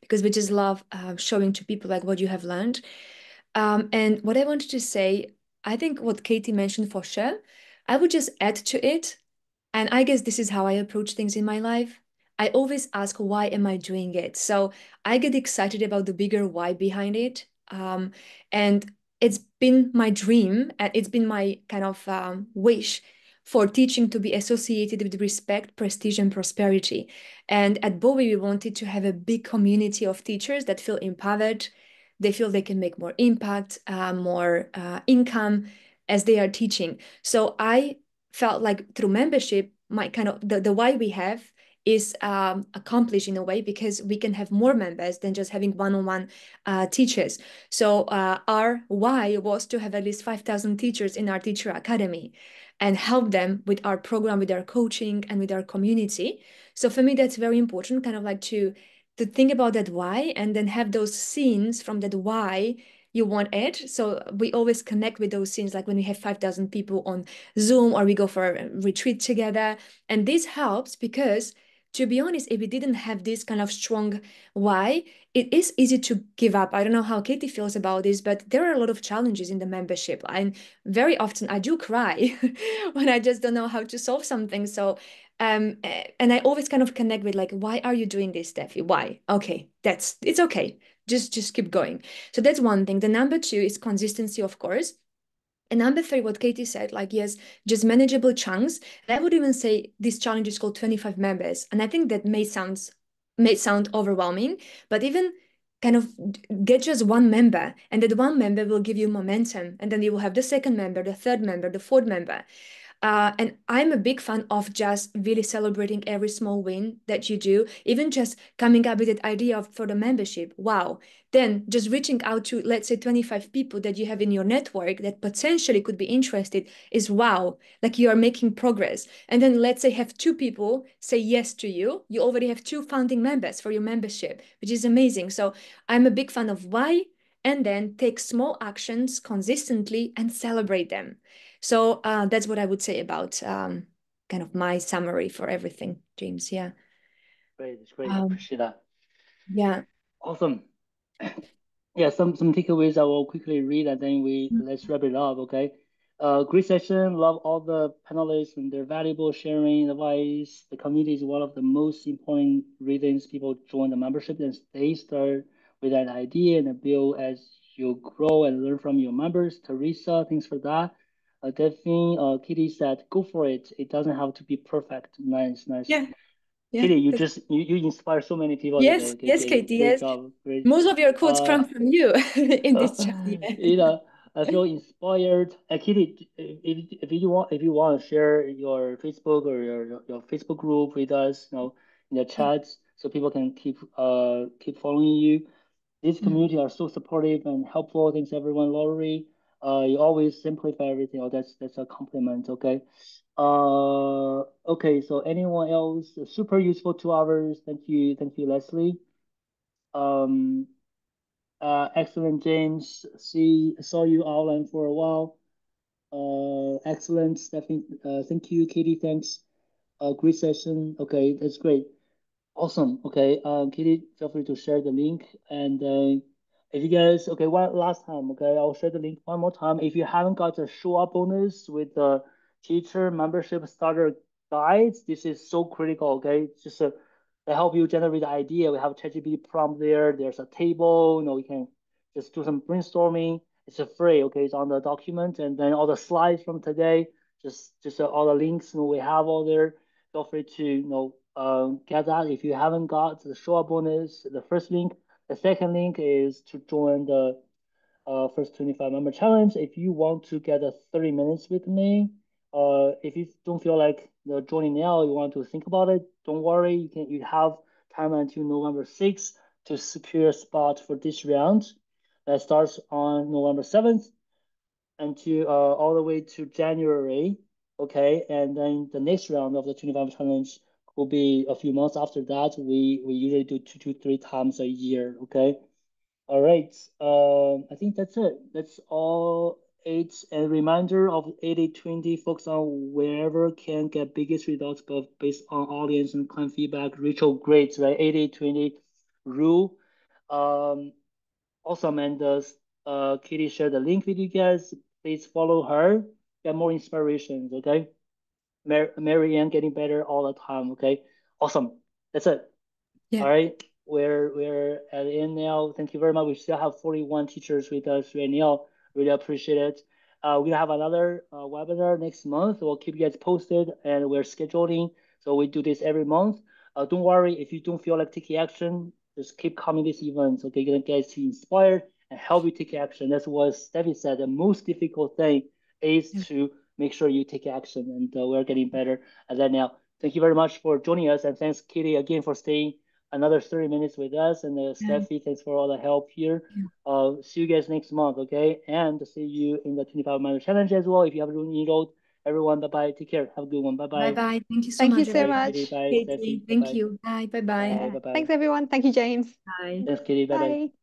because we just love showing to people like what you have learned. And what I wanted to say, I think what Katie mentioned for sure, I would just add to it. And I guess this is how I approach things in my life. I always ask, why am I doing it? So I get excited about the bigger why behind it. And it's been my dream, and it's been my kind of wish for teaching to be associated with respect, prestige, and prosperity. And at Bowie, we wanted to have a big community of teachers that feel empowered. They feel they can make more impact, more income as they are teaching. So I felt like through membership, my kind of the why we have is accomplished in a way because we can have more members than just having one-on-one teachers. So our why was to have at least 5,000 teachers in our teacher academy and help them with our program, with our coaching, and with our community. So for me, that's very important, kind of like to think about that why and then have those scenes from that why you want it. So we always connect with those scenes, like when we have 5,000 people on Zoom or we go for a retreat together. And this helps because, to be honest, if we didn't have this kind of strong why, it is easy to give up. I don't know how Katie feels about this, but there are a lot of challenges in the membership. And very often I do cry when I just don't know how to solve something. So and I always kind of connect with like, why are you doing this, Steffi? Why? Okay, it's okay. Just keep going. So that's one thing. The number two is consistency, of course. And number three, what Katie said, like, yes, just manageable chunks. And I would even say this challenge is called 25 members. And I think that may sound overwhelming, but even kind of get just one member, and that one member will give you momentum. And then you will have the second member, the third member, the fourth member. And I'm a big fan of just really celebrating every small win that you do, even just coming up with that idea for the membership. Wow. Then just reaching out to, let's say, 25 people that you have in your network that potentially could be interested is wow, like you are making progress. And then let's say have 2 people say yes to you. You already have 2 founding members for your membership, which is amazing. So I'm a big fan of why, and then take small actions consistently and celebrate them. So that's what I would say about kind of my summary for everything, James. Yeah. Great, it's great. Appreciate that. Yeah. Awesome. Yeah, some takeaways I will quickly read and then let's wrap it up, okay? Great session. Love all the panelists and their valuable sharing advice. The community is one of the most important reasons people join the membership, and they start with an idea and build as you grow and learn from your members. Teresa, thanks for that. Definitely, Kitty said, go for it. It doesn't have to be perfect. Nice. Yeah. Kitty, you inspire so many people Yes, today. yes, Okay, Katie, great yes. job. Great. Most of your quotes come from you in this chat. I feel inspired. Kitty, if you want to share your Facebook or your Facebook group with us, in the chats, so people can keep following you. This community are so supportive and helpful. Thanks everyone, Laurie. You always simplify everything. Oh, that's a compliment. Okay. Okay. So anyone else? Super useful 2 hours. Thank you, Leslie. Um, excellent, James. Saw you online for a while. Excellent, Stephanie. Thank you, Katie. Thanks. Great session. Okay, that's great. Awesome. Okay. Katie, feel free to share the link. And if you guys, okay, one last time, okay, I'll share the link one more time. If you haven't got a show up bonus with the teacher membership starter guides, this is so critical. Okay, just to help you generate the idea. We have a ChatGPT prompt there. There's a table. You can just do some brainstorming. It's free. Okay, it's on the document, and then all the slides from today, just all the links we have all there. Feel free to get that. If you haven't got the show up bonus, the first link. The second link is to join the first 25 member challenge. If you want to get 30 minutes with me, if you don't feel like joining now, you want to think about it, don't worry. You have time until November 6th to secure a spot for this round. That starts on November 7th until all the way to January. Okay, and then the next round of the 25 challenge will be a few months after that. We usually do 2 to 3 times a year. Okay. All right. I think that's it. That's all. It's a reminder of 80-20, focus on wherever can get biggest results, but based on audience and client feedback. Rachel, great, right? 80-20 rule. Awesome. And Katie shared the link with you guys. Please follow her. Get more inspirations. Okay. Mary Ann getting better all the time. Okay. Awesome. That's it. Yeah. All right. We're at the end now. Thank you very much. We still have 41 teachers with us right now. Really appreciate it. We're gonna have another webinar next month. We'll keep you guys posted, and we're scheduling. So we do this every month. Don't worry if you don't feel like taking action. Just keep coming to these events. Okay, gonna get you inspired and help you take action. That's what Steffi said. The most difficult thing is to make sure you take action, and we're getting better at that now. Thank you very much for joining us, and thanks, Kitty, again for staying another 30 minutes with us. And Steffi, thanks for all the help here. See you guys next month, okay? And see you in the 25 minute challenge as well. If you have any enrolled, everyone, bye-bye. Take care. Have a good one. Bye-bye. Bye-bye. Thank you so much. Thank you so much. Kitty, bye, Katie, Steffi. thank Bye-bye. you. Bye. Bye-bye. Bye-bye. Thanks, everyone. Thank you, James. Bye. Thanks, Kitty. Bye-bye. Bye.